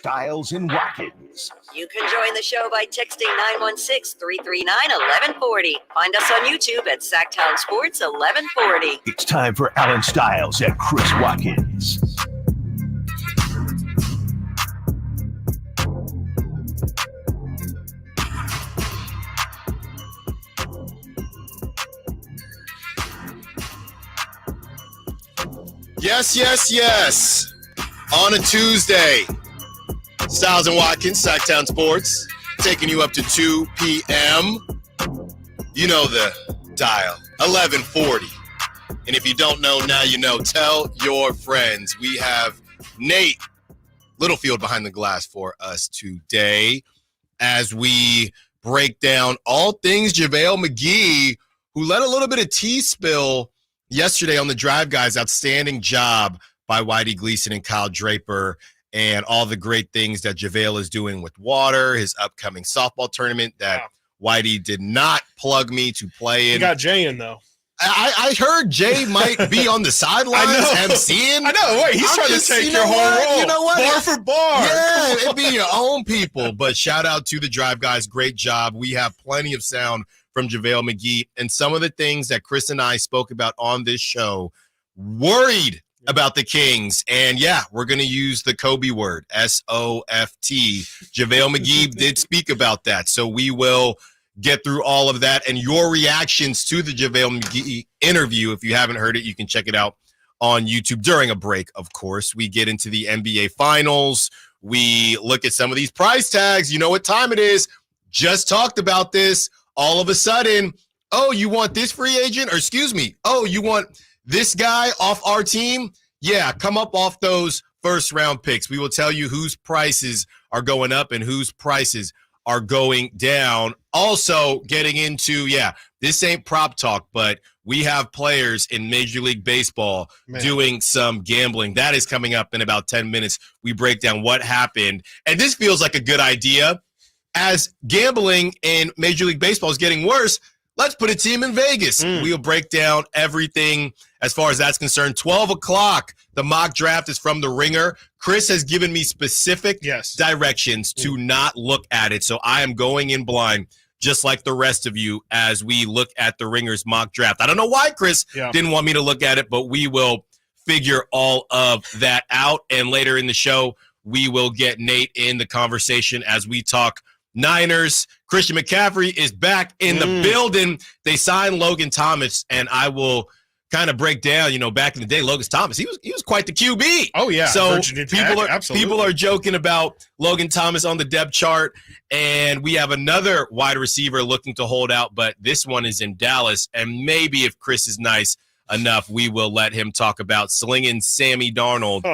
Stiles and Watkins. You can join the show by texting 916-339-1140. Find us on YouTube at Sactown Sports 1140. It's time for Alan Stiles and Chris Watkins. Yes. On a Tuesday, Stiles and Watkins, Sactown Sports, taking you up to 2 p.m. You know the dial, 1140. And if you don't know, now you know. Tell your friends. We have Nate Littlefield behind the glass for us today as we break down all things JaVale McGee, who let a little bit of tea spill yesterday on the Drive Guys. Outstanding job by Whitey Gleason and Kyle Draper, and all the great things that JaVale is doing with water, his upcoming softball tournament that Whitey did not plug me to play in. You got Jay in, though. I heard Jay might be on the sidelines emceeing. I know. Wait, he's trying to take your whole role. You know what? Bar for bar. Yeah, it'd be your own people. But shout out to the Drive Guys. Great job. We have plenty of sound from JaVale McGee. And some of the things that Chris and I spoke about on this show, worried about the Kings. And yeah, we're going to use the Kobe word, S-O-F-T. JaVale McGee did speak about that. So we will get through all of that and your reactions to the JaVale McGee interview. If you haven't heard it, you can check it out on YouTube during a break, of course. We get into the NBA Finals. We look at some of these price tags. You know what time it is. Just talked about this. All of a sudden, oh, you want this free agent? Or excuse me, oh, you want this guy off our team? Yeah, come up off those first-round picks. We will tell you whose prices are going up and whose prices are going down. Also getting into, this ain't prop talk, but we have players in Major League Baseball doing some gambling. That is coming up in about 10 minutes. We break down what happened. And this feels like a good idea. As gambling in Major League Baseball is getting worse, let's put a team in Vegas. We'll break down everything as far as that's concerned. 12 o'clock, the mock draft is from The Ringer. Chris has given me specific directions to not look at it. So I am going in blind, just like the rest of you, as we look at The Ringer's mock draft. I don't know why Chris didn't want me to look at it, but we will figure all of that out. And later in the show, we will get Nate in the conversation as we talk Niners. Christian McCaffrey is back in the building. They signed Logan Thomas, and I will kind of break down, back in the day, Logan Thomas, he was quite the QB. Oh, yeah. So people are joking about Logan Thomas on the depth chart, and we have another wide receiver looking to hold out, but this one is in Dallas, and maybe if Chris is nice enough, we will let him talk about slinging Sammy Darnold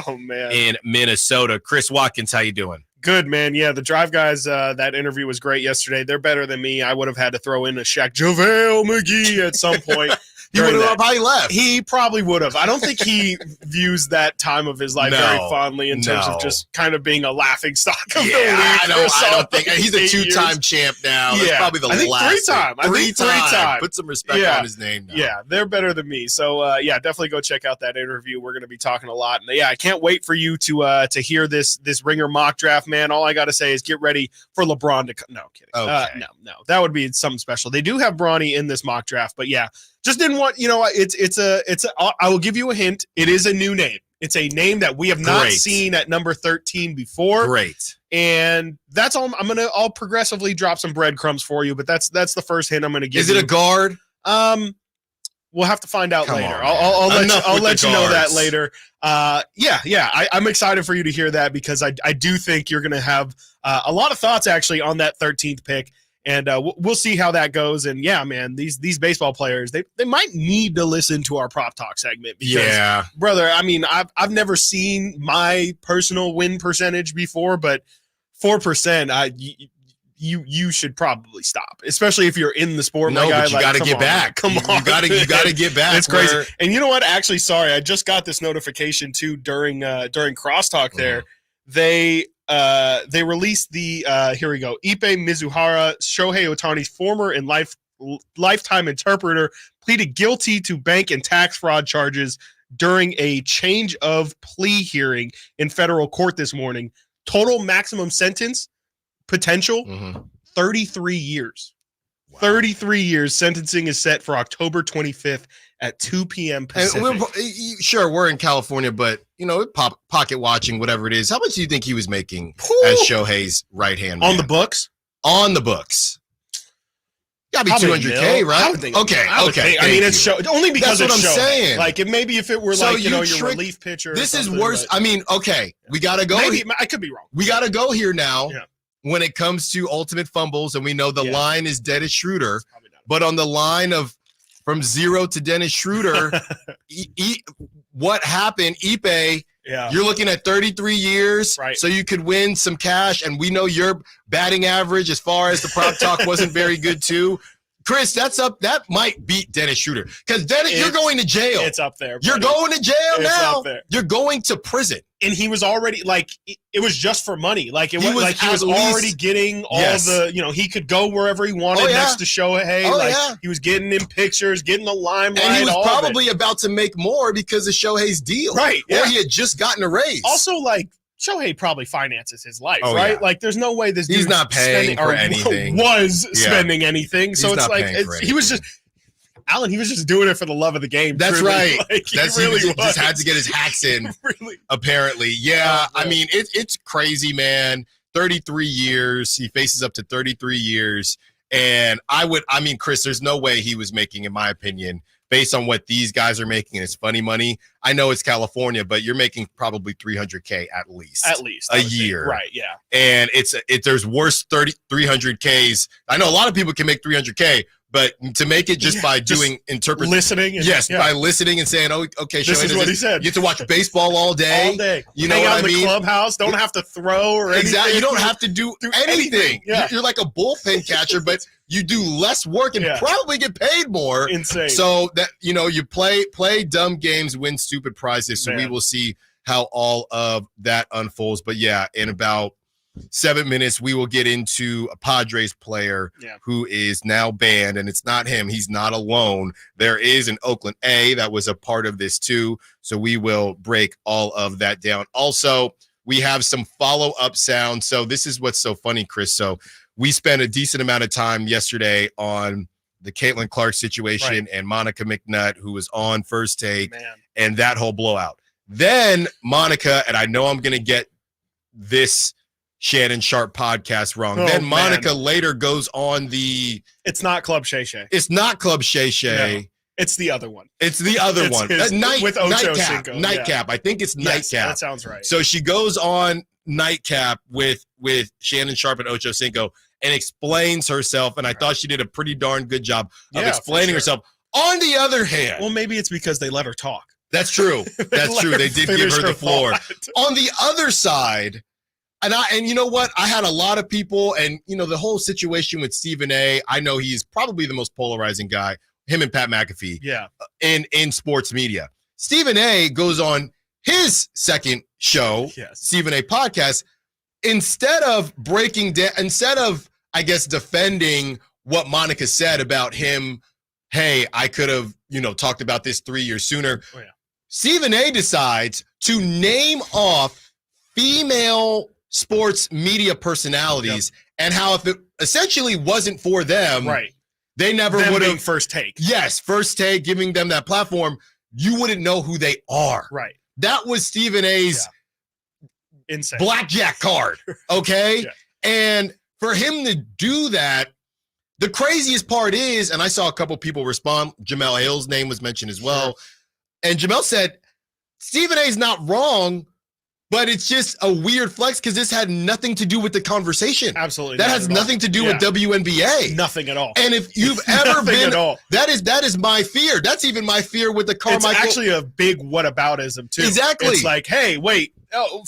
in Minnesota. Chris Watkins, how you doing? Good, man. Yeah, the Drive Guys, that interview was great yesterday. They're better than me. I would have had to throw in a JaVale McGee at some point. He would have probably left. He probably would have. I don't think he views that time of his life very fondly in terms of just kind of being a laughing stock of the league. I don't think he's a two-time champ now. That's probably the last. Three-time. Put some respect on his name now. Yeah, they're better than me. So, definitely go check out that interview. We're going to be talking a lot. And, I can't wait for you to hear this Ringer mock draft, man. All I got to say is get ready for LeBron to come. No, kidding. Okay. No. That would be something special. They do have Bronny in this mock draft, but just didn't want, I will give you a hint. It is a new name. It's a name that we have not seen at number 13 before. Great. And that's all. I'll progressively drop some breadcrumbs for you, but that's the first hint I'm going to give you. Is it a guard? We'll have to find out later. I'll let you know that later. I'm excited for you to hear that because I do think you're going to have a lot of thoughts actually on that 13th pick. And we'll see how that goes. And man, these baseball players, they might need to listen to our prop talk segment. Because, brother, I've never seen my personal win percentage before, but 4%, you should probably stop, especially if you're in the sport. No, but you got to get back. Come on, you got to get back. It's crazy. And you know what? Actually, sorry, I just got this notification too during crosstalk. There, they released the here we go. Ipe Mizuhara, Shohei Ohtani's former and lifetime interpreter, pleaded guilty to bank and tax fraud charges during a change of plea hearing in federal court this morning. Total maximum sentence potential, 33 years. Wow. 33 years. Sentencing is set for October 25th at 2 p.m. Pacific. Sure, we're in California, but, pocket watching, whatever it is. How much do you think he was making as Shohei's right-hand man? On the books? On the books. Gotta be $200K, right? Okay. I mean, it's only because that's what it's I'm saying. Like, maybe if it were your relief pitcher. This is worse. I mean, okay, we gotta go. Maybe I could be wrong. We gotta go here now. Yeah. When it comes to ultimate fumbles, and we know the line is Dennis Schroeder, but on the line of from 0 to Dennis Schroeder, what happened? Ipe. Yeah. You're looking at 33 years, right? So you could win some cash, and we know your batting average, as far as the prop talk, wasn't very good too. Chris, that might beat Dennis Schroeder, because you're going to jail. It's up there. Buddy. You're going to jail now. Up there. You're going to prison. And he was already it was just for money. Like he was already getting all the, he could go wherever he wanted next to Shohei. He was getting in pictures, getting the limelight. And he was probably about to make more because of Shohei's deal. Right. Or he had just gotten a raise. Also, Shohei probably finances his life, right? Yeah. There's no way this dude's not paying for anything. Spending anything. So he was just Alan, he was just doing it for the love of the game. That's truly. Right. He just had to get his hacks in, really? Apparently. Yeah, I mean, it's crazy, man. 33 years. He faces up to 33 years. And Chris, there's no way he was making, in my opinion, based on what these guys are making, and it's funny money. I know it's California, but you're making probably $300K at least a year. Right, yeah. And there's worse 300Ks. I know a lot of people can make $300K, but to make it just by doing listening. By listening and saying, "Oh, okay, this is what he said." You get to watch baseball all day. All day. You know what I mean? The clubhouse. Don't have to throw or anything. Exactly. You don't have to do anything. Yeah. You're like a bullpen catcher, but you do less work and probably get paid more. Insane. So that you play dumb games, win stupid prizes. So we will see how all of that unfolds. But yeah, in about 7 minutes, we will get into a Padres player who is now banned, and it's not him. He's not alone. There is an Oakland A that was a part of this too. So we will break all of that down. Also, we have some follow-up sound. So this is what's so funny, Chris. So we spent a decent amount of time yesterday on the Caitlin Clark situation and Monica McNutt, who was on First Take, and that whole blowout. Then Monica, and I know I'm going to get this Shannon Sharp podcast wrong. Then Monica later goes on the... It's not Club Shay Shay. It's not Club Shay Shay. No, it's the other one. It's the other one. With Ocho Nightcap. Cinco. Nightcap. I think it's Nightcap. Yes, that sounds right. So she goes on Nightcap with Shannon Sharp and Ocho Cinco and explains herself, and I thought she did a pretty darn good job of explaining herself. On the other hand... Well, maybe it's because they let her talk. That's true. That's true. They did give her the floor. On the other side... And you know what? I had a lot of people, and the whole situation with Stephen A. I know he's probably the most polarizing guy, him and Pat McAfee. Yeah. In sports media. Stephen A. goes on his second show, Stephen A. podcast, instead of I guess defending what Monica said about him. Hey, I could have talked about this 3 years sooner. Oh, yeah. Stephen A. decides to name off female sports media personalities and how if it essentially wasn't for them, they never would have First Take. Yes, First Take, giving them that platform, you wouldn't know who they are. Right. That was Stephen A.'s insane blackjack card. Okay. And for him to do that, the craziest part is, and I saw a couple people respond, Jamel Hill's name was mentioned as well. And Jamel said, Stephen A. is not wrong, but it's just a weird flex because this had nothing to do with the conversation. Absolutely. That has nothing to do with WNBA. Nothing at all. And if you've ever been, that is my fear. That's even my fear with the Carmichael. It's actually a big whataboutism too. Exactly. It's like, hey, wait,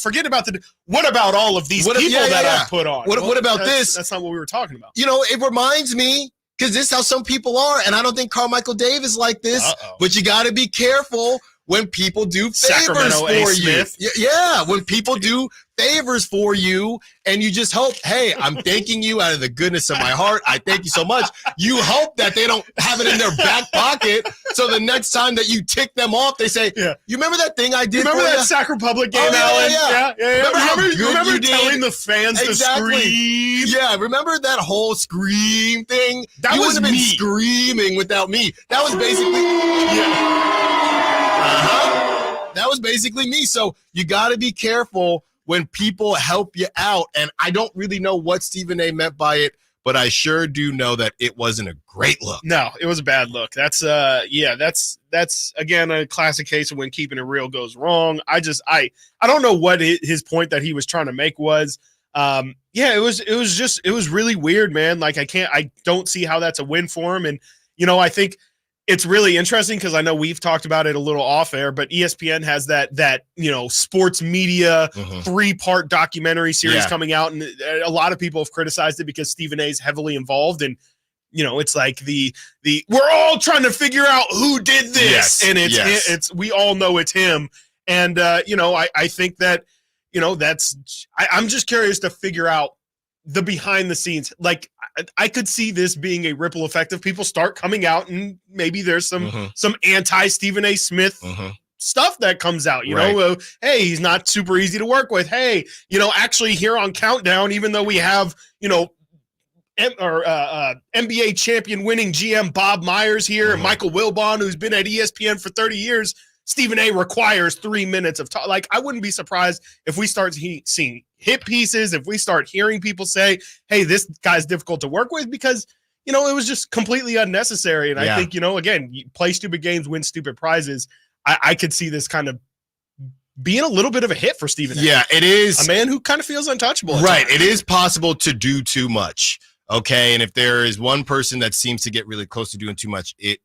forget about what about all of these people that I've put on? What about this? That's not what we were talking about. It reminds me, because this is how some people are, and I don't think Carmichael Dave is like this, but you got to be careful when people do favors Sacramento for A. you. Smith. Yeah, when people do favors for you and you just hope, hey, I'm thanking you out of the goodness of my heart. I thank you so much. You hope that they don't have it in their back pocket. So the next time that you tick them off, they say, you remember that thing I did? Remember that Sac Republic game, Alan? Yeah. Remember telling the fans to scream? Yeah, remember that whole scream thing? That was wouldn't have me. been screaming without me. That was basically that was basically me. So you got to be careful when people help you out. And I don't really know what Stephen A. meant by it, but I sure do know that it wasn't a great look. No, it was a bad look. That's again a classic case of when keeping it real goes wrong. I don't know what his point that he was trying to make was. It was really weird, man. Like I don't see how that's a win for him. And I think it's really interesting because I know we've talked about it a little off air, but ESPN has that sports media 3-part documentary series coming out, and a lot of people have criticized it because Stephen A. is heavily involved, and it's like the we're all trying to figure out who did this, and it's we all know it's him, and I think that I'm just curious to figure out the behind the scenes. Like I could see this being a ripple effect if people start coming out and maybe there's some anti Stephen A. Smith stuff that comes out, hey, he's not super easy to work with. Hey, actually here on Countdown, even though we have, NBA champion winning GM Bob Myers here and Michael Wilbon, who's been at ESPN for 30 years, Stephen A. requires 3 minutes of talk. Like, I wouldn't be surprised if we start seeing hit pieces, if we start hearing people say, hey, this guy's difficult to work with, because, it was just completely unnecessary. And I think, again, you play stupid games, win stupid prizes. I could see this kind of being a little bit of a hit for Stephen A. Yeah, it is. A man who kind of feels untouchable. Right. It is possible to do too much. Okay. And if there is one person that seems to get really close to doing too much, it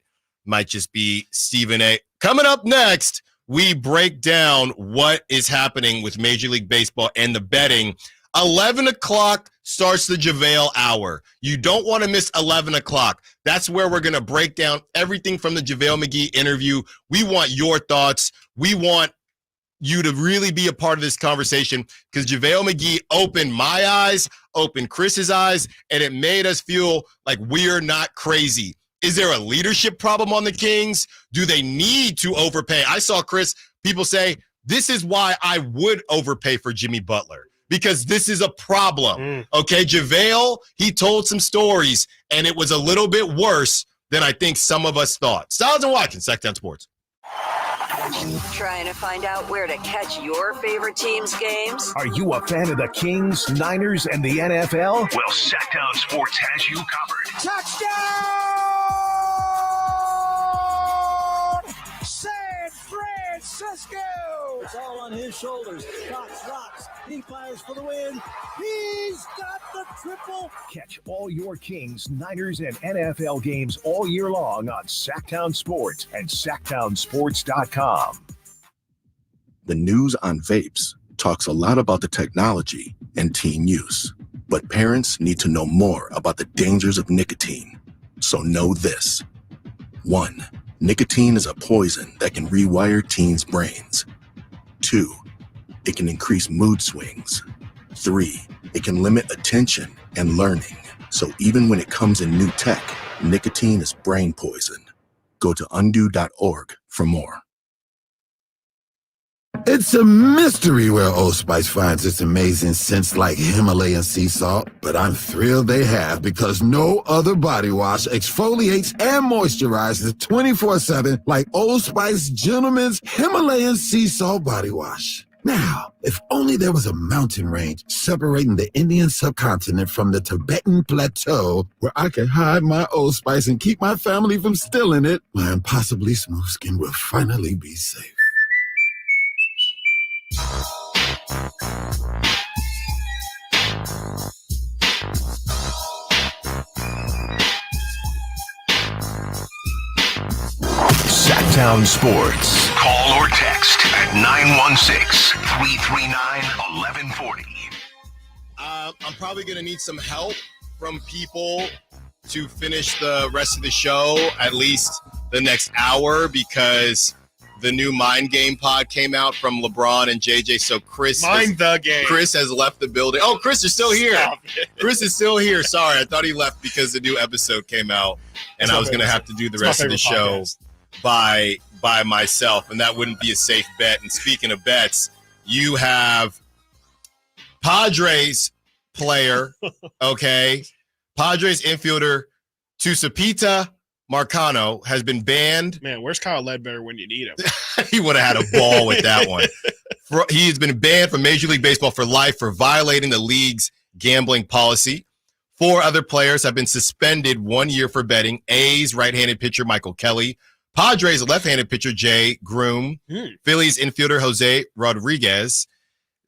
might just be Stephen A. Coming up next, we break down what is happening with Major League Baseball and the betting. 11 o'clock starts the JaVale hour. You don't want to miss 11 o'clock. That's where we're going to break down everything from the JaVale McGee interview. We want your thoughts. We want you to really be a part of this conversation because JaVale McGee opened my eyes, opened Chris's eyes, and it made us feel like we're not crazy. Is there a leadership problem on the Kings? Do they need to overpay? I saw, Chris, people say, this is why I would overpay for Jimmy Butler, because this is a problem. Okay, JaVale, he told some stories, and it was a little bit worse than I think some of us thought. Stiles and Watkins, Sactown Sports. Trying to find out where to catch your favorite team's games? Are you a fan of the Kings, Niners, and the NFL? Well, Sactown Sports has you covered. Touchdown! San Francisco! It's all on his shoulders. Cox rocks. He fires for the win. He's got the triple. Catch all your Kings, Niners, and NFL games all year long on Sactown Sports and SactownSports.com. The news on vapes talks a lot about the technology and teen use, but parents need to know more about the dangers of nicotine. So know this. 1. Nicotine is a poison that can rewire teens' brains. 2. It can increase mood swings. 3. It can limit attention and learning. So even when it comes in new tech, nicotine is brain poison. Go to undo.org for more. It's a mystery where Old Spice finds its amazing scents like Himalayan sea salt, but I'm thrilled they have, because no other body wash exfoliates and moisturizes 24/7 like Old Spice Gentleman's Himalayan sea salt body wash. Now, if only there was a mountain range separating the Indian subcontinent from the Tibetan plateau where I could hide my Old Spice and keep my family from stealing it, my impossibly smooth skin will finally be safe. Sactown Sports. Call or text at 916-339-1140. I'm probably going to need some help from people to finish the rest of the show, at least the next hour, because the new Mind Game pod came out from LeBron and JJ. So Chris has left the building. Oh, Chris, you're still here. Chris is still here. Sorry, I thought he left because the new episode came out, and I was going to have to do the rest of the show by myself, and that wouldn't be a safe bet. And speaking of bets, you have Padres player, okay? Padres infielder Tusapita Marcano has been banned. Man, where's Kyle Ledbetter when you need him? He would have had a ball with that one. He's been banned from Major League Baseball for life for violating the league's gambling policy. 4 other players have been suspended 1 year for betting. A's right-handed pitcher Michael Kelly, Padres left-handed pitcher Jay Groom, Phillies infielder Jose Rodriguez,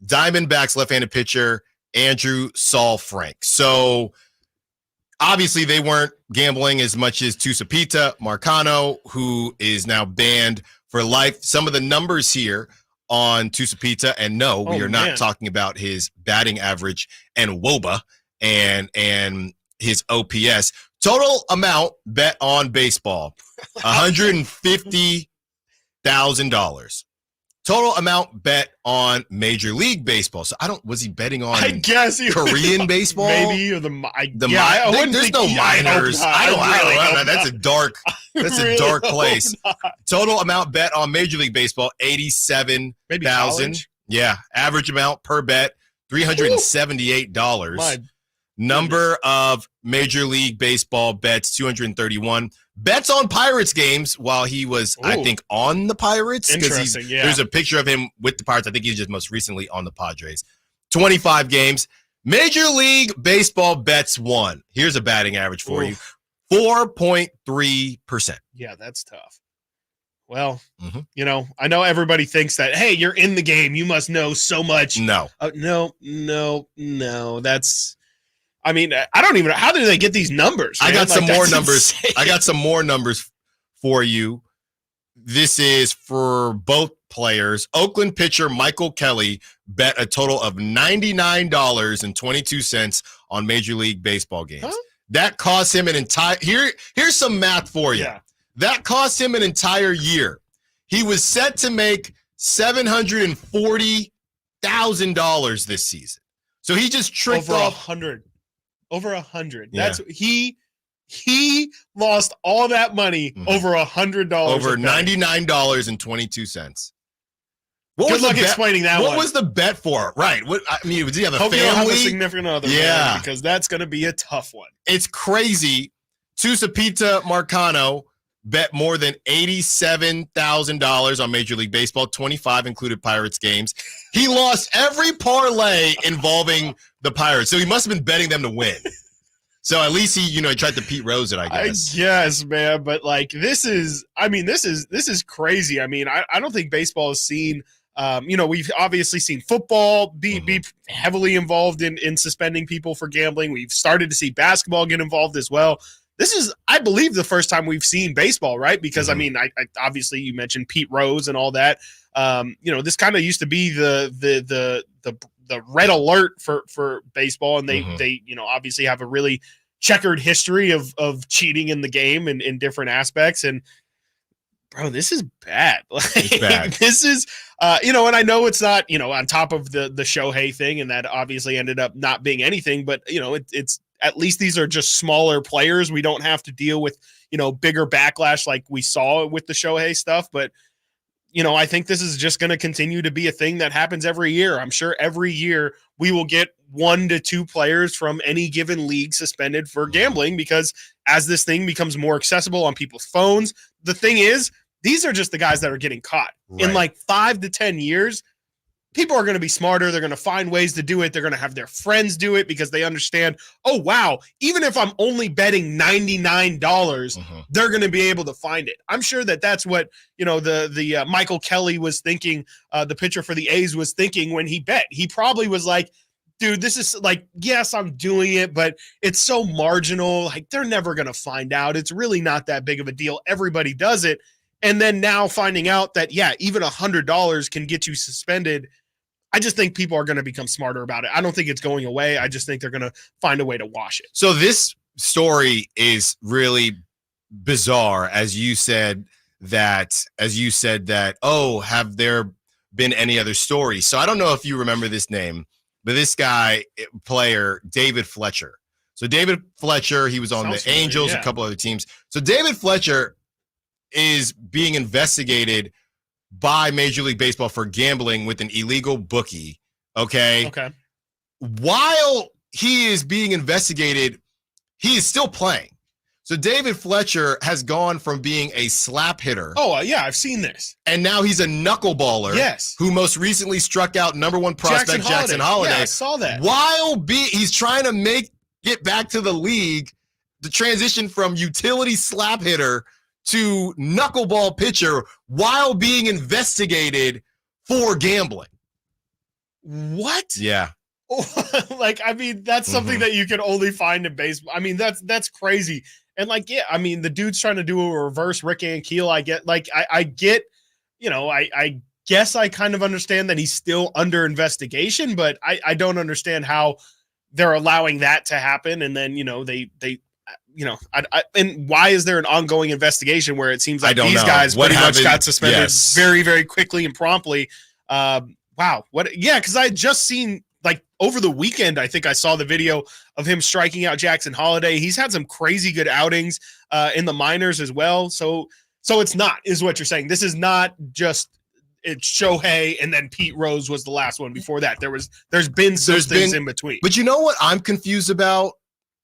Diamondbacks left-handed pitcher Andrew Saul Frank. So obviously they weren't gambling as much as Tusapita Marcano, who is now banned for life. Some of the numbers here on Tusapita, and no, we are not talking about his batting average and WOBA and his OPS. Total amount bet on baseball, $150,000. Total amount bet on Major League Baseball. So was he betting on Korean baseball? Maybe, or there's no minors. I don't know. That's a dark place. Total amount bet on Major League Baseball, $87,000. Yeah. Average amount per bet, $378. Number of Major League Baseball bets, 231. Bets on Pirates games while he was, I think, on the Pirates. Interesting, yeah. There's a picture of him with the Pirates. I think he's just most recently on the Padres. 25 games. Major League Baseball bets won. Here's a batting average for you. 4.3%. Yeah, that's tough. Well, I know everybody thinks that, hey, you're in the game. You must know so much. No. No. That's... I mean, I don't even know. How do they get these numbers? Man? I got some more numbers. Insane. I got some more numbers for you. This is for both players. Oakland pitcher Michael Kelly bet a total of $99.22 on Major League Baseball games. Huh? That cost him an entire here's some math for you. Yeah. That cost him an entire year. He was set to make $740,000 this season. So he just tricked off 100. Over 100. Yeah. That's he lost all that money over $100. Over $99.22. Good luck explaining that one. What was the bet for? Right. Was he have a Hope family? You don't have a significant other. Yeah. Man, because that's going to be a tough one. It's crazy. Tusapita Marcano bet more than $87,000 on Major League Baseball. 25 included Pirates games. He lost every parlay involving the Pirates, so he must have been betting them to win. So at least he tried to Pete Rose it, I guess. I guess, man, but this is crazy. I mean, I don't think baseball has seen. We've obviously seen football be heavily involved in suspending people for gambling. We've started to see basketball get involved as well. This is, I believe, the first time we've seen baseball, right? Because I mean, I obviously you mentioned Pete Rose and all that. This kind of used to be the red alert for baseball, and they obviously have a really checkered history of cheating in the game and in different aspects. And bro, this is bad. It's bad. This is, and I know it's not, on top of the Shohei thing, and that obviously ended up not being anything, but it's. At least these are just smaller players. We don't have to deal with, bigger backlash like we saw with the Shohei stuff. But, I think this is just going to continue to be a thing that happens every year. I'm sure every year we will get 1 to 2 players from any given league suspended for gambling, because as this thing becomes more accessible on people's phones, the thing is, these are just the guys that are getting caught. Right. In 5 to 10 years, people are going to be smarter. They're going to find ways to do it. They're going to have their friends do it because they understand, oh, wow, even if I'm only betting $99, they're going to be able to find it. I'm sure that's what, the Michael Kelly was thinking, the pitcher for the A's was thinking when he bet. He probably was like, dude, this is yes, I'm doing it, but it's so marginal. They're never going to find out. It's really not that big of a deal. Everybody does it. And then now finding out that, yeah, even $100 can get you suspended. I just think people are going to become smarter about it. I don't think it's going away. I just think they're going to find a way to wash it. So this story is really bizarre. As you said, that, as you said, that, oh, have there been any other stories? So I don't know if you remember this name, but this player, David Fletcher. So David Fletcher, he was on the Angels, a couple other teams. So David Fletcher is being investigated by Major League Baseball for gambling with an illegal bookie. Okay. While he is being investigated, he is still playing. So David Fletcher has gone from being a slap hitter. Oh, yeah, I've seen this. And now he's a knuckleballer. Yes. Who most recently struck out #1 prospect Jackson Holliday. Yeah, I saw that. While he's trying to get back to the league, the transition from utility slap hitter to knuckleball pitcher while being investigated for gambling. What? Yeah. Like, I mean, that's something that you can only find in baseball. I mean, that's crazy. And like, yeah, I mean, the dude's trying to do a reverse Rick Ankiel. I get, like, I get, you know, I guess I kind of understand that he's still under investigation, but I don't understand how they're allowing that to happen. And then, you know, they you know, and why is there an ongoing investigation where it seems like these guys pretty much got suspended very, very quickly and promptly? Wow. Because I had just seen, like, over the weekend, I think I saw the video of him striking out Jackson Holliday. He's had some crazy good outings in the minors as well. So it's not, is what you're saying. This is not just it's Shohei and then Pete Rose was the last one before that. There's been things in between. But you know what I'm confused about?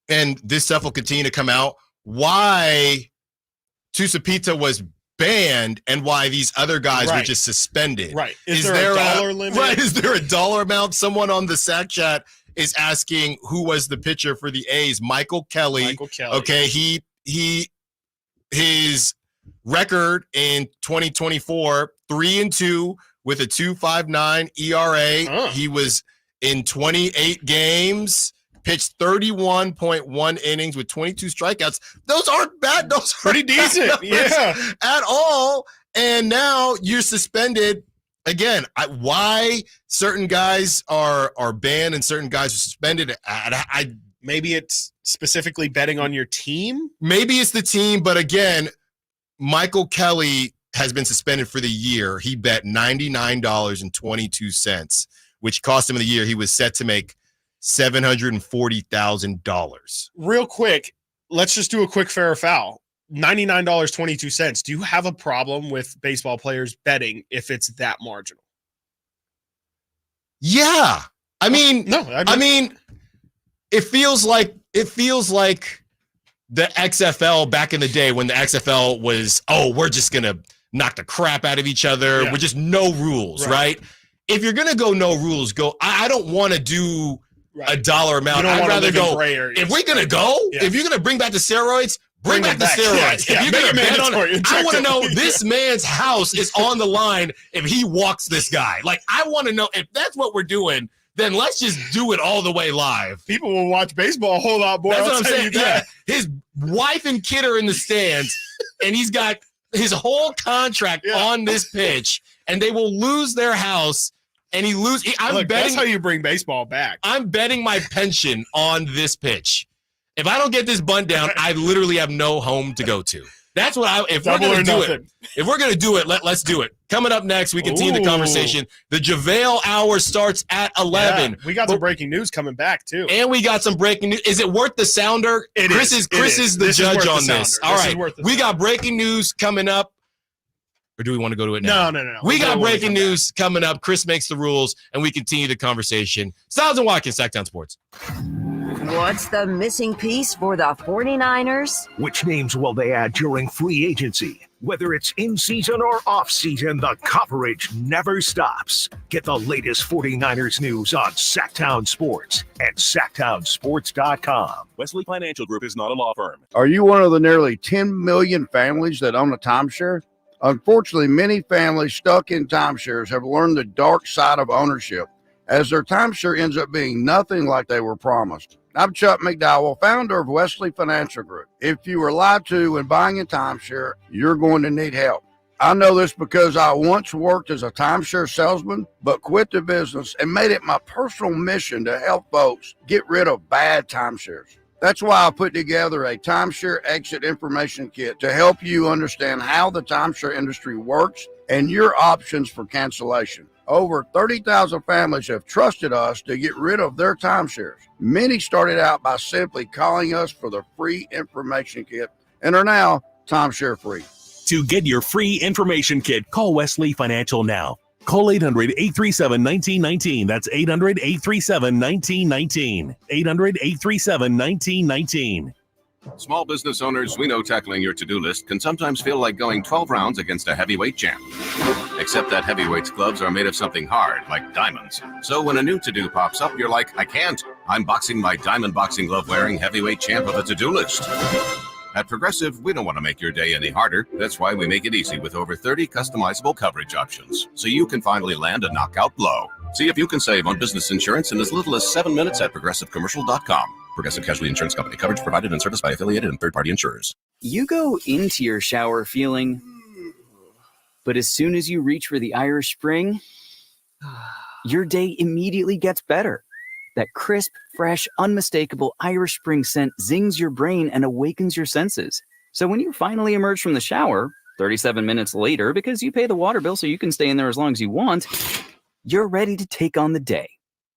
And this stuff will continue to come out. Why Tusapita was banned and why these other guys were just suspended. Right. Is there a dollar limit? Right. Is there a dollar amount? Someone on the Sac Chat is asking who was the pitcher for the A's. Michael Kelly. Okay. His record in 2024, 3-2 with a 2.59 ERA. He was in 28 games. Pitched 31.1 innings with 22 strikeouts. Those aren't bad. Those are pretty decent. At all. And now you're suspended again. Why certain guys are banned and certain guys are suspended? Maybe it's specifically betting on your team. Maybe it's the team, but again, Michael Kelly has been suspended for the year. He bet $99.22, which cost him the year. He was set to make $740,000. Real quick, let's just do a quick fair or foul. $99.22. Do you have a problem with baseball players betting if it's that marginal? Yeah. I mean, it feels like the XFL back in the day when the XFL was, we're just going to knock the crap out of each other. We're just no rules, right? If you're going to go no rules, I don't want to do a dollar amount. I'd rather go. If we're gonna go, if you're gonna bring back the steroids, bring back the steroids. If you're gonna bet on it, I want to know this man's house is on the line if he walks this guy. Like, I want to know if that's what we're doing. Then let's just do it all the way live. People will watch baseball a whole lot more. That's what I'm saying. Yeah, his wife and kid are in the stands, and he's got his whole contract on this pitch, and they will lose their house. And he loses. That's how you bring baseball back. I'm betting my pension on this pitch. If I don't get this bunt down, I literally have no home to go to. That's what if we're going to do it. If we're going to do it, let's do it. Coming up next, we continue the conversation. The JaVale Hour starts at 11. Yeah, we got some breaking news coming back too. And we got some breaking news. Is it worth the sounder? Chris is the judge on this. All right. We got breaking news coming up. Or do we want to go to it now? No. We got breaking news coming up. Chris makes the rules, and we continue the conversation. Stiles and Watkins, Sactown Sports. What's the missing piece for the 49ers? Which names will they add during free agency? Whether it's in season or off season, the coverage never stops. Get the latest 49ers news on Sactown Sports and SactownSports.com. Wesley Financial Group is not a law firm. Are you one of the nearly 10 million families that own a timeshare? Unfortunately, many families stuck in timeshares have learned the dark side of ownership, as their timeshare ends up being nothing like they were promised. I'm Chuck McDowell, founder of Wesley Financial Group. If you were lied to when buying a timeshare, you're going to need help. I know this because I once worked as a timeshare salesman, but quit the business and made it my personal mission to help folks get rid of bad timeshares. That's why I put together a timeshare exit information kit to help you understand how the timeshare industry works and your options for cancellation. Over 30,000 families have trusted us to get rid of their timeshares. Many started out by simply calling us for the free information kit and are now timeshare free. To get your free information kit, call Wesley Financial now. Call 800-837-1919. That's 800-837-1919. 800-837-1919. Small business owners, we know tackling your to-do list can sometimes feel like going 12 rounds against a heavyweight champ. Except that heavyweight's gloves are made of something hard, like diamonds. So when a new to-do pops up, you're like, I can't. I'm boxing my diamond boxing glove wearing heavyweight champ of the to-do list. At Progressive, we don't want to make your day any harder. That's why we make it easy with over 30 customizable coverage options, so you can finally land a knockout blow. See if you can save on business insurance in as little as 7 minutes at progressivecommercial.com. Progressive Casualty Insurance Company. Coverage provided and serviced by affiliated and third-party insurers. You go into your shower feeling, but as soon as you reach for the Irish Spring, your day immediately gets better. That crisp, fresh, unmistakable Irish Spring scent zings your brain and awakens your senses. So when you finally emerge from the shower, 37 minutes later, because you pay the water bill so you can stay in there as long as you want, you're ready to take on the day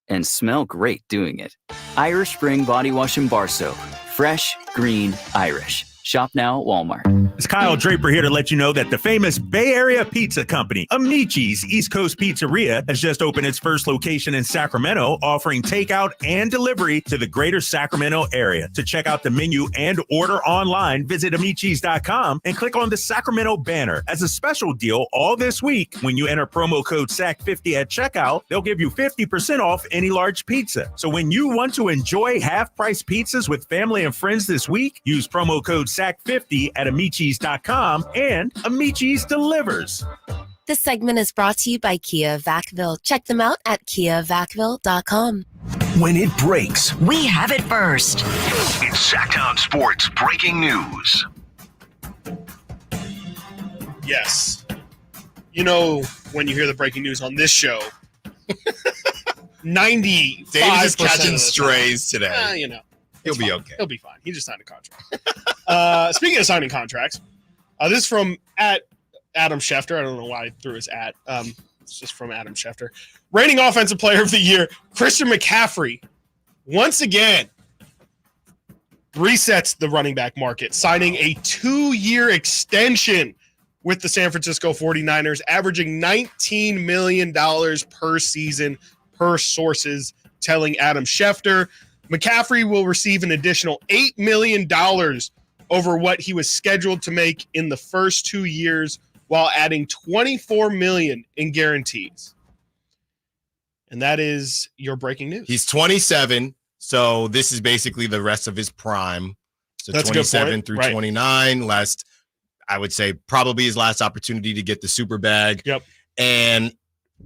and smell great doing it. Irish Spring Body Wash and Bar Soap. Fresh, green, Irish. Shop now at Walmart. It's Kyle Draper here to let you know that the famous Bay Area pizza company, Amici's East Coast Pizzeria, has just opened its first location in Sacramento, offering takeout and delivery to the greater Sacramento area. To check out the menu and order online, visit Amici's.com and click on the Sacramento banner. As a special deal, all this week, when you enter promo code SAC50 at checkout, they'll give you 50% off any large pizza. So when you want to enjoy half-price pizzas with family and friends this week, use promo code SAC50 at Amici's.com and Amici's delivers. This segment is brought to you by Kia Vacville. Check them out at KiaVacville.com. When it breaks, We have it first. it's Sactown Sports breaking news. Yes. You know, when you hear the breaking news on this show, 95% Dave's just catching of the strays today. time, you know. He'll be fine. okay. He'll be fine. He just signed a contract. Speaking of signing contracts, this is from at Adam Schefter. I don't know why I threw his at. It's just from Adam Schefter. Reigning Offensive Player of the Year, Christian McCaffrey, once again, resets the running back market, signing a 2-year extension with the San Francisco 49ers, averaging $19 million per season per sources, telling Adam Schefter. McCaffrey will receive an additional $8 million over what he was scheduled to make in the first 2 years, while adding $24 million in guarantees. And that is your breaking news. He's 27, so this is basically the rest of his prime. So That's 27 through right. 29, last, I would say, probably his last opportunity to get the super bag. Yep. And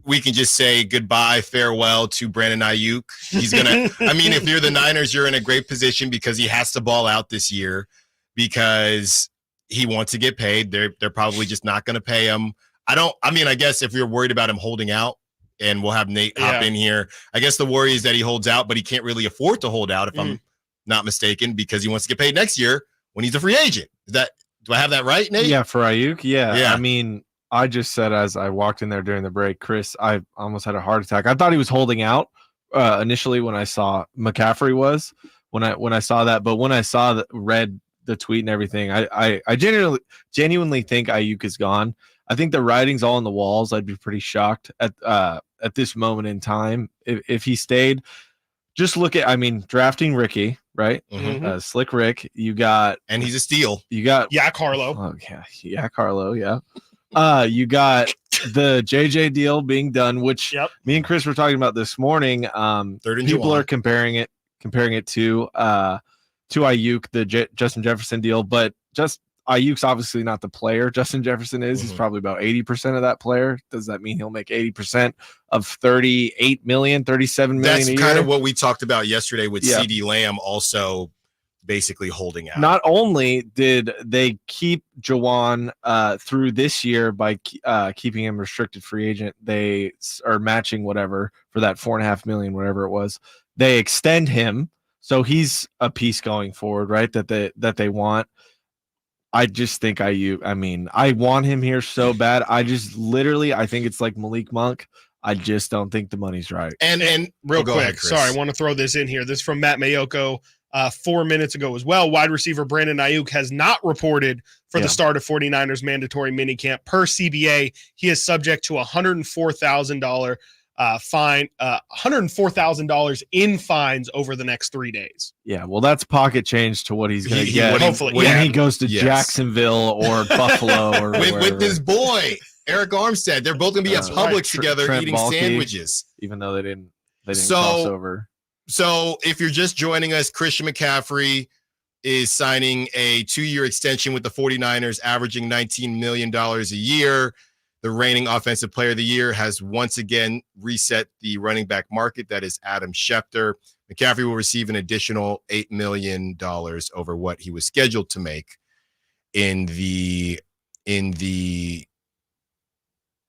we can just say goodbye, farewell to Brandon Ayuk. He's going to, I mean, if you're the Niners, you're in a great position because he has to ball out this year because he wants to get paid. They're probably just not going to pay him. I guess if you're worried about him holding out, and we'll have Nate hop in here, I guess the worry is that he holds out, but he can't really afford to hold out if I'm not mistaken, because he wants to get paid next year when he's a free agent. Do I have that right, Nate? Yeah, for Ayuk. Yeah. I mean, I just said as I walked in there during the break, Chris, I almost had a heart attack. I thought he was holding out initially when I saw McCaffrey was when I saw that, but when I read the tweet and everything, I genuinely think Ayuk is gone. I think the writing's all on the walls. I'd be pretty shocked at this moment in time if he stayed. Just look at, drafting Ricky, right? Mm-hmm. Slick Rick. You got, and he's a steal. You got Harlow. Oh yeah, Harlow. Yeah. You got the JJ deal being done, which me and Chris were talking about this morning. People are comparing it to Ayuk, the Justin Jefferson deal, but just Ayuk's obviously not the player Justin Jefferson is. He's probably about 80% of that player. Does that mean he'll make 80% of 38 million, 37 million That's a year? kind of what we talked about yesterday with CeeDee Lamb also basically holding out. Not only did they keep Juwan through this year by keeping him restricted free agent, they are matching whatever for that $4.5 million, whatever it was. They extend him. So he's a piece going forward, right? That they want. I just think I want him here so bad. I think it's like Malik Monk. I just don't think the money's right. And real quick, ahead, sorry, I want to throw this in here. This is from Matt Mayoko 4 minutes ago as well. Wide receiver Brandon Ayuk has not reported for the start of 49ers mandatory minicamp. Per CBA, he is subject to $104,000 fine, $104,000 in fines over the next 3 days. Yeah, well, that's pocket change to what he's going to get hopefully when he goes to Jacksonville or Buffalo or with this boy Eric Armstead. They're both going to be at Publix together eating sandwiches, even though they didn't cross over. So if you're just joining us, Christian McCaffrey is signing a 2-year extension with the 49ers, averaging $19 million a year. The reigning offensive player of the year has once again reset the running back market. That is Adam Schefter. McCaffrey will receive an additional $8 million over what he was scheduled to make in the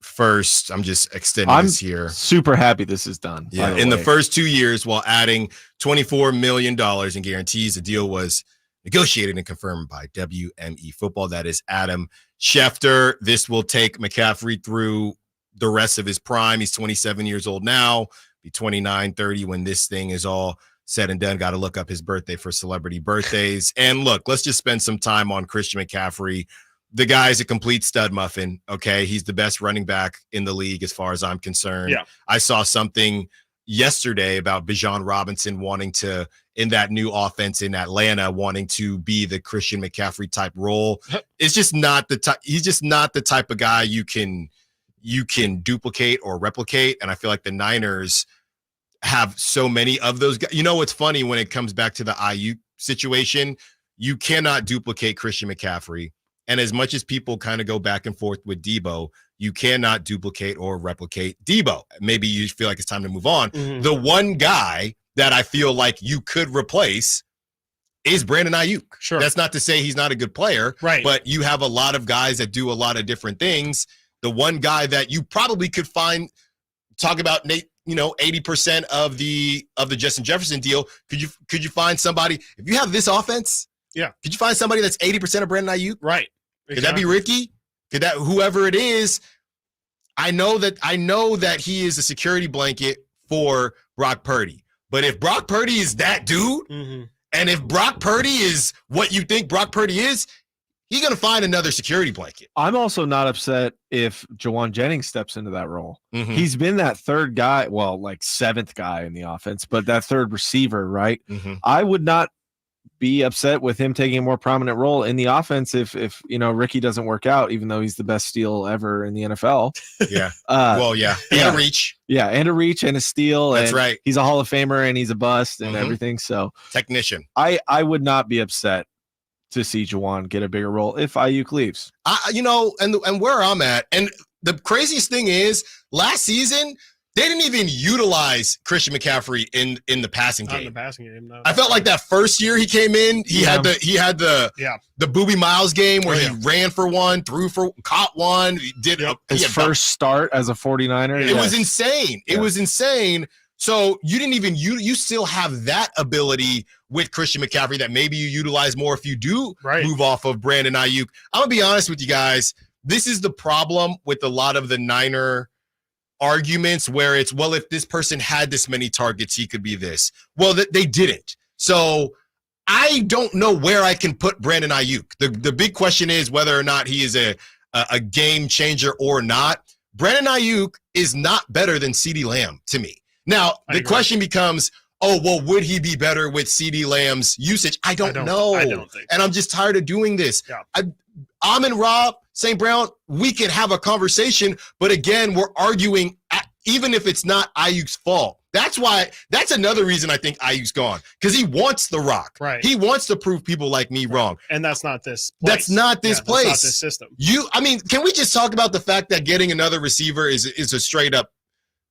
first. I'm just extending this here. Super happy this is done. Yeah, in the first 2 years, while adding $24 million in guarantees. The deal was negotiated and confirmed by WME Football. That is Adam Schefter. This will take McCaffrey through the rest of his prime. He's 27 years old now, be 29, 30 when this thing is all said and done. Got to look up his birthday for celebrity birthdays. And look, let's just spend some time on Christian McCaffrey. The guy's a complete stud muffin, okay? He's the best running back in the league as far as I'm concerned. Yeah. I saw something yesterday about Bijan Robinson wanting to, in that new offense in Atlanta, wanting to be the Christian McCaffrey type role. It's just not the type. He's just not the type of guy you can duplicate or replicate. And I feel like the Niners have so many of those guys. You know what's funny when it comes back to the Ayuk situation? You cannot duplicate Christian McCaffrey. And as much as people kind of go back and forth with Debo, you cannot duplicate or replicate Debo. Maybe you feel like it's time to move on. Mm-hmm. The one guy that I feel like you could replace is Brandon Ayuk. Sure. That's not to say he's not a good player, right? But you have a lot of guys that do a lot of different things. The one guy that you probably could find, talk about Nate, 80% of the Justin Jefferson deal. Could you find somebody, if you have this offense? Yeah. Could you find somebody that's 80% of Brandon Ayuk? Right. Could that be Ricky? Could that, whoever it is? I know that he is a security blanket for Brock Purdy. But if Brock Purdy is that dude, mm-hmm. and if Brock Purdy is what you think Brock Purdy is, he's going to find another security blanket. I'm also not upset if Jawan Jennings steps into that role. Mm-hmm. He's been that third guy, well, like seventh guy in the offense, but that third receiver, right? Mm-hmm. I would not be upset with him taking a more prominent role in the offense if Ricky doesn't work out, even though he's the best steal ever in the NFL. Yeah. And a reach. Yeah, and a reach and a steal. That's and right. He's a Hall of Famer and he's a bust and mm-hmm. everything. So technician. I would not be upset to see Jawan get a bigger role if Ayuk leaves. And where I'm at, and the craziest thing is last season they didn't even utilize Christian McCaffrey in the passing game. Not in the passing game, no. I felt like that first year he came in, he had the Boobie Miles game where he ran for one, caught one, his first start as a 49er. It was insane. It was insane. So you didn't even you still have that ability with Christian McCaffrey that maybe you utilize more if you do move off of Brandon Ayuk. I'm gonna be honest with you guys. This is the problem with a lot of the Niner arguments where it's, well, if this person had this many targets, he could be this. Well, they didn't. So I don't know where I can put Brandon Ayuk. The big question is whether or not he is a game changer or not. Brandon Ayuk is not better than CeeDee Lamb to me. Now, the question becomes, would he be better with CeeDee Lamb's usage? I don't know. I don't think so. And I'm just tired of doing this. Yeah. I'm and Rob St. Brown, we can have a conversation, but again, we're arguing even if it's not Ayuk's fault. That's another reason I think Ayuk's gone, because he wants the rock. Right. He wants to prove people like me wrong. And that's not this place. That's not this place. That's not this system. Can we just talk about the fact that getting another receiver is a straight up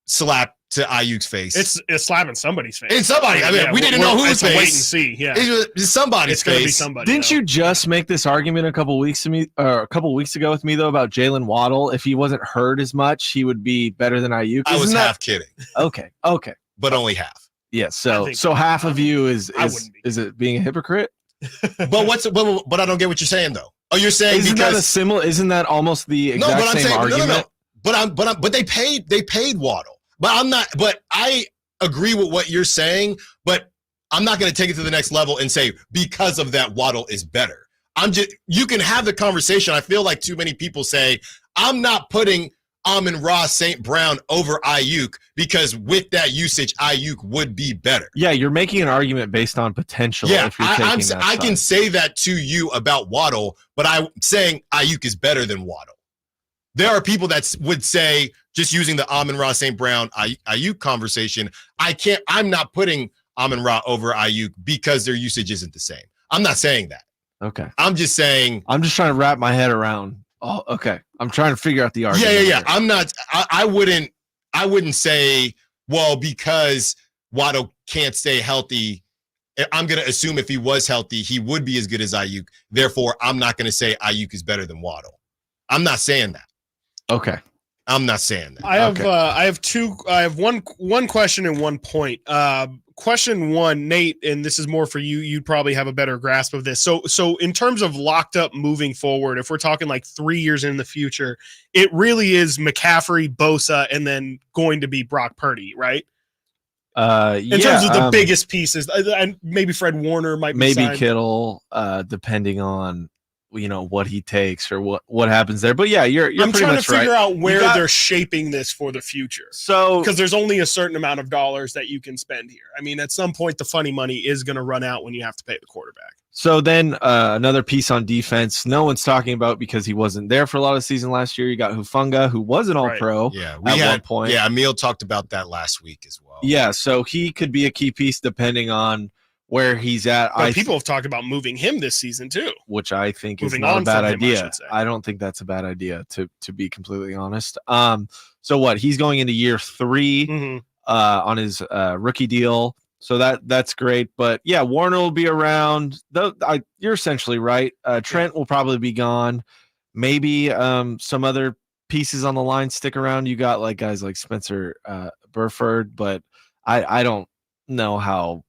slap to Ayuk's face? It's slapping somebody's face. It's somebody. We didn't know whose face. Wait and see. Yeah, it's somebody's face. Be somebody. Didn't you just make this argument a couple weeks ago with me though about Jalen Waddle? If he wasn't hurt as much, he would be better than Ayuk. I was half kidding. Okay, but only half. Yeah, so half of you is it being a hypocrite? But I don't get what you're saying though. Oh, you're saying isn't that almost the exact same argument? No. But they paid Waddle. But I agree with what you're saying, but I'm not going to take it to the next level and say because of that Waddle is better. You can have the conversation. I feel like too many people say I'm not putting Amon-Ra St. Brown over Ayuk because with that usage, Ayuk would be better. Yeah, you're making an argument based on potential. Yeah, if you're taking I can say that to you about Waddle, but I'm saying Ayuk is better than Waddle. There are people that would say, just using the Amon-Ra St. Brown Ayuk conversation, I'm not putting Amon-Ra over Ayuk because their usage isn't the same. I'm not saying that. Okay. I'm just saying. I'm just trying to wrap my head around. Oh, okay. I'm trying to figure out the argument. Yeah. I'm not. I wouldn't say, well, because Waddle can't stay healthy, I'm going to assume if he was healthy, he would be as good as Ayuk. Therefore, I'm not going to say Ayuk is better than Waddle. I'm not saying that. Okay. I'm not saying that. I have one question and 1 point. Question one, Nate, and this is more for you. You'd probably have a better grasp of this. So in terms of locked up moving forward, if we're talking like 3 years in the future, it really is McCaffrey, Bosa, and then going to be Brock Purdy, right? In terms of the biggest pieces, and maybe Fred Warner might be maybe signed. Kittle, depending on what he takes or what happens there. But yeah, you're I'm pretty trying much to figure right. out where they're shaping this for the future. So because there's only a certain amount of dollars that you can spend here. I mean, at some point the funny money is going to run out when you have to pay the quarterback. So then another piece on defense, no one's talking about because he wasn't there for a lot of the season last year. You got Hufanga, who was an all-pro at one point. Yeah, Emil talked about that last week as well. Yeah, so he could be a key piece depending on where he's at. But people have talked about moving him this season too, which I think is Moving not a on bad from him, idea. I should say. I don't think that's a bad idea, to be completely honest. So what? He's going into year 3 on his rookie deal. So that's great. But yeah, Warner will be around. You're essentially right. Trent will probably be gone. Maybe some other pieces on the line stick around. You got like guys like Spencer Burford, but I don't know how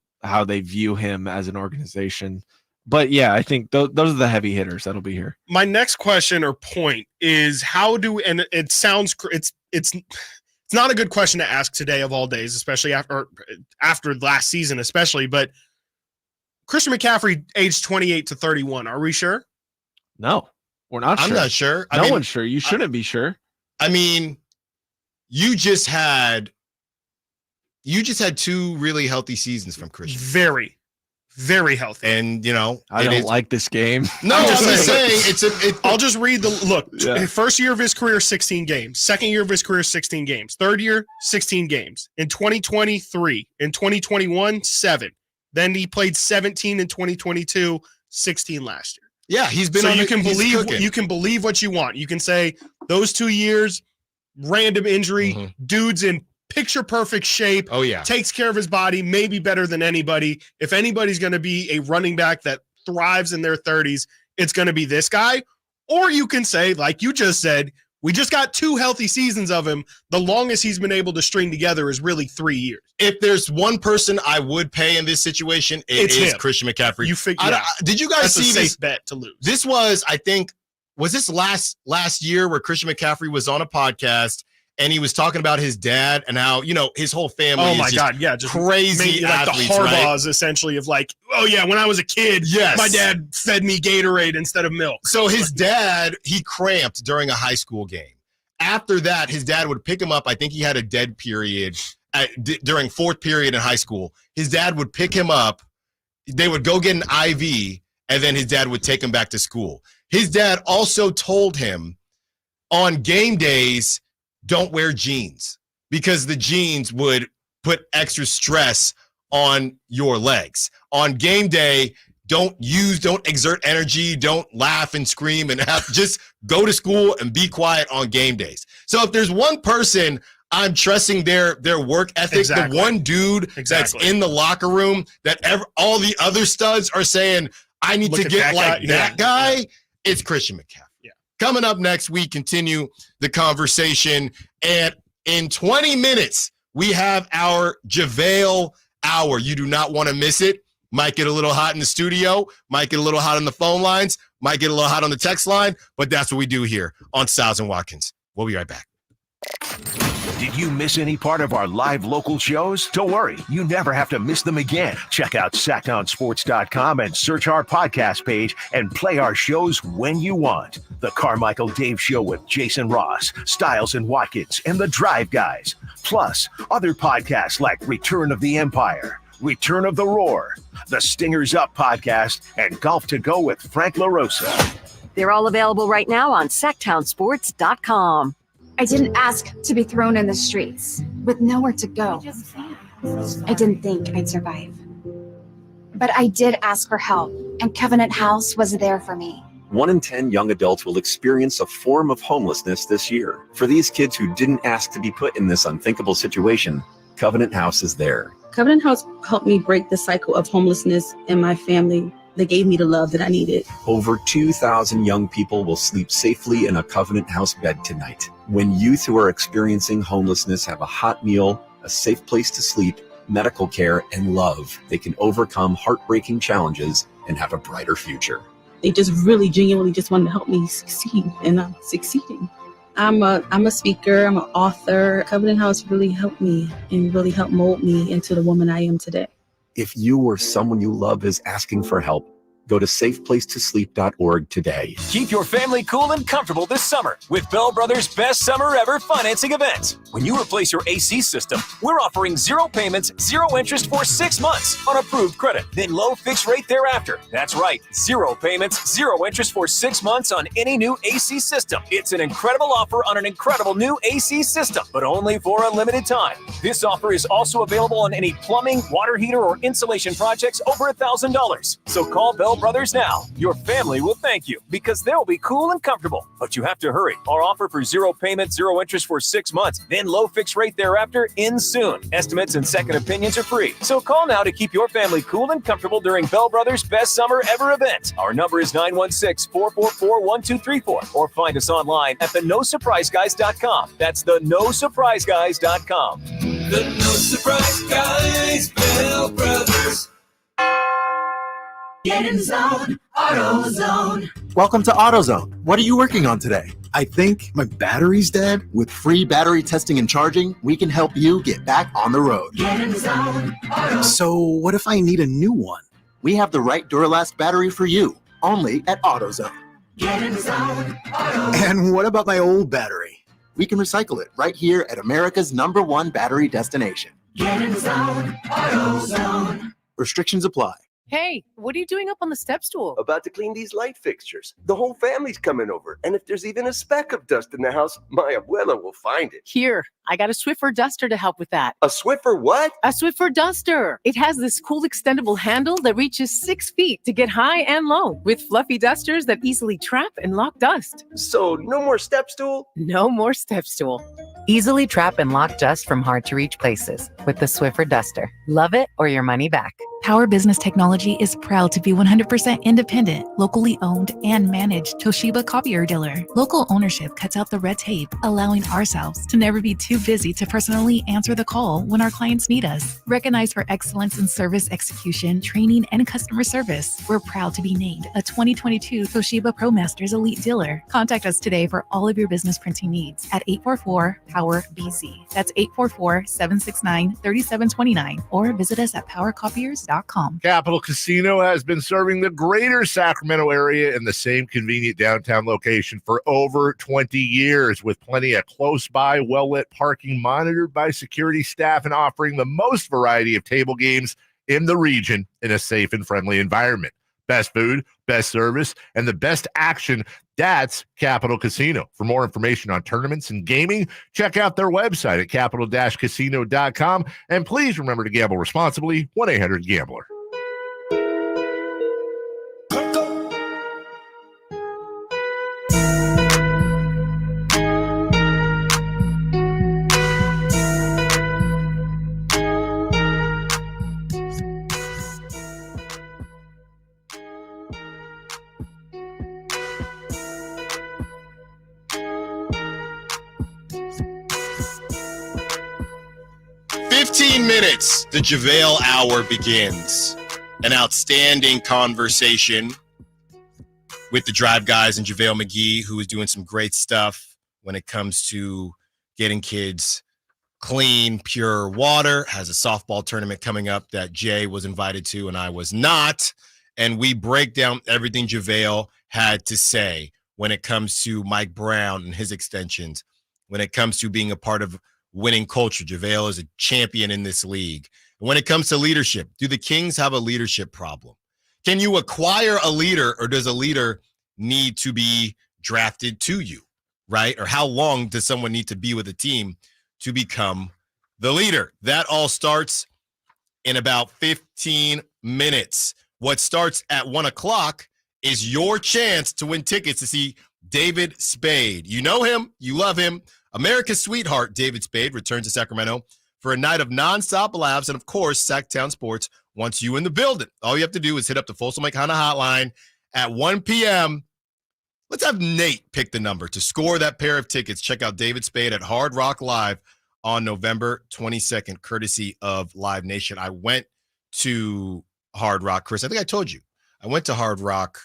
they view him as an organization. But yeah, I think those are the heavy hitters that'll be here. My next question or point is and it sounds it's not a good question to ask today of all days, especially after last season, especially. But Christian McCaffrey, age 28 to 31. Are we sure? No, we're not sure. I'm not sure. No one's sure. You shouldn't be sure. I mean, you just had 2 really healthy seasons from Christian. Very, very healthy. And I don't like this game. No, I'm just saying I'll just read the look. Yeah. First year of his career, 16 games. Second year of his career, 16 games. Third year, 16 games. In 2023, in 2021, 7. Then he played 17 in 2022, 16 last year. Yeah, he's been. So on you can cooking. believe what you want. You can say those 2 years, random injury, dude's in picture perfect shape. Oh yeah, takes care of his body, maybe better than anybody. If anybody's going to be a running back that thrives in their 30s, it's going to be this guy. Or you can say, like you just said, we just got 2 healthy seasons of him. The longest he's been able to string together is really 3 years. If there's one person I would pay in this situation, it's him. Christian McCaffrey. Did you guys That's see a safe this bet to lose? This was, I think, this last year where Christian McCaffrey was on a podcast and he was talking about his dad and how, his whole family oh my is God, yeah, just crazy like athletes, the Harbaughs, right? Essentially of like, oh yeah, when I was a kid, yes, my dad fed me Gatorade instead of milk. So his dad, he cramped during a high school game. After that, his dad would pick him up. I think he had a dead period during 4th period in high school. His dad would pick him up. They would go get an IV, and then his dad would take him back to school. His dad also told him on game days, don't wear jeans because the jeans would put extra stress on your legs. On game day, don't exert energy, don't laugh and scream and just go to school and be quiet on game days. So if there's one person I'm trusting their work ethic, the one dude that's in the locker room that all the other studs are saying, I need to get like that guy, it's Christian McCaffrey. Yeah. Coming up next, we continue the conversation. And in 20 minutes, we have our JaVale hour. You do not want to miss it. Might get a little hot in the studio, might get a little hot on the phone lines, might get a little hot on the text line, but that's what we do here on Stiles and Watkins. We'll be right back. Did you miss any part of our live local shows? Don't worry, you never have to miss them again. Check out SactownSports.com and search our podcast page and play our shows when you want. The Carmichael Dave Show with Jason Ross, Stiles and Watkins, and The Drive Guys. Plus, other podcasts like Return of the Empire, Return of the Roar, the Stingers Up podcast, and Golf to Go with Frank LaRosa. They're all available right now on SactownSports.com. I didn't ask to be thrown in the streets with nowhere to go. I didn't think I'd survive. But I did ask for help, and Covenant House was there for me. 1 in 10 young adults will experience a form of homelessness this year. For these kids who didn't ask to be put in this unthinkable situation, Covenant House is there. Covenant House helped me break the cycle of homelessness in my family. They gave me the love that I needed. Over 2,000 young people will sleep safely in a Covenant House bed tonight. When youth who are experiencing homelessness have a hot meal, a safe place to sleep, medical care, and love, they can overcome heartbreaking challenges and have a brighter future. They just really genuinely just wanted to help me succeed, and I'm succeeding. I'm a speaker, I'm an author. Covenant House really helped me and really helped mold me into the woman I am today. If you or someone you love is asking for help, go to safeplacetosleep.org today. Keep your family cool and comfortable this summer with Bell Brothers' best summer ever financing event. When you replace your AC system, we're offering 0 payments, 0 interest for 6 months on approved credit, then low fixed rate thereafter. That's right, 0 payments, 0 interest for 6 months on any new AC system. It's an incredible offer on an incredible new AC system, but only for a limited time. This offer is also available on any plumbing, water heater, or insulation projects over $1,000. So call Bell Brothers now. Your family will thank you because they'll be cool and comfortable. But you have to hurry. Our offer for 0 payment, 0 interest for 6 months, then low fixed rate thereafter ends soon. Estimates and second opinions are free. So call now to keep your family cool and comfortable during Bell Brothers' best summer ever event. Our number is 916-444-1234 or find us online at theNoSurpriseGuys.com. That's theNoSurpriseGuys.com. The No Surprise Guys, Bell Brothers. Get in zone, AutoZone. Welcome to AutoZone. What are you working on today? I think my battery's dead. With free battery testing and charging, we can help you get back on the road. Get in zone, AutoZone. So what if I need a new one? We have the right Duralast battery for you, only at AutoZone. Get in zone, AutoZone. And what about my old battery? We can recycle it right here at America's #1 battery destination. Get in zone, AutoZone. Restrictions apply. Hey, what are you doing up on the step stool? About to clean these light fixtures. The whole family's coming over, and if there's even a speck of dust in the house, my abuela will find it. Here, I got a Swiffer duster to help with that. A Swiffer what? A Swiffer duster. It has this cool extendable handle that reaches 6 feet to get high and low, with fluffy dusters that easily trap and lock dust. So no more step stool? No more step stool. Easily trap and lock dust from hard-to-reach places with the Swiffer duster. Love it or your money back. Power Business Technology is proud to be 100% independent, locally owned, and managed Toshiba copier dealer. Local ownership cuts out the red tape, allowing ourselves to never be too busy to personally answer the call when our clients need us. Recognized for excellence in service execution, training, and customer service, we're proud to be named a 2022 Toshiba ProMasters Elite Dealer. Contact us today for all of your business printing needs at 844-POWER-BZ. That's 844-769-3729, or visit us at powercopiers.com. Capital Casino has been serving the greater Sacramento area in the same convenient downtown location for over 20 years, with plenty of close-by, well-lit parking monitored by security staff and offering the most variety of table games in the region in a safe and friendly environment. Best food, best service, and the best action. That's Capital Casino. For more information on tournaments and gaming, check out their website at capital-casino.com. And please remember to gamble responsibly. 1-800-GAMBLER. 15 minutes, the JaVale Hour begins. An outstanding conversation with the Drive guys and JaVale McGee, who is doing some great stuff when it comes to getting kids clean, pure water. Has a softball tournament coming up that Jay was invited to and I was not. And we break down everything JaVale had to say when it comes to Mike Brown and his extensions, when it comes to being a part of winning culture. JaVale is a champion in this league. And when it comes to leadership, do the Kings have a leadership problem? Can you acquire a leader, or does a leader need to be drafted to you, right? Or how long does someone need to be with a team to become the leader? That all starts in about 15 minutes. What starts at 1 o'clock is your chance to win tickets to see David Spade. You know him, you love him. America's sweetheart, David Spade, returns to Sacramento for a night of nonstop laughs. And of course, Sactown Sports wants you in the building. All you have to do is hit up the Folsom Lake Honda hotline at 1 p.m. Let's have Nate pick the number to score that pair of tickets. Check out David Spade at Hard Rock Live on November 22nd, courtesy of Live Nation. I went to Hard Rock, Chris. I think I told you. I went to Hard Rock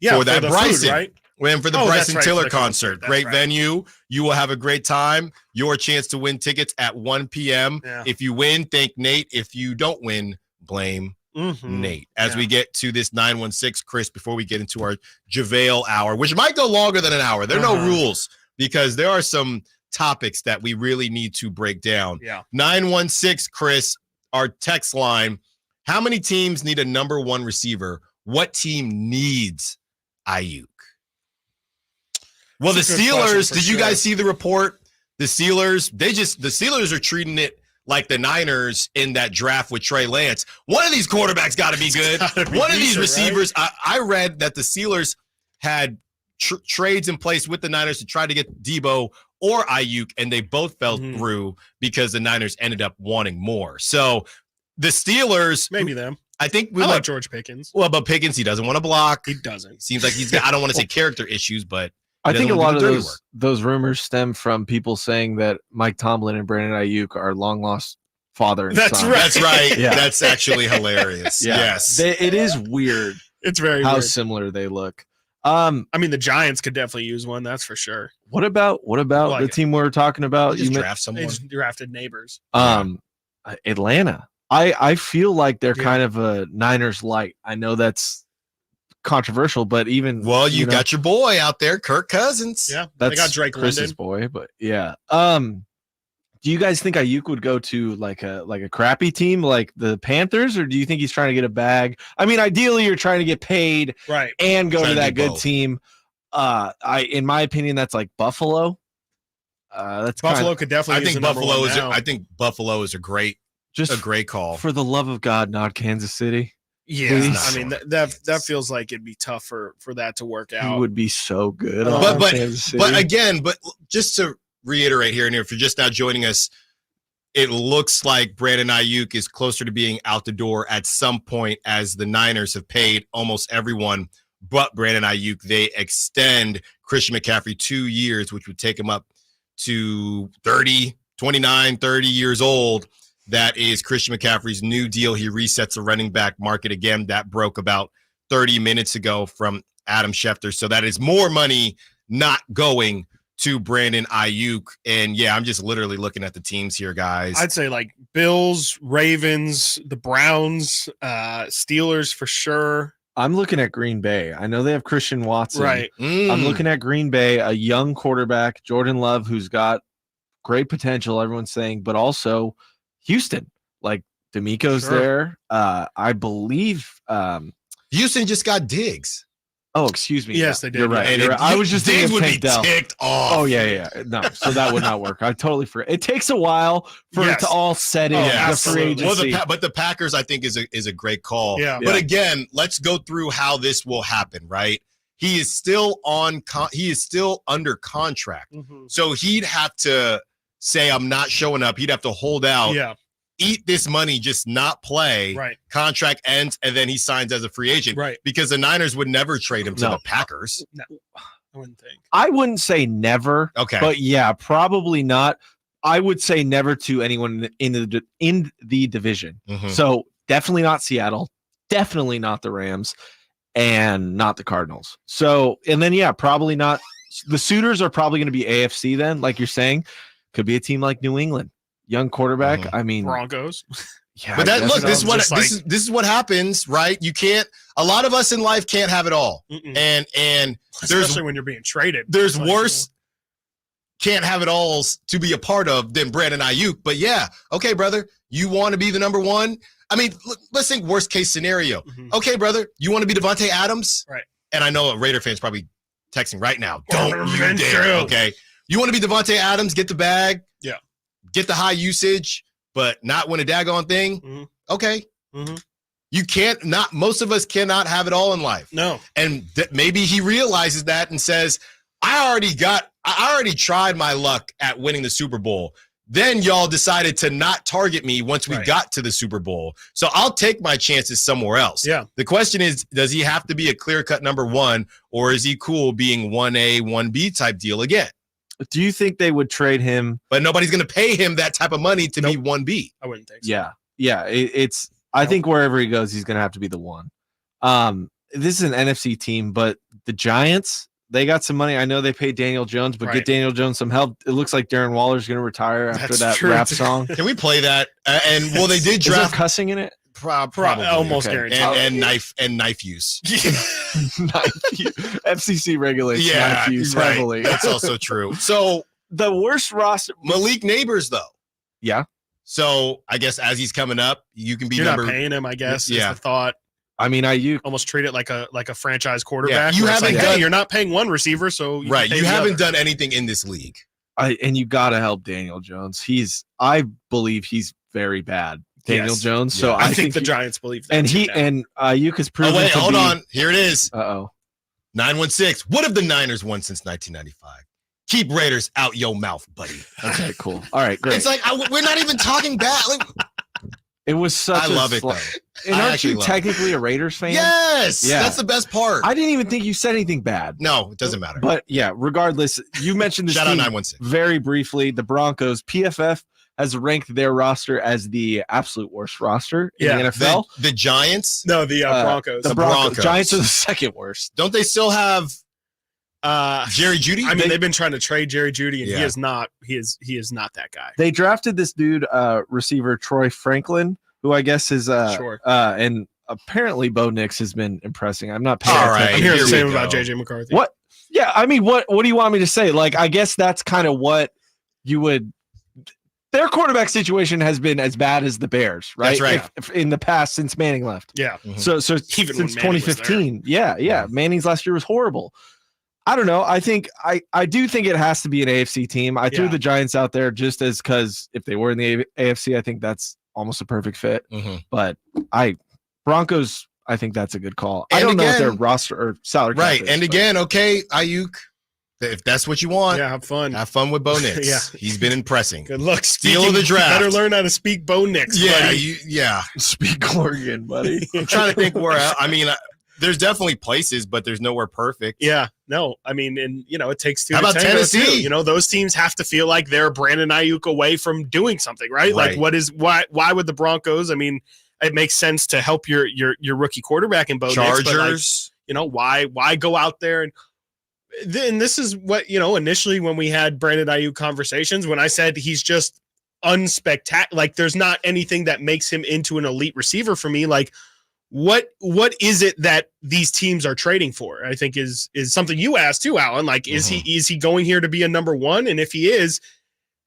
for that Bryson. Food, right? When for the Bryson Tiller concert. Great right. venue. You will have a great time. Your chance to win tickets at 1 p.m. Yeah. If you win, thank Nate. If you don't win, blame Nate. As we get to this 916, Chris, before we get into our JaVale Hour, which might go longer than an hour. There are no rules because there are some topics that we really need to break down. Yeah. 916, Chris, our text line. How many teams need a number one receiver? What team needs Ayuk? Well, the Steelers, did you guys see the report? The Steelers are treating it like the Niners in that draft with Trey Lance. One of these quarterbacks got to be good. One of these receivers, right? I read that the Steelers had trades in place with the Niners to try to get Debo or Ayuk, and they both fell through because the Niners ended up wanting more. So the Steelers, maybe them. I think I like George Pickens. Well, but Pickens, he doesn't want to block. He doesn't. Seems like he's got, I don't want to say character issues, but I think a lot of those rumors stem from people saying that Mike Tomlin and Brandon Ayuk are long lost father and son. That's right. Yeah. That's actually hilarious. Yeah. Yes. It is weird. It's very how weird. Similar they look. I mean, the Giants could definitely use one. That's for sure. What about the team we were talking about? You draft someone. They just drafted neighbors. Atlanta. I feel like they're kind of a Niners light. I know that's controversial, but even you got your boy out there, Kirk Cousins. Yeah, that's they got Drake Chris's London. boy, but yeah. Do you guys think Ayuk would go to like a crappy team like the Panthers, or do you think he's trying to get a bag? I mean, ideally, you're trying to get paid, right, and go to that good both. team. In my opinion, that's like Buffalo. That's Buffalo could definitely. I think Buffalo is a great call. For the love of God, not Kansas City. Yeah, Please. I mean that feels like it'd be tough for that to work out. He would be so good. But just to reiterate here, and if you're just now joining us, it looks like Brandon Ayuk is closer to being out the door at some point, as the Niners have paid almost everyone but Brandon Ayuk. They extend Christian McCaffrey 2 years, which would take him up to 29, 30 years old. That is Christian McCaffrey's new deal. He resets the running back market again. That broke about 30 minutes ago from Adam Schefter. So that is more money not going to Brandon Ayuk. And yeah, I'm just literally looking at the teams here, guys. I'd say like Bills, Ravens, the Browns, Steelers for sure. I'm looking at Green Bay. I know they have Christian Watson. Right. I'm looking at Green Bay, a young quarterback, Jordan Love, who's got great potential, everyone's saying, but also Houston, like D'Amico's there. I believe Houston just got Diggs. Oh, excuse me. Yes, they did. You're right. And You're right. I was just thinking Diggs of would be Tank Dell. ticked off. Oh yeah. No, so that would not work. I totally forgot. It takes a while for it to all set in. The free agency. Well, but the Packers, I think, is a great call. Yeah. But again, let's go through how this will happen. Right? He is still under contract, so he'd have to say, "I'm not showing up." He'd have to hold out. Yeah. Eat this money, just not play. Right. Contract ends, and then he signs as a free agent. Right. Because the Niners would never trade him to the Packers. No, I wouldn't think. I wouldn't say never. Okay. But yeah, probably not. I would say never to anyone in the division. So definitely not Seattle, definitely not the Rams, and not the Cardinals. So, and then probably not. The suitors are probably going to be AFC then, like you're saying. Could be a team like New England, young quarterback. I mean, Broncos. Yeah, but this is what happens, right? You can't. A lot of us in life can't have it all, and especially when you're being traded. There's worse. Can't have it all to be a part of than Brandon Ayuk. But okay, brother, you want to be the number one? I mean, let's think worst case scenario. Okay, brother, you want to be Devontae Adams? Right. And I know a Raider fan's probably texting right now. Don't you dare. Okay. You want to be Devontae Adams, get the bag, get the high usage, but not win a daggone thing? Okay. You can't, most of us cannot have it all in life. No. And maybe he realizes that and says, I already tried my luck at winning the Super Bowl. Then y'all decided to not target me once we got to the Super Bowl. So I'll take my chances somewhere else. Yeah. The question is, does he have to be a clear-cut number one, or is he cool being 1A, 1B type deal again? Do you think they would trade him? But nobody's going to pay him that type of money to be 1B. I wouldn't think so. Yeah. I think wherever he goes, he's going to have to be the one. This is an NFC team, but the Giants, they got some money. I know they paid Daniel Jones, but get Daniel Jones some help. It looks like Darren Waller's going to retire after that rap song. Can we play that? And they did draft. Is there cussing in it? Probably. Almost guaranteed. And knife use. FCC regulates knife use heavily. That's also true. So the worst roster, Malik Neighbors, though. Yeah. So I guess as he's coming up, you can be You're not paying him, I guess. Yeah. Is the thought. I mean, Ayuk almost treat it like a franchise quarterback. You haven't done. You're not paying one receiver, so you haven't done anything in this league. And you got to help Daniel Jones. I believe he's very bad, Daniel Jones. So I think the Giants believe that. And Ayuk has proven. Oh wait, hold on. Here it is. 916. What have the Niners won since 1995? Keep Raiders out your mouth, buddy. Okay, cool. All right, great. It's like we're not even talking bad. It was such. I love it. And aren't you technically a Raiders fan? Yes. Yeah. That's the best part. I didn't even think you said anything bad. No, it doesn't matter. But regardless, you mentioned this Shout out team 916. very briefly. The Broncos, PFF has ranked their roster as the absolute worst roster in the NFL. The Giants? No, the Broncos. The Broncos. Giants are the second worst. Don't they still have Jerry Jeudy? I mean, they've been trying to trade Jerry Jeudy, and he is not. He is not that guy. They drafted this dude, receiver Troy Franklin, who I guess is and apparently Bo Nix has been impressing. I'm not paying attention. I'm hearing the same about JJ McCarthy. What? Yeah, I mean, what do you want me to say? Like, I guess that's kind of what you would. Their quarterback situation has been as bad as the Bears, right? That's right. If in the past since Manning left. Yeah. So even since 2015, yeah. Manning's last year was horrible. I don't know. I think I do think it has to be an AFC team. I threw the Giants out there just as because if they were in the AFC, I think that's almost a perfect fit. But Broncos, I think that's a good call. I don't know what their roster or salary cap right. is, And again, okay, Ayuk, if that's what you want, have fun. Have fun with Bo Nix. He's been impressing. Good luck. Steal of the draft. Better learn how to speak Bo Nix. buddy. Speak Oregon, buddy. I'm trying to think where. I mean, there's definitely places, but there's nowhere perfect. Yeah, no. I mean, and it takes two. How about Tennessee? Too. Those teams have to feel like they're Brandon Ayuk away from doing something, right? Like, why would the Broncos? I mean, it makes sense to help your rookie quarterback in Bo Nix, Chargers. But why go out there and this is what initially when we had Brandon Ayuk conversations, when I said he's just unspectacular, like there's not anything that makes him into an elite receiver for me, like. What is it that these teams are trading for? I think is something you asked too, Alan. Like, is he going here to be a number one? And if he is,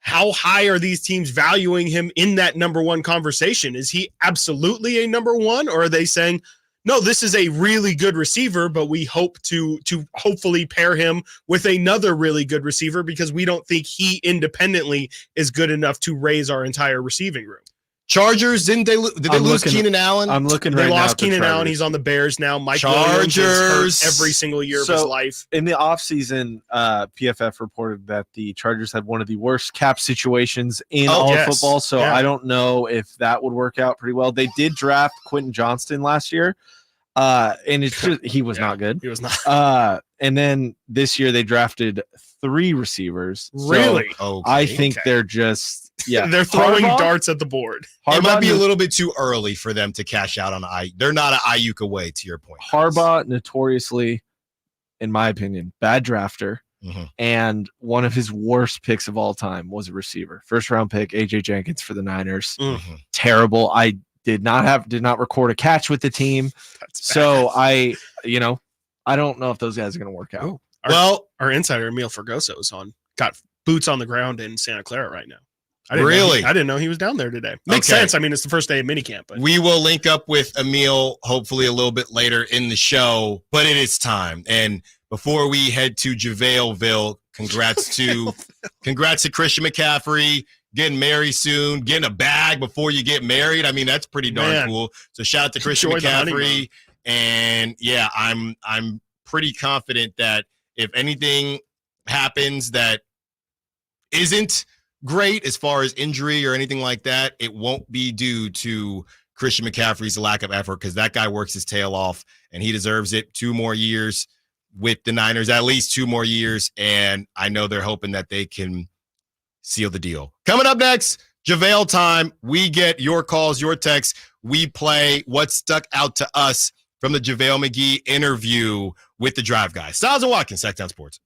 how high are these teams valuing him in that number one conversation? Is he absolutely a number one, or are they saying, no, this is a really good receiver, but we hope to hopefully pair him with another really good receiver because we don't think he independently is good enough to raise our entire receiving room. Chargers, did they lose Keenan Allen? I'm looking They right now. lost Keenan Allen. He's on the Bears now. Mike Williams is hurt every single year of his life. In the offseason, PFF reported that the Chargers had one of the worst cap situations in all of football. So I don't know if that would work out pretty well. They did draft Quentin Johnston last year. And it's just he was not good. He was not. And then this year they drafted 3 receivers. Really? So I think they're just they're throwing darts at the board. It might be a little bit too early for them to cash out on Ayuk. They're not an Ayuk away, to your point. Harbaugh, notoriously, in my opinion, bad drafter. Mm-hmm. And one of his worst picks of all time was a receiver. First round pick, AJ Jenkins for the Niners. Mm-hmm. Terrible. I did not record a catch with the team. So I don't know if those guys are going to work out. Our insider Emil Fergoso is got boots on the ground in Santa Clara right now. I didn't know he was down there today. Makes sense. I mean, it's the first day of minicamp. But we will link up with Emil hopefully a little bit later in the show, but it is time. And before we head to JaValeville, congrats to Christian McCaffrey, getting married soon, getting a bag before you get married. I mean, that's pretty darn cool. So shout out to Christian McCaffrey. And yeah, I'm pretty confident that if anything happens that isn't great as far as injury or anything like that, it won't be due to Christian McCaffrey's lack of effort, because that guy works his tail off and he deserves it. 2 more years with the Niners, at least 2 more years. And I know they're hoping that they can seal the deal. Coming up next, JaVale time. We get your calls, your texts. We play what stuck out to us from the JaVale McGee interview with the Drive Guys. Stiles and Watkins, Sactown Sports.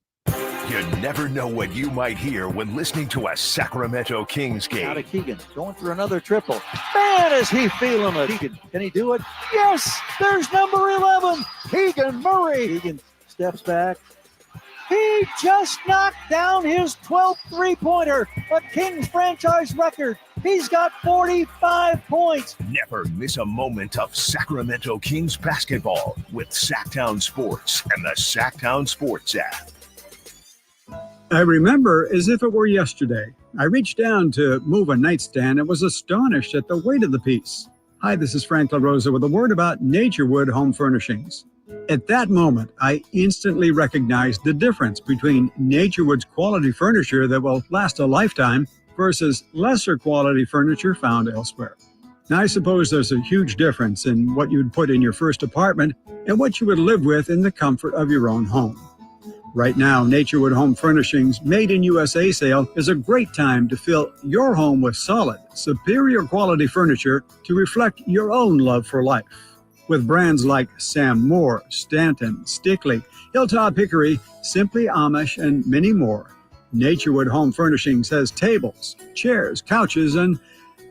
You never know what you might hear when listening to a Sacramento Kings game. Out of Keegan, going for another triple. Man, is he feeling it. Keegan, can he do it? Yes, there's number 11, Keegan Murray. Keegan steps back. He just knocked down his 12th three-pointer, a Kings franchise record. He's got 45 points. Never miss a moment of Sacramento Kings basketball with Sactown Sports and the Sactown Sports app. I remember as if it were yesterday. I reached down to move a nightstand and was astonished at the weight of the piece. Hi, this is Frank LaRosa with a word about Naturewood Home Furnishings. At that moment, I instantly recognized the difference between Naturewood's quality furniture that will last a lifetime versus lesser quality furniture found elsewhere. Now, I suppose there's a huge difference in what you'd put in your first apartment and what you would live with in the comfort of your own home. Right now, Naturewood Home Furnishings Made in USA sale is a great time to fill your home with solid, superior quality furniture to reflect your own love for life. With brands like Sam Moore, Stanton, Stickley, Hilltop Hickory, Simply Amish, and many more, Naturewood Home Furnishings has tables, chairs, couches, and,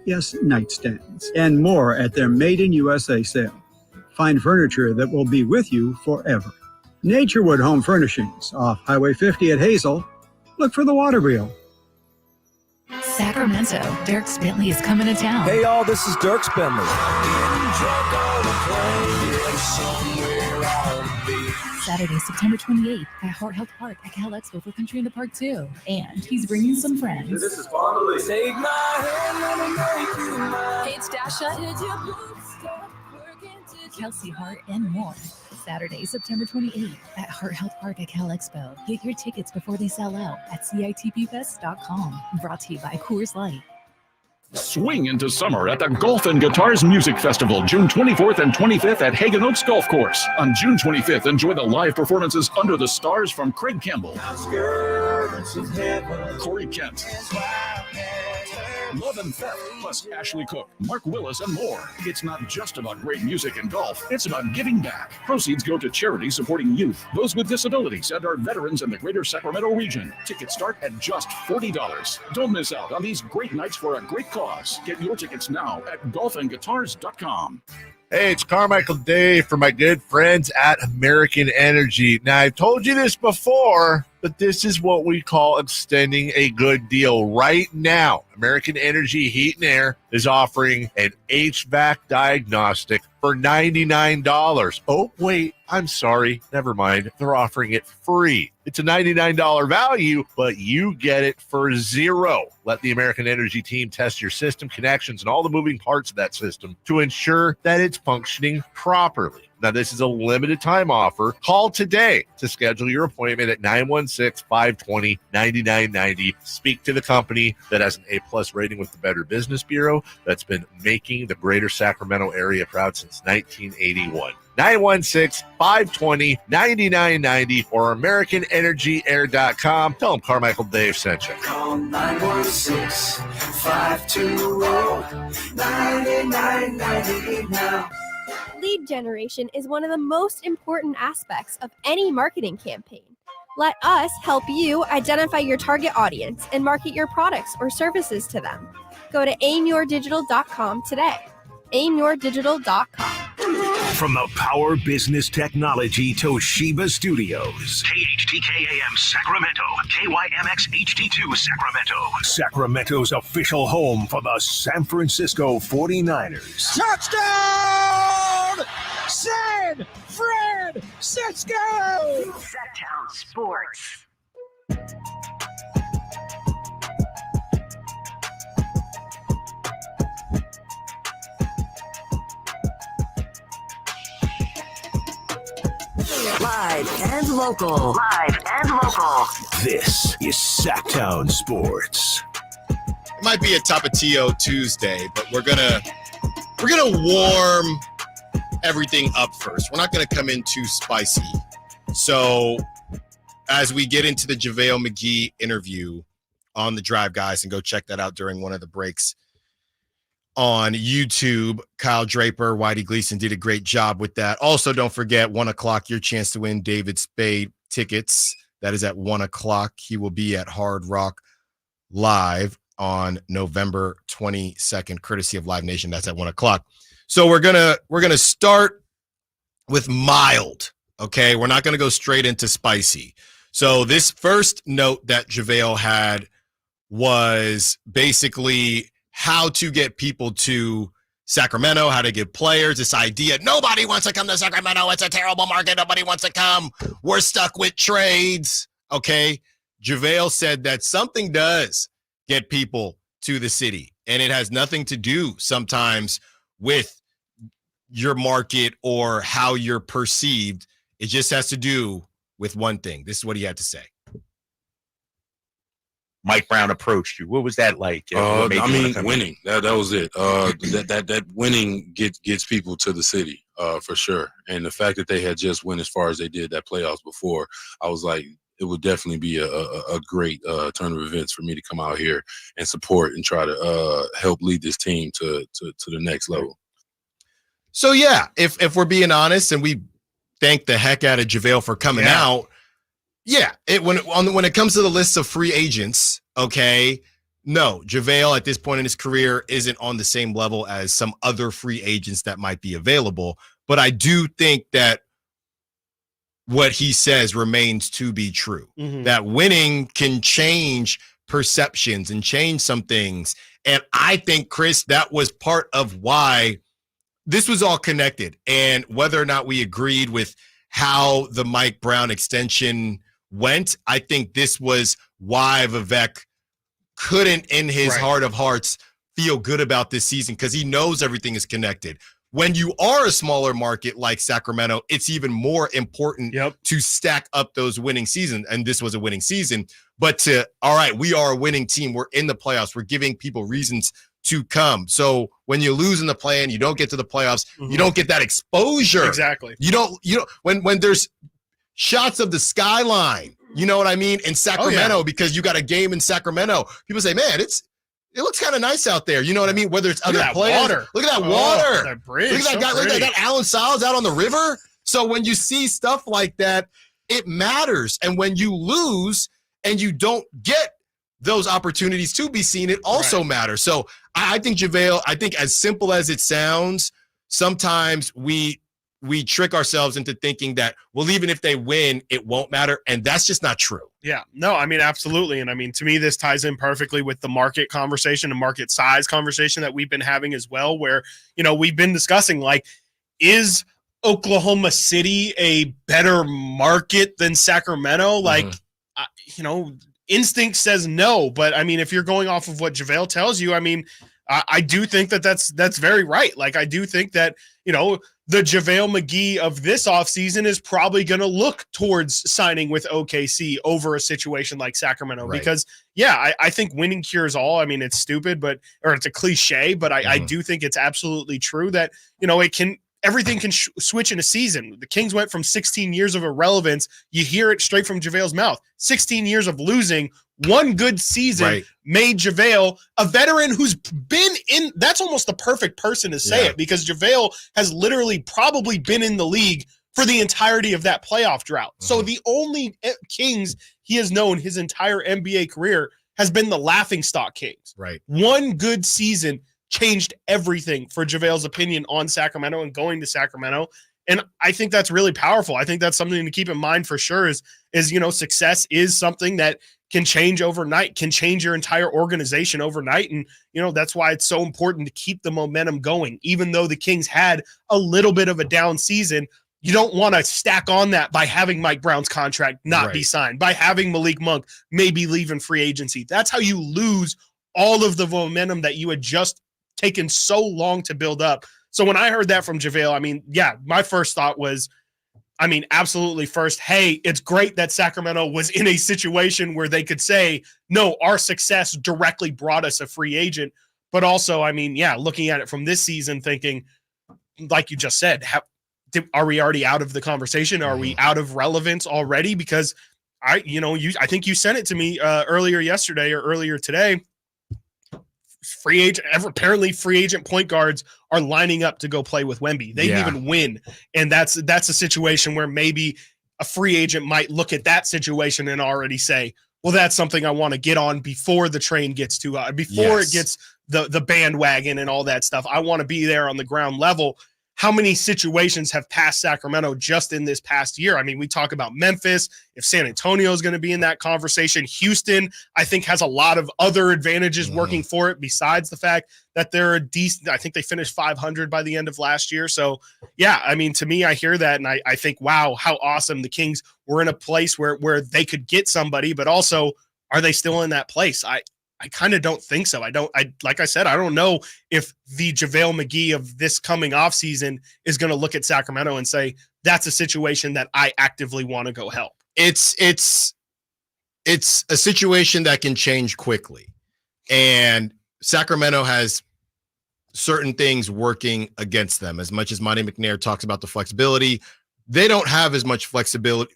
yes, nightstands, and more at their Made in USA sale. Find furniture that will be with you forever. Naturewood Home Furnishings, off Highway 50 at Hazel. Look for the water wheel. Sacramento, Dirks Bentley is coming to town. Hey, y'all, this is Dirks Bentley. Saturday, September 28th at Hart Health Park at Cal Expo for Country in the Park 2. And he's bringing some friends. This is Fondly. Take my hand, let me make you mine. It's Dasha, Kelsey Hart, and more. Saturday, September 28th at Hart Health Park at Cal Expo. Get your tickets before they sell out at CITPfest.com. Brought to you by Coors Light. Swing into summer at the Golf and Guitars Music Festival, June 24th and 25th at Hagen Oaks Golf Course. On June 25th, enjoy the live performances Under the Stars from Craig Campbell, Corey Kent, Love and Theft, plus Ashley Cook, Mark Willis, and more. It's not just about great music and golf. It's about giving back. Proceeds go to charity supporting youth, those with disabilities, and our veterans in the greater Sacramento region. Tickets start at just $40. Don't miss out on these great nights for a great cause. Get your tickets now at golfandguitars.com. Hey, it's Carmichael Day for my good friends at American Energy. Now, I've told you this before, but this is what we call extending a good deal. Right now, American Energy Heat and Air is offering an HVAC diagnostic for $99. Oh, wait, I'm sorry. Never mind. They're offering it free. It's a $99 value, but you get it for $0. Let the American Energy team test your system connections and all the moving parts of that system to ensure that it's functioning properly. Now, this is a limited time offer. Call today to schedule your appointment at 916-520-9990. Speak to the company that has an A+ rating with the Better Business Bureau that's been making the greater Sacramento area proud since 1981. 916-520-9990 or AmericanEnergyAir.com. Tell them Carmichael Dave sent you. Call 916-520-9990 now. Lead generation is one of the most important aspects of any marketing campaign. Let us help you identify your target audience and market your products or services to them. Go to aimyourdigital.com today. aimyourdigital.com. From the Power Business Technology Toshiba Studios, KHTK AM Sacramento, KYMX HD2 Sacramento, Sacramento's official home for the San Francisco 49ers. Touchdown! San Francisco! Sactown Sports. Live and local. Live and local. This is Sactown Sports. It might be a Tapatio Tuesday, but we're gonna warm everything up first. We're not gonna come in too spicy. So as we get into the JaVale McGee interview on the Drive Guys, and go check that out during one of the breaks on YouTube. Kyle Draper, Whitey Gleason did a great job with that. Also, don't forget, 1 o'clock, your chance to win David Spade tickets. That is at 1 o'clock. He will be at Hard Rock Live on November 22nd, courtesy of Live Nation. That's at 1 o'clock. So we're gonna start with mild. Okay, we're not gonna go straight into spicy. So this first note that JaVale had was basically how to get people to Sacramento, how to get players, this idea. Nobody wants to come to Sacramento. It's a terrible market. Nobody wants to come. We're stuck with trades. Okay. JaVale said that something does get people to the city, and it has nothing to do sometimes with your market or how you're perceived. It just has to do with one thing. This is what he had to say. Mike Brown approached you. What was that like? Winning. That was it. That winning gets people to the city for sure. And the fact that they had just went as far as they did that playoffs before, I was like, it would definitely be a great turn of events for me to come out here and support and try to help lead this team to the next level. So yeah, if we're being honest, and we thank the heck out of JaVale for coming out. Yeah, when it comes to the list of free agents, okay, no, JaVale at this point in his career isn't on the same level as some other free agents that might be available. But I do think that what he says remains to be true, that winning can change perceptions and change some things. And I think, Chris, that was part of why this was all connected. And whether or not we agreed with how the Mike Brown extension went, I think this was why Vivek couldn't, in his heart of hearts, feel good about this season, because he knows everything is connected. When you are a smaller market like Sacramento, it's even more important to stack up those winning seasons. And this was a winning season. But all right, we are a winning team. We're in the playoffs. We're giving people reasons to come. So when you lose in the play-in, you don't get to the playoffs, you don't get that exposure. Exactly. You don't when there's shots of the skyline, you know what I mean, in Sacramento, because you got a game in Sacramento. People say, man, it looks kind of nice out there. You know what I mean? Whether it's other players. Water. Look at that water. That bridge. Look at that guy. So look at pretty. that Alan Stiles out on the river. So when you see stuff like that, it matters. And when you lose and you don't get those opportunities to be seen, it also matters. So I think JaVale, as simple as it sounds, sometimes we trick ourselves into thinking that, well, even if they win, it won't matter. And that's just not true. Yeah, no, I mean, absolutely. And I mean, to me, this ties in perfectly with the market conversation and market size conversation that we've been having as well, where, we've been discussing, like, is Oklahoma City a better market than Sacramento? Like, instinct says no. But I mean, if you're going off of what JaVale tells you, I mean, I do think that's very right. Like, I do think that, the JaVale McGee of this offseason is probably going to look towards signing with OKC over a situation like Sacramento. Right. Because, I think winning cures all. I mean, it's stupid, or it's a cliche, but I do think it's absolutely true that, everything can switch in a season. The Kings went from 16 years of irrelevance. You hear it straight from JaVale's mouth. 16 years of losing. One good season made JaVale a veteran who's been in. That's almost the perfect person to say it, because JaVale has literally probably been in the league for the entirety of that playoff drought. So the only Kings he has known his entire NBA career has been the laughingstock Kings. Right. One good season changed everything for JaVale's opinion on Sacramento and going to Sacramento. And I think that's really powerful. I think that's something to keep in mind for sure is success is something that can change overnight, can change your entire organization overnight. And, that's why it's so important to keep the momentum going. Even though the Kings had a little bit of a down season, you don't want to stack on that by having Mike Brown's contract not be signed, by having Malik Monk maybe leaving free agency. That's how you lose all of the momentum that you had just taken so long to build up. So when I heard that from JaVale, my first thought was, absolutely first, hey, it's great that Sacramento was in a situation where they could say, no, our success directly brought us a free agent. But also, looking at it from this season, thinking, like you just said, are we already out of the conversation? Are we out of relevance already? Because I think you sent it to me earlier yesterday or earlier today. Apparently free agent point guards are lining up to go play with Wemby. They didn't even win. And that's a situation where maybe a free agent might look at that situation and already say, well, that's something I want to get on before the train gets too high, before it gets the bandwagon and all that stuff. I want to be there on the ground level. How many situations have passed Sacramento just in this past year? We talk about Memphis. If San Antonio is going to be in that conversation, Houston, I think, has a lot of other advantages working for it besides the fact that they're a decent. I think they finished 500 by the end of last year. So, to me, I hear that and I think, wow, how awesome the Kings were in a place where they could get somebody, but also, are they still in that place? I kind of don't think so. Like I said, I don't know if the JaVale McGee of this coming off season is going to look at Sacramento and say, that's a situation that I actively want to go help. It's a situation that can change quickly. And Sacramento has certain things working against them. As much as Monty McNair talks about the flexibility, they don't have as much flexibility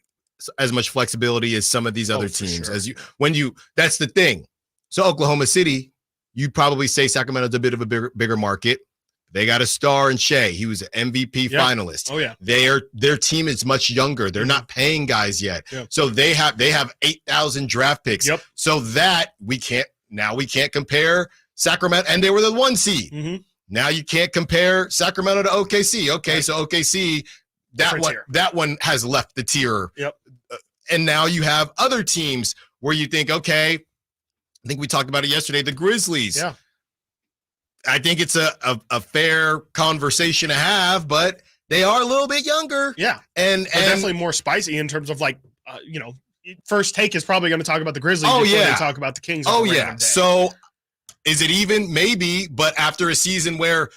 as some of these other teams. Sure. That's the thing. So Oklahoma City, you'd probably say Sacramento's a bit of a bigger market. They got a star in Shea. He was an MVP finalist. Oh yeah. Their team is much younger. They're not paying guys yet. So they have 8,000 draft picks. So that we can't compare Sacramento, and they were the 1 seed. Now you can't compare Sacramento to OKC. Okay, so OKC, that one has left the tier. And now you have other teams where you think, okay, I think we talked about it yesterday, the Grizzlies. Yeah. I think it's a fair conversation to have, but they are a little bit younger. Yeah. And definitely more spicy in terms of first take is probably going to talk about the Grizzlies before they talk about the Kings. So is it even? Maybe, but after a season where,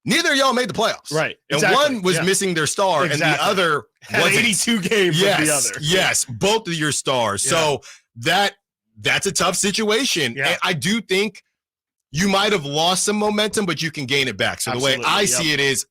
neither of y'all made the playoffs. Right. And one was missing their star and the other had 82 games with the other. Yes. Both of your stars. So that's a tough situation. And I do think you might have lost some momentum, but you can gain it back. So the way I see it is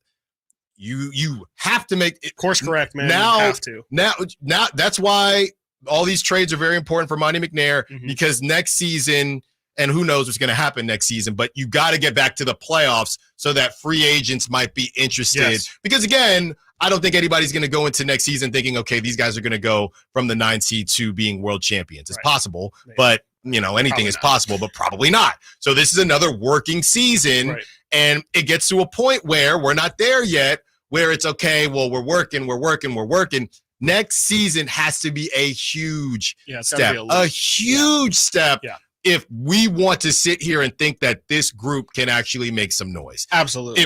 you have to make it course correct, man. Now, you have to. Now that's why all these trades are very important for Monty McNair, because next season, and who knows what's going to happen next season, but you got to get back to the playoffs so that free agents might be interested. Because again, I don't think anybody's going to go into next season thinking, okay, these guys are going to go from the 9 seed to being world champions. It's possible, but anything is possible, but probably not. So this is another working season, and it gets to a point where we're not there yet, where it's okay, well, we're working. Next season has to be a huge step, a huge step. If we want to sit here and think that this group can actually make some noise. Absolutely.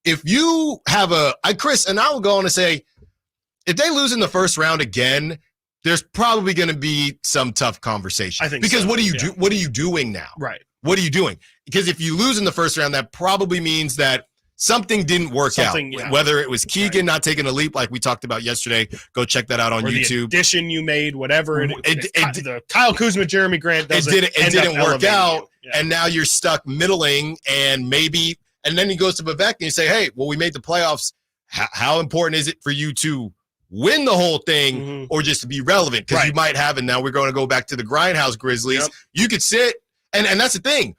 If you have Chris, and I will go on to say, if they lose in the first round again, there's probably going to be some tough conversation. I think because so. What do you do? What are you doing now? Right. What are you doing? Because if you lose in the first round, that probably means that something didn't work out. Whether it was Keegan not taking a leap like we talked about yesterday, go check that out on YouTube. The addition you made, whatever. The Kyle Kuzma, Jeremy Grant, it didn't work out, and now you're stuck middling, and maybe And then he goes to Vivek and you say, hey, well, we made the playoffs. How important is it for you to win the whole thing or just to be relevant? Because you might have, and now we're going to go back to the Grindhouse Grizzlies. Yep. You could sit, and that's the thing.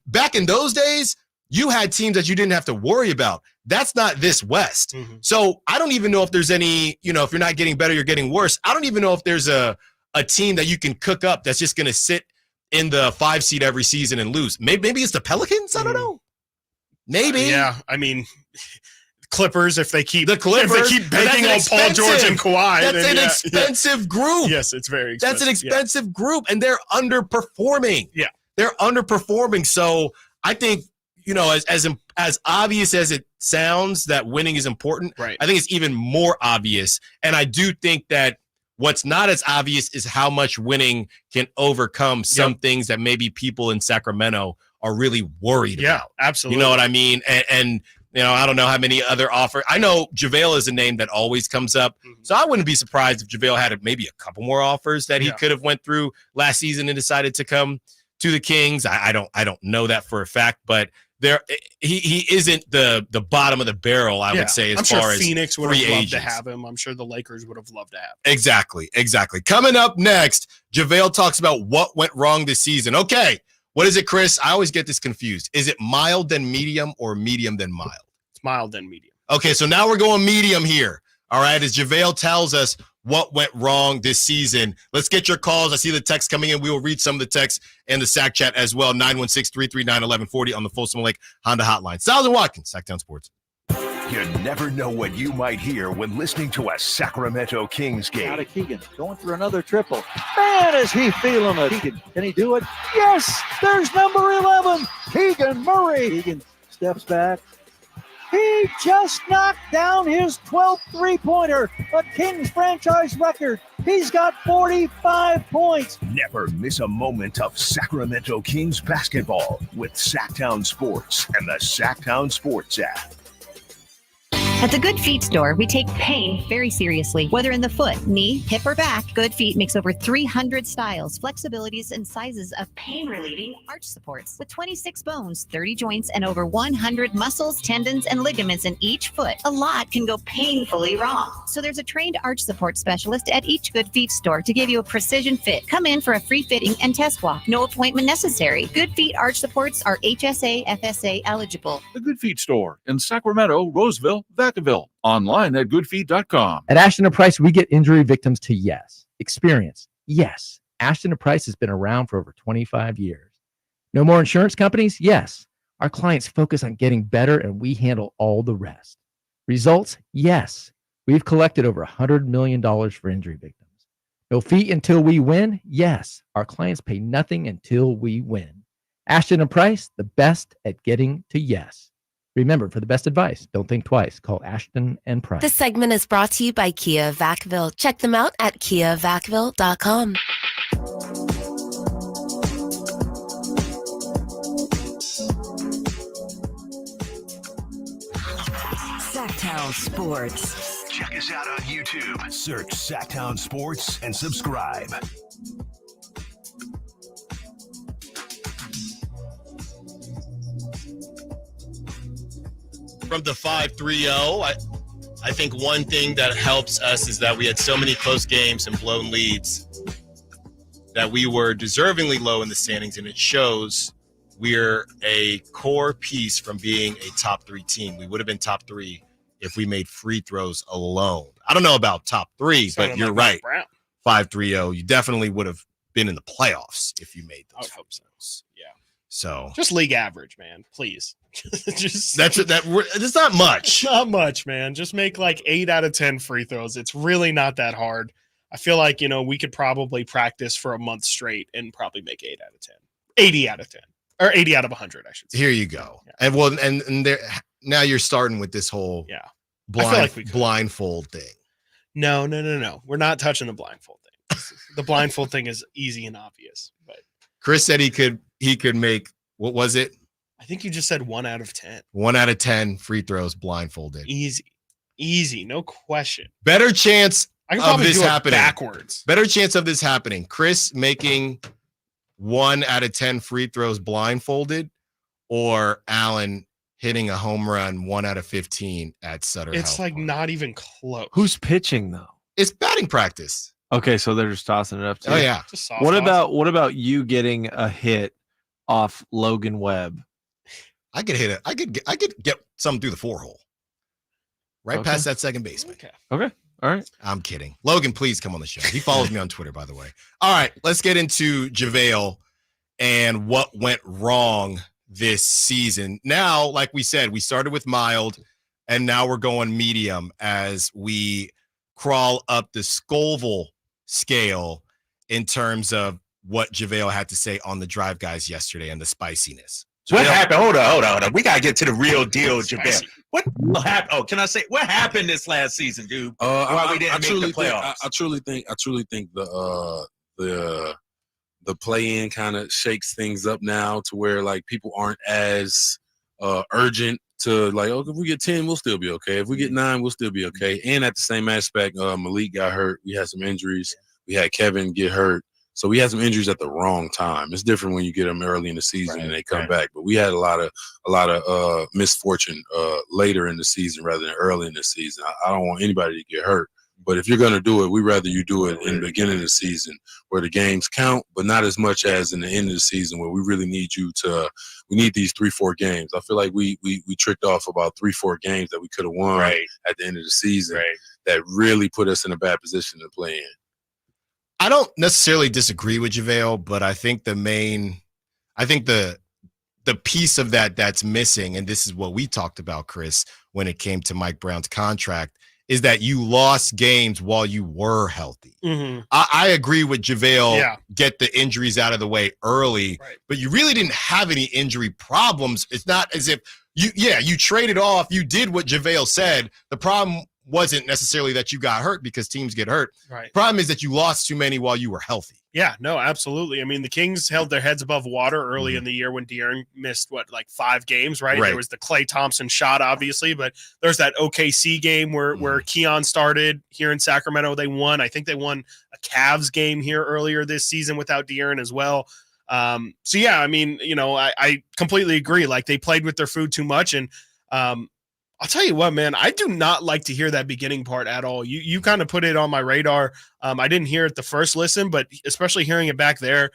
Back in those days, you had teams that you didn't have to worry about. That's not this West. So I don't even know if there's any, if you're not getting better, you're getting worse. I don't even know if there's a team that you can cook up that's just going to sit in the 5 seed every season and lose. Maybe it's the Pelicans. I don't know. Maybe. Yeah. I mean, Clippers, if they keep banking on Paul George and Kawhi. That's an expensive group. Yes, it's very expensive. That's an expensive group, and they're underperforming. Yeah. They're underperforming. So I think, as obvious as it sounds that winning is important, I think it's even more obvious. And I do think that what's not as obvious is how much winning can overcome some things that maybe people in Sacramento are really worried about. Yeah, absolutely. You know what I mean? And I don't know how many other offers. I know JaVale is a name that always comes up. So I wouldn't be surprised if JaVale had maybe a couple more offers that he could have went through last season and decided to come to the Kings. I don't know that for a fact, but he isn't the bottom of the barrel, I would say, as far as Phoenix would have loved to agents. have him. I'm sure the Lakers would have loved to have him. Exactly. Coming up next, JaVale talks about what went wrong this season. Okay, what is it, Chris? I always get this confused. Is it mild then medium or medium then mild? It's mild then medium. Okay, so now we're going medium here. All right, as JaVale tells us what went wrong this season. Let's get your calls. I see the text coming in. We will read some of the texts in the Sac Chat as well. 916-339-1140 on the Folsom Lake Honda Hotline. Stiles and Watkins, Sactown Sports. You never know what you might hear when listening to a Sacramento Kings game. Out of Keegan, going for another triple. Man, is he feeling it. Keegan, can he do it? Yes, there's number 11, Keegan Murray. Keegan steps back. He just knocked down his 12th three-pointer, a Kings franchise record. He's got 45 points. Never miss a moment of Sacramento Kings basketball with Sactown Sports and the Sactown Sports app. At the Good Feet store, we take pain very seriously. Whether in the foot, knee, hip, or back, Good Feet makes over 300 styles, flexibilities, and sizes of pain-relieving arch supports. With 26 bones, 30 joints, and over 100 muscles, tendons, and ligaments in each foot, a lot can go painfully wrong. So there's a trained arch support specialist at each Good Feet store to give you a precision fit. Come in for a free fitting and test walk. No appointment necessary. Good Feet arch supports are HSA, FSA eligible. The Good Feet store in Sacramento, Roseville, Vacaville. Online at goodfeet.com. At Ashton & Price, we get injury victims to yes. Experience, yes. Ashton & Price has been around for over 25 years. No more insurance companies? Yes. Our clients focus on getting better and we handle all the rest. Results? Yes. We've collected over $100 million for injury victims. No fee until we win? Yes. Our clients pay nothing until we win. Ashton & Price, the best at getting to yes. Remember, for the best advice, don't think twice. Call Ashton and Price. This segment is brought to you by Kia of Vacaville. Check them out at kiavacaville.com. Sactown Sports. Check us out on YouTube. Search Sactown Sports and subscribe. From the 5-3-0, I think one thing that helps us is that we had so many close games and blown leads that we were deservingly low in the standings, and it shows we're a core piece from being a top 3 team. We would have been top 3 if we made free throws alone. I don't know about top 3, but you're right. 5-3-0, you definitely would have been in the playoffs if you made those. I would hope so. Yeah. So just league average, man. Please. Just it's not much. It's not much, man. Just make like 8 out of 10 free throws. It's really not that hard. I feel like, we could probably practice for a month straight and probably make 8 out of 10. 80 out of 10. Or 80 out of 100, I should say. Here you go. Yeah. And there now you're starting with this whole blindfold thing. No. We're not touching the blindfold thing. The blindfold thing is easy and obvious. But Chris said he could make, what was it? I think you just said 1 out of 10. 1 out of 10 free throws blindfolded. Easy, no question. Better chance of this happening. Backwards. Better chance of this happening. Chris making 1 out of 10 free throws blindfolded, or Allen hitting a home run 1 out of 15 at Sutter It's Health like Park. not even close. Who's pitching though? It's batting practice. Okay, so they're just tossing it up to Oh, you. yeah. What about you getting a hit off Logan Webb? I could hit it. I could get something through the 4-hole. Right Okay. past that second baseman. Okay. All right. I'm kidding. Logan, please come on the show. He follows me on Twitter, by the way. All right, let's get into JaVale and what went wrong this season. Now, like we said, we started with mild, and now we're going medium as we crawl up the Scoville scale in terms of what JaVale had to say on the Drive Guys yesterday and the spiciness. What happened? Hold on. We gotta get to the real deal, JaVale. What happened? Oh, can I say what happened this last season, dude? Why we didn't make the playoffs? I truly think the play-in kind of shakes things up now to where like people aren't as urgent to like, oh, if we get 10, we'll still be okay. If we get 9, we'll still be okay. And at the same aspect, Malik got hurt. We had some injuries. We had Kevin get hurt. So we had some injuries at the wrong time. It's different when you get them early in the season and they come back. But we had a lot of misfortune later in the season rather than early in the season. I don't want anybody to get hurt. But if you're going to do it, we'd rather you do it in the beginning of the season where the games count, but not as much as in the end of the season where we really need we need these 3-4 games. I feel like we tricked off about 3-4 games that we could have won at the end of the season that really put us in a bad position to play in. I don't necessarily disagree with JaVale, but I think the piece of that's missing, and this is what we talked about, Chris, when it came to Mike Brown's contract, is that you lost games while you were healthy. Mm-hmm. I agree with JaVale, get the injuries out of the way early, but you really didn't have any injury problems. It's not as if you traded off, you did what JaVale said. The problem wasn't necessarily that you got hurt because teams get hurt. Right. Problem is that you lost too many while you were healthy. Yeah, no, absolutely. I mean, the Kings held their heads above water early in the year when De'Aaron missed, 5 games, right? There was the Klay Thompson shot, obviously, but there's that OKC game where Keon started here in Sacramento. They won. I think they won a Cavs game here earlier this season without De'Aaron as well. So, yeah, I mean, I completely agree. Like, they played with their food too much, and I'll tell you what, man, I do not like to hear that beginning part at all. You kind of put it on my radar. I didn't hear it the first listen, but especially hearing it back there,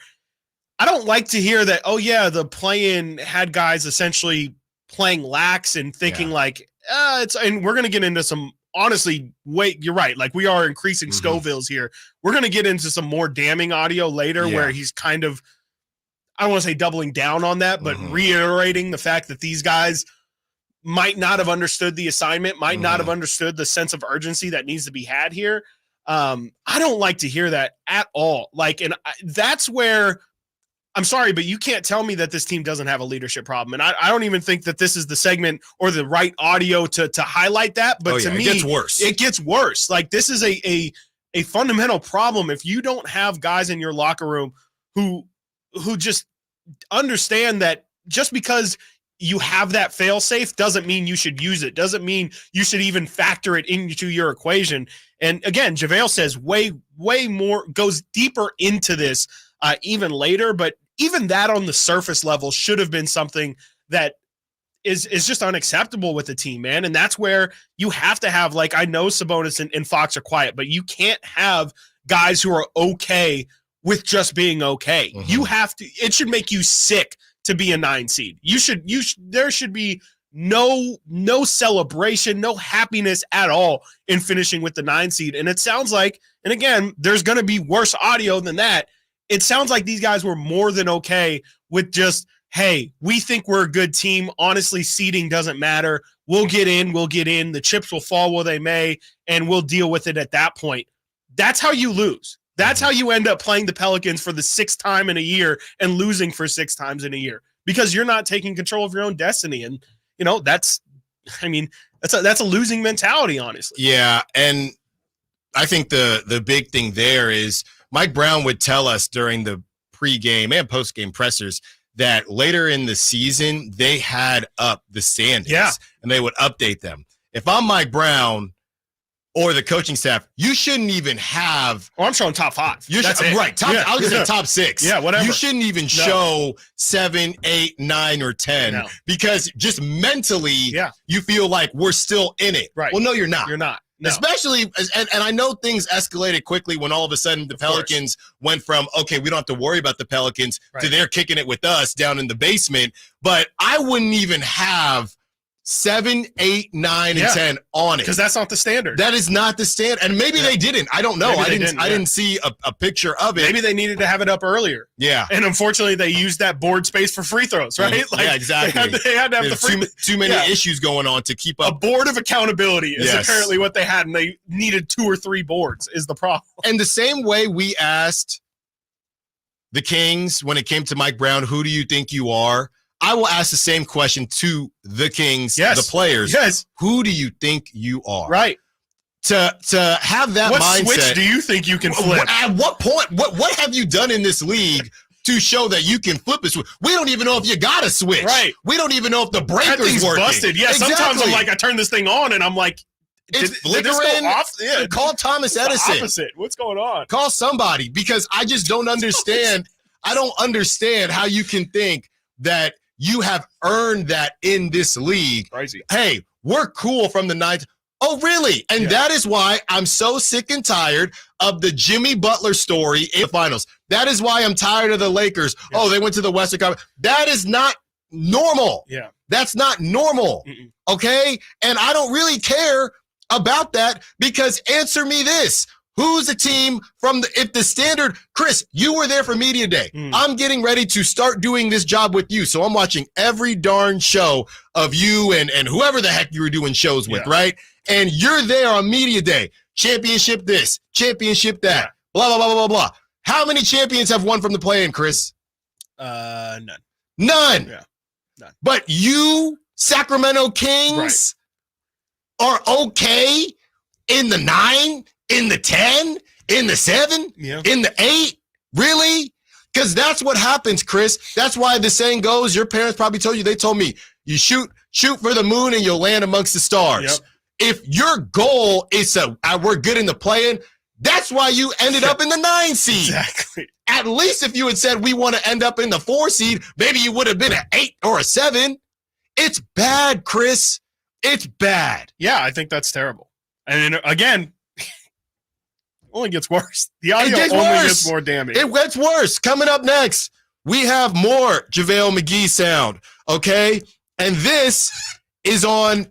I don't like to hear that, oh, yeah, the play-in had guys essentially playing lax and thinking and we're going to get into some, honestly, you're right. Like, we are increasing Scovilles here. We're going to get into some more damning audio later where he's kind of, I don't want to say doubling down on that, but reiterating the fact that these guys might not have understood the assignment, might not have understood the sense of urgency that needs to be had here. I don't like to hear that at all. That's where I'm sorry, but you can't tell me that this team doesn't have a leadership problem. And I don't even think that this is the segment or the right audio to highlight that. But to me, it gets worse. It gets worse. Like, this is a fundamental problem. If you don't have guys in your locker room who just understand that just because you have that fail safe doesn't mean you should use it. Doesn't mean you should even factor it into your equation. And again, JaVale says way more, goes deeper into this even later, but even that on the surface level should have been something that is just unacceptable with the team, man. And that's where you have to have, I know Sabonis and Fox are quiet, but you can't have guys who are okay with just being okay. You have to, it should make you sick to be a 9 seed. There should be no celebration, no happiness at all in finishing with the 9 seed. And it sounds like, and again, there's going to be worse audio than that. It sounds like these guys were more than okay with just, hey, we think we're a good team. Honestly, seeding doesn't matter. We'll get in. The chips will fall where they may, and we'll deal with it at that point. That's how you lose. That's how you end up playing the Pelicans for the 6th time in a year and losing for 6 times in a year, because you're not taking control of your own destiny. And, that's a losing mentality, honestly. Yeah. And I think the big thing there is Mike Brown would tell us during the pregame and postgame pressers that later in the season, they had up the standings and they would update them. If I'm Mike Brown, or the coaching staff, you shouldn't even have. I'm showing top 5. That's right. I was going to say top 6. Yeah, whatever. You shouldn't even show 7, 8, 9, or 10 because just mentally, you feel like we're still in it. Right. Well, no, you're not. You're not. No. Especially, and I know things escalated quickly when all of a sudden the Pelicans went from, okay, we don't have to worry about the Pelicans to they're kicking it with us down in the basement. But I wouldn't even have 7, 8, 9, and 10 on it. Because that's not the standard. That is not the standard. And maybe they didn't. I don't know. I didn't see a picture of it. Maybe they needed to have it up earlier. Yeah. And unfortunately, they used that board space for free throws, right? Yeah, exactly. They had to have the free too many issues going on to keep up. A board of accountability is apparently what they had, and they needed 2 or 3 boards is the problem. And the same way we asked the Kings when it came to Mike Brown, who do you think you are? I will ask the same question to the Kings, the players. Yes. Who do you think you are? Right. To have that what mindset. What switch do you think you can flip? At what point? What have you done in this league to show that you can flip a switch? We don't even know if you got a switch. Right. We don't even know if the breaker's working. Busted. Yeah. Exactly. Sometimes I'm like, I turn this thing on, and I'm like, it's flickering. Off? Yeah. Call Thomas Edison. The opposite. What's going on? Call somebody, because I just don't understand. I don't understand how you can think that you have earned that in this league. Crazy. Hey, we're cool from the 9th. Oh, really? And that is why I'm so sick and tired of the Jimmy Butler story in the finals. That is why I'm tired of the Lakers. Yeah. Oh, they went to the Western Conference. That is not normal. Yeah. That's not normal. Okay? And I don't really care about that, because answer me this. Who's a team from if the standard, Chris, you were there for Media Day. I'm getting ready to start doing this job with you. So I'm watching every darn show of you and whoever the heck you were doing shows with, right? And you're there on Media Day. Championship this, championship that, blah, blah, blah, blah, blah. How many champions have won from the play-in, Chris? None. None. Yeah. None. But you, Sacramento Kings, are okay in the 9, in the 10, in the 7, in the 8? Really? Because that's what happens, Chris. That's why the saying goes, your parents probably told you, they told me, you shoot for the moon and you'll land amongst the stars. If your goal is we're good in the play-in, that's why you ended up in the 9 seed. Exactly. At least if you had said we want to end up in the 4 seed, maybe you would have been an 8 or a 7. It's bad, Chris. It's bad. Yeah, I think that's terrible. And again, only gets worse. The audio gets more damning. It gets worse. Coming up next, we have more JaVale McGee sound, okay? And this is on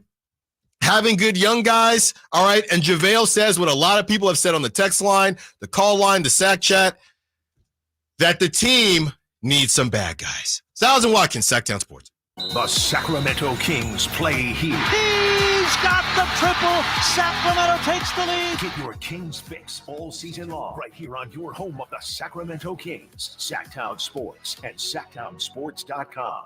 having good young guys, all right? And JaVale says what a lot of people have said on the text line, the call line, the Sac Chat, that the team needs some bad guys. Stiles and Watkins, Sactown Sports. The Sacramento Kings play here. He's got the triple. Sacramento takes the lead. Get your Kings fix all season long right here on your home of the Sacramento Kings, Sactown Sports and SactownSports.com.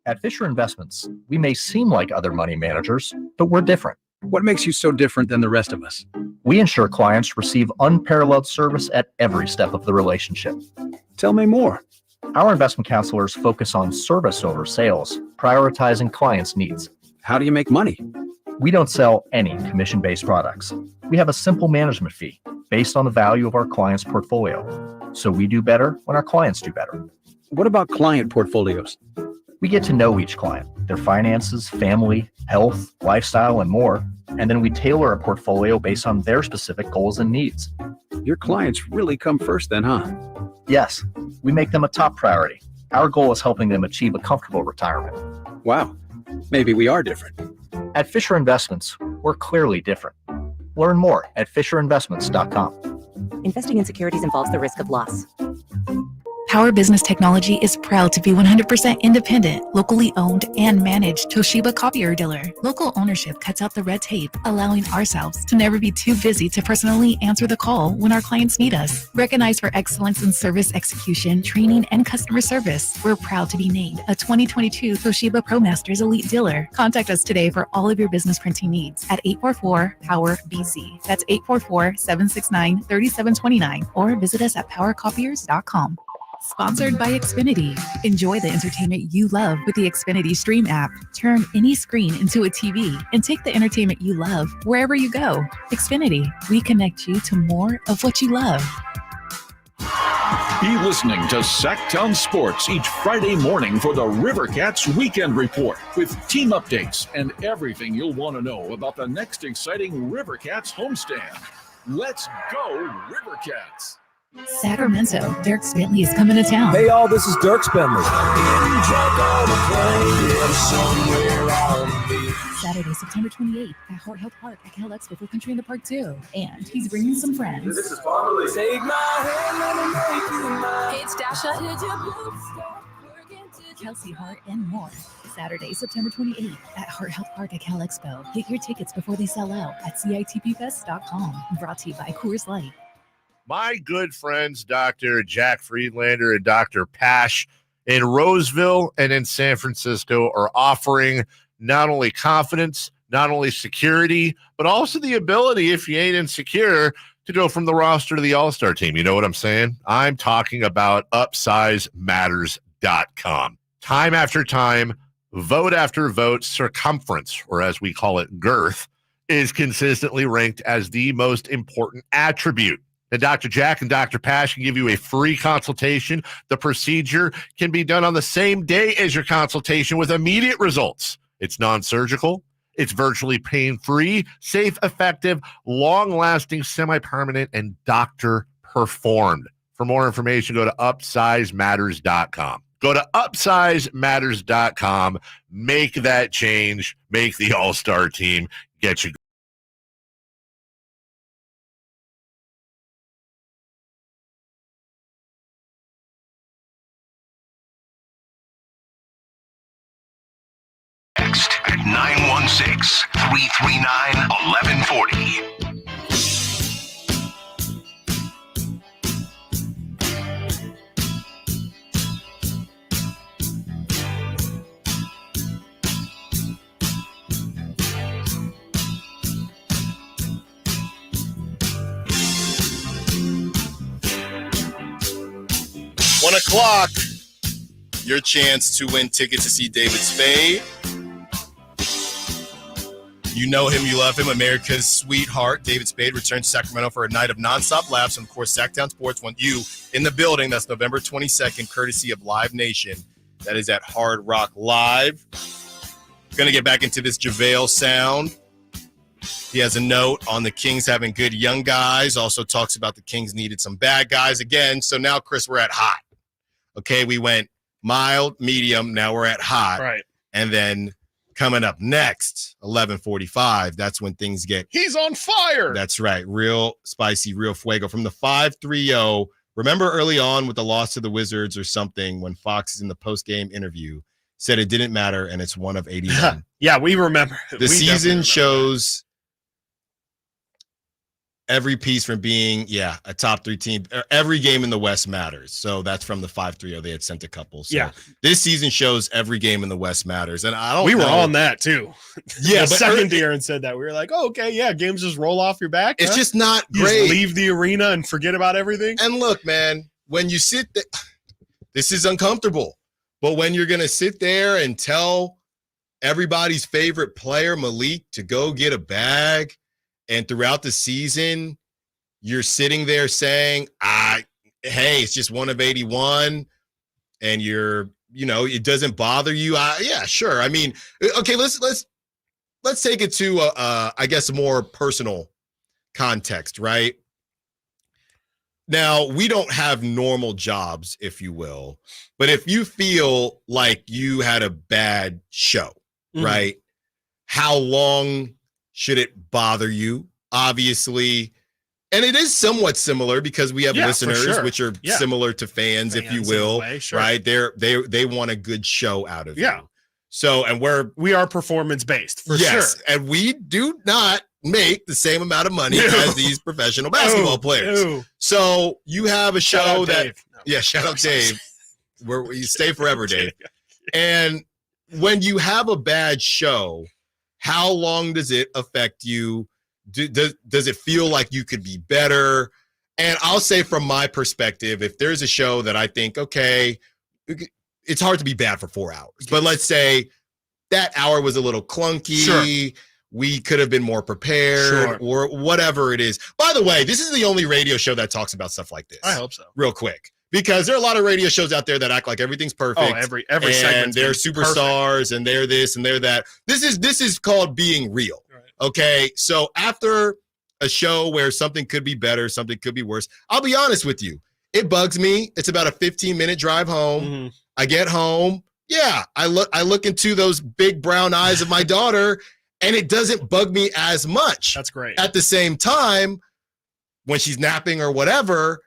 At Fisher Investments, we may seem like other money managers, but we're different. What makes you so different than the rest of us? We ensure clients receive unparalleled service at every step of the relationship. Tell me more. Our investment counselors focus on service over sales, prioritizing clients' needs. How do you make money? We don't sell any commission-based products. We have a simple management fee based on the value of our client's portfolio. So we do better when our clients do better. What about client portfolios? We get to know each client, their finances, family, health, lifestyle, and more. And then we tailor a portfolio based on their specific goals and needs. Your clients really come first then, huh? Yes, we make them a top priority. Our goal is helping them achieve a comfortable retirement. Wow, maybe we are different. At Fisher Investments, we're clearly different. Learn more at FisherInvestments.com. Investing in securities involves the risk of loss. Power Business Technology is proud to be 100% independent, locally owned, and managed Toshiba copier dealer. Local ownership cuts out the red tape, allowing ourselves to never be too busy to personally answer the call when our clients need us. Recognized for excellence in service execution, training, and customer service, we're proud to be named a 2022 Toshiba ProMasters Elite Dealer. Contact us today for all of your business printing needs at 844-POWER-BZ. That's 844-769-3729, or visit us at powercopiers.com. Sponsored by Xfinity. Enjoy the entertainment you love with the Xfinity Stream app. Turn any screen into a TV and take the entertainment you love wherever you go. Xfinity, we connect you to more of what you love. Be listening to Sactown Sports each Friday morning for the Rivercats Weekend Report with team updates and everything you'll want to know about the next exciting Rivercats homestand. Let's go, Rivercats! Sacramento, Dirk Bentley is coming to town. Hey, all, this is Dirk Bentley. Saturday, September 28th at Hart Health Park at Cal Expo for Country in the Park 2. And he's bringing some friends. This is Farmerly. Take my hand, let me make you mine. Hey, it's Dasha. Kelsey Hart and more. Saturday, September 28th at Hart Health Park at Cal Expo. Get your tickets before they sell out at CITPfest.com. Brought to you by Coors Light. My good friends, Dr. Jack Friedlander and Dr. Pash in Roseville and in San Francisco are offering not only confidence, not only security, but also the ability, if you ain't insecure, to go from the roster to the all-star team. You know what I'm saying? I'm talking about UpsizeMatters.com. Time after time, vote after vote, circumference, or as we call it, girth, is consistently ranked as the most important attribute. And Dr. Jack and Dr. Pash can give you a free consultation. The procedure can be done on the same day as your consultation with immediate results. It's non-surgical. It's virtually pain-free, safe, effective, long-lasting, semi-permanent, and doctor-performed. For more information, go to UpsizeMatters.com. Go to UpsizeMatters.com. Make that change. Make the all-star team. Get you. Text at 916-339-1140. $1:00. Your chance to win tickets to see David Spade. You know him, you love him. America's sweetheart, David Spade, returns to Sacramento for a night of nonstop laughs. And, of course, Sactown Sports want you in the building. That's November 22nd, courtesy of Live Nation. That is at Hard Rock Live. Going to get back into this JaVale sound. He has a note on the Kings having good young guys. Also talks about the Kings needed some bad guys again. So now, Chris, we're at hot. Okay, we went mild, medium. Now we're at hot. Right. And then coming up next, 11:45, that's when things get... He's on fire! That's right. Real spicy, real fuego. From the 5-3-0, remember early on with the loss to the Wizards or something when Fox is in the post-game interview said it didn't matter and it's one of 81. Yeah, we remember. The season shows every piece from being, a top 3 team. Every game in the West matters. So that's from the 5-3-0. They had sent a couple. So this season shows every game in the West matters. And I don't We were on that too. Yeah, but second De'Aaron said that. We were like, oh, okay, yeah, games just roll off your back. It's just not you great. Just leave the arena and forget about everything. And look, man, when you sit there, this is uncomfortable. But when you're going to sit there and tell everybody's favorite player, Malik, to go get a bag, and throughout the season, you're sitting there saying, hey, it's just one of 81, and it doesn't bother you. Yeah, sure. I mean, okay, let's take it to I guess a more personal context, right? Now, we don't have normal jobs, if you will, but if you feel like you had a bad show, right? How long should it bother you? Obviously, and it is somewhat similar because we have listeners, which are similar to fans, if you will, right? They want a good show out of you. So, and we are performance based for sure, and we do not make the same amount of money as these professional basketball players. So you have a show shout out Dave, where you stay forever, Dave. And when you have a bad show, how long does it affect you? Does it feel like you could be better? And I'll say from my perspective, if there's a show that I think, okay, it's hard to be bad for 4 hours, but let's say that hour was a little clunky. Sure. We could have been more prepared or whatever it is. By the way, this is the only radio show that talks about stuff like this. I hope so. Real quick. Because there are a lot of radio shows out there that act like everything's perfect. Oh, every and segment's they're been superstars perfect. and they're this and they're that. This is called being real. Right. Okay. So after a show where something could be better, something could be worse, I'll be honest with you. It bugs me. It's about a 15-minute drive home. Mm-hmm. I get home. Yeah. I look into those big brown eyes of my daughter, and it doesn't bug me as much. That's great. At the same time, when she's napping or whatever,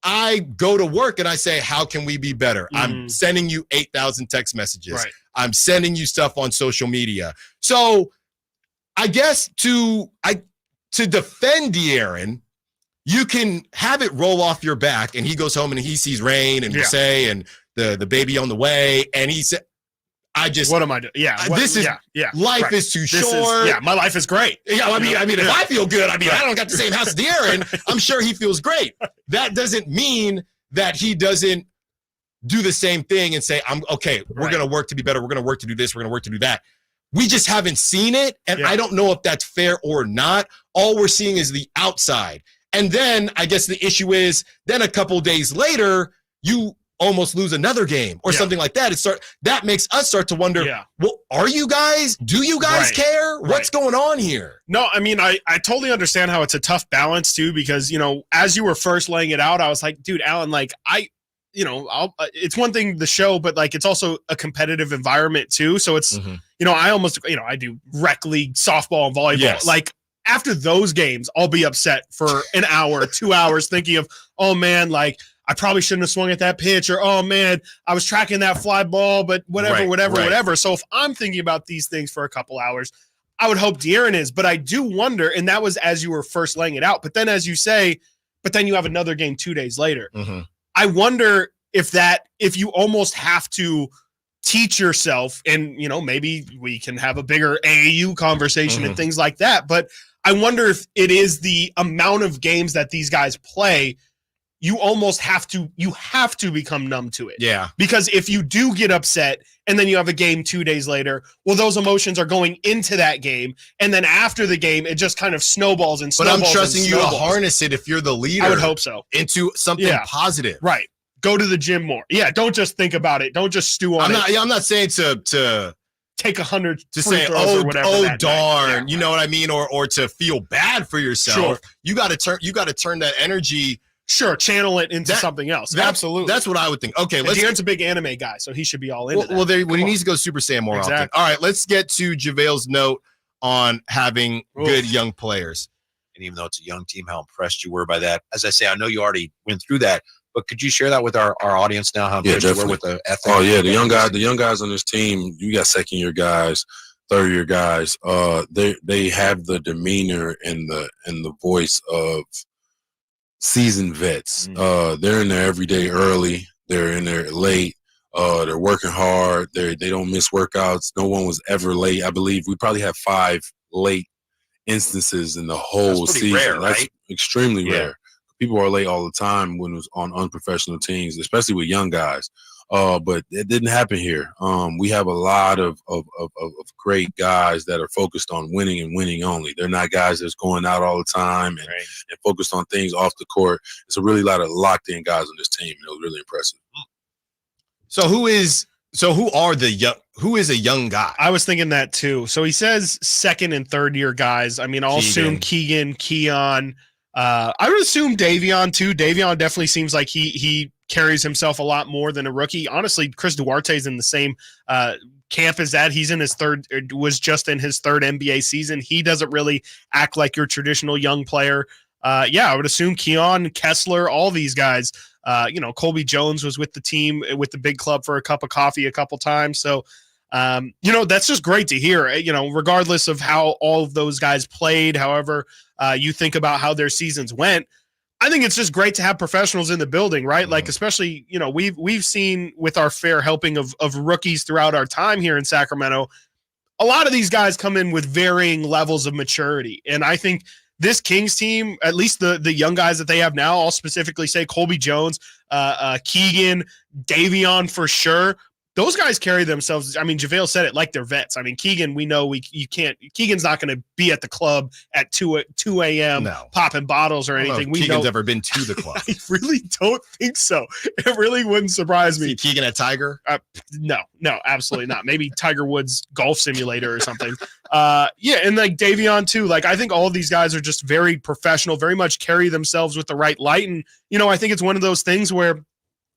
I go to work and I say, how can we be better? I'm sending you 8,000 text messages. Right. I'm sending you stuff on social media. So I guess to defend De'Aaron, you can have it roll off your back, and he goes home and he sees rain and say, and the baby on the way, and he said, what am I doing? Yeah. Life is too short. My life is great. Yeah, I mean, if I feel good, I don't got the same house as De'Aaron. I'm sure he feels great. That doesn't mean that he doesn't do the same thing and say, we're going to work to be better. We're going to work to do this. We're going to work to do that. We just haven't seen it. And I don't know if that's fair or not. All we're seeing is the outside. And then I guess the issue is then a couple days later, you almost lose another game or something like that. That makes us start to wonder, well, are you guys, do you guys care? What's going on here? No, I mean, I totally understand how it's a tough balance too, because, as you were first laying it out, I was like, dude, Alan, like it's one thing, the show, but like, it's also a competitive environment too. So it's, I almost, I do rec league, softball and volleyball. Yes. Like after those games, I'll be upset for an hour, 2 hours thinking of, oh man, like, I probably shouldn't have swung at that pitch, or, oh man, I was tracking that fly ball, but whatever. So if I'm thinking about these things for a couple hours, I would hope De'Aaron is, but I do wonder, and that was as you were first laying it out. But then as you say, but then you have another game 2 days later. I wonder if you almost have to teach yourself, and, maybe we can have a bigger AAU conversation and things like that. But I wonder if it is the amount of games that these guys play. You almost have to become numb to it. Yeah. Because if you do get upset and then you have a game 2 days later, well, those emotions are going into that game. And then after the game, it just kind of snowballs and snowballs. But I'm trusting you to harness it if you're the leader. I would hope so. Into something positive. Right. Go to the gym more. Yeah. Don't just think about it. Don't just stew on it. I'm not saying to take 100 to say, or whatever. Darn. You know what I mean? Or to feel bad for yourself. Sure. You got to turn that energy. Sure, channel it into something else. Absolutely. That's what I would think. Okay, De'Aaron's a big anime guy, so he should be all into that. He needs to go Super Saiyan more often. All right, let's get to JaVale's note on having good young players. And even though it's a young team, how impressed you were by that. As I say, I know you already went through that, but could you share that with our audience now? How impressed you were with the ethic? Oh yeah, the young guys on this team. You got second-year guys, third-year guys. They have the demeanor and the voice of seasoned vets. They're in there every day early. They're in there late. They're working hard. They don't miss workouts. No one was ever late. I believe we probably have 5 late instances in the whole season. Rare, That's right? extremely rare. People are late all the time when it was on unprofessional teams, especially with young guys. But it didn't happen here. We have a lot of great guys that are focused on winning and winning only. They're not guys that's going out all the time and focused on things off the court. It's a really lot of locked-in guys on this team. It was really impressive. Who is a young guy? I was thinking that too. So he says second and third year guys. I mean, I'll assume Keegan, Keon. I would assume Davion too. Davion definitely seems like he carries himself a lot more than a rookie. Honestly, Chris Duarte's in the same camp as that. He's in was just in his third NBA season. He doesn't really act like your traditional young player. I would assume Keon, Kessler, all these guys. Colby Jones was with the team, with the big club for a cup of coffee a couple times. So, that's just great to hear, regardless of how all of those guys played, however you think about how their seasons went. I think it's just great to have professionals in the building, right? Like, especially, we've seen with our fair helping of rookies throughout our time here in Sacramento, a lot of these guys come in with varying levels of maturity. And I think this Kings team, at least the young guys that they have now, I'll specifically say Colby Jones, Keegan, Davion for sure. Those guys carry themselves. I mean, JaVale said it like they're vets. I mean, Keegan, we know you can't. Keegan's not going to be at the club at 2 a.m. popping bottles or anything. We Keegan's ever been to the club. I really don't think so. It really wouldn't surprise me. Keegan at Tiger? No, absolutely not. Maybe Tiger Woods golf simulator or something. And like Davion too. Like I think all of these guys are just very professional, very much carry themselves with the right light. And I think it's one of those things where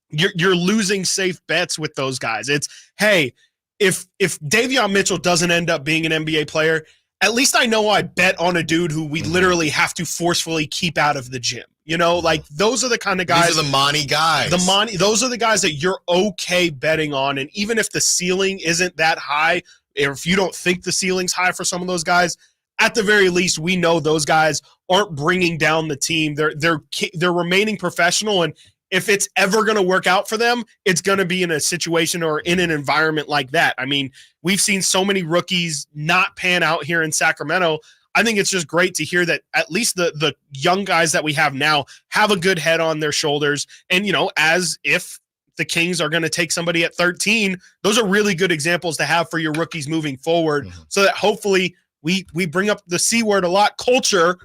you're losing safe bets with those guys. It's, hey, if Davion Mitchell doesn't end up being an NBA player, at least I know I bet on a dude who we literally have to forcefully keep out of the gym. Like those are the kind of guys. These are the Monty guys. Those are the guys that you're okay betting on. And even if the ceiling isn't that high, or if you don't think the ceiling's high for some of those guys, at the very least, we know those guys aren't bringing down the team. They're remaining professional, and if it's ever going to work out for them, it's going to be in a situation or in an environment like that. I mean, we've seen so many rookies not pan out here in Sacramento. I think it's just great to hear that at least the young guys that we have now have a good head on their shoulders. And, as if the Kings are going to take somebody at 13, those are really good examples to have for your rookies moving forward, so that hopefully we bring up the C word a lot, culture.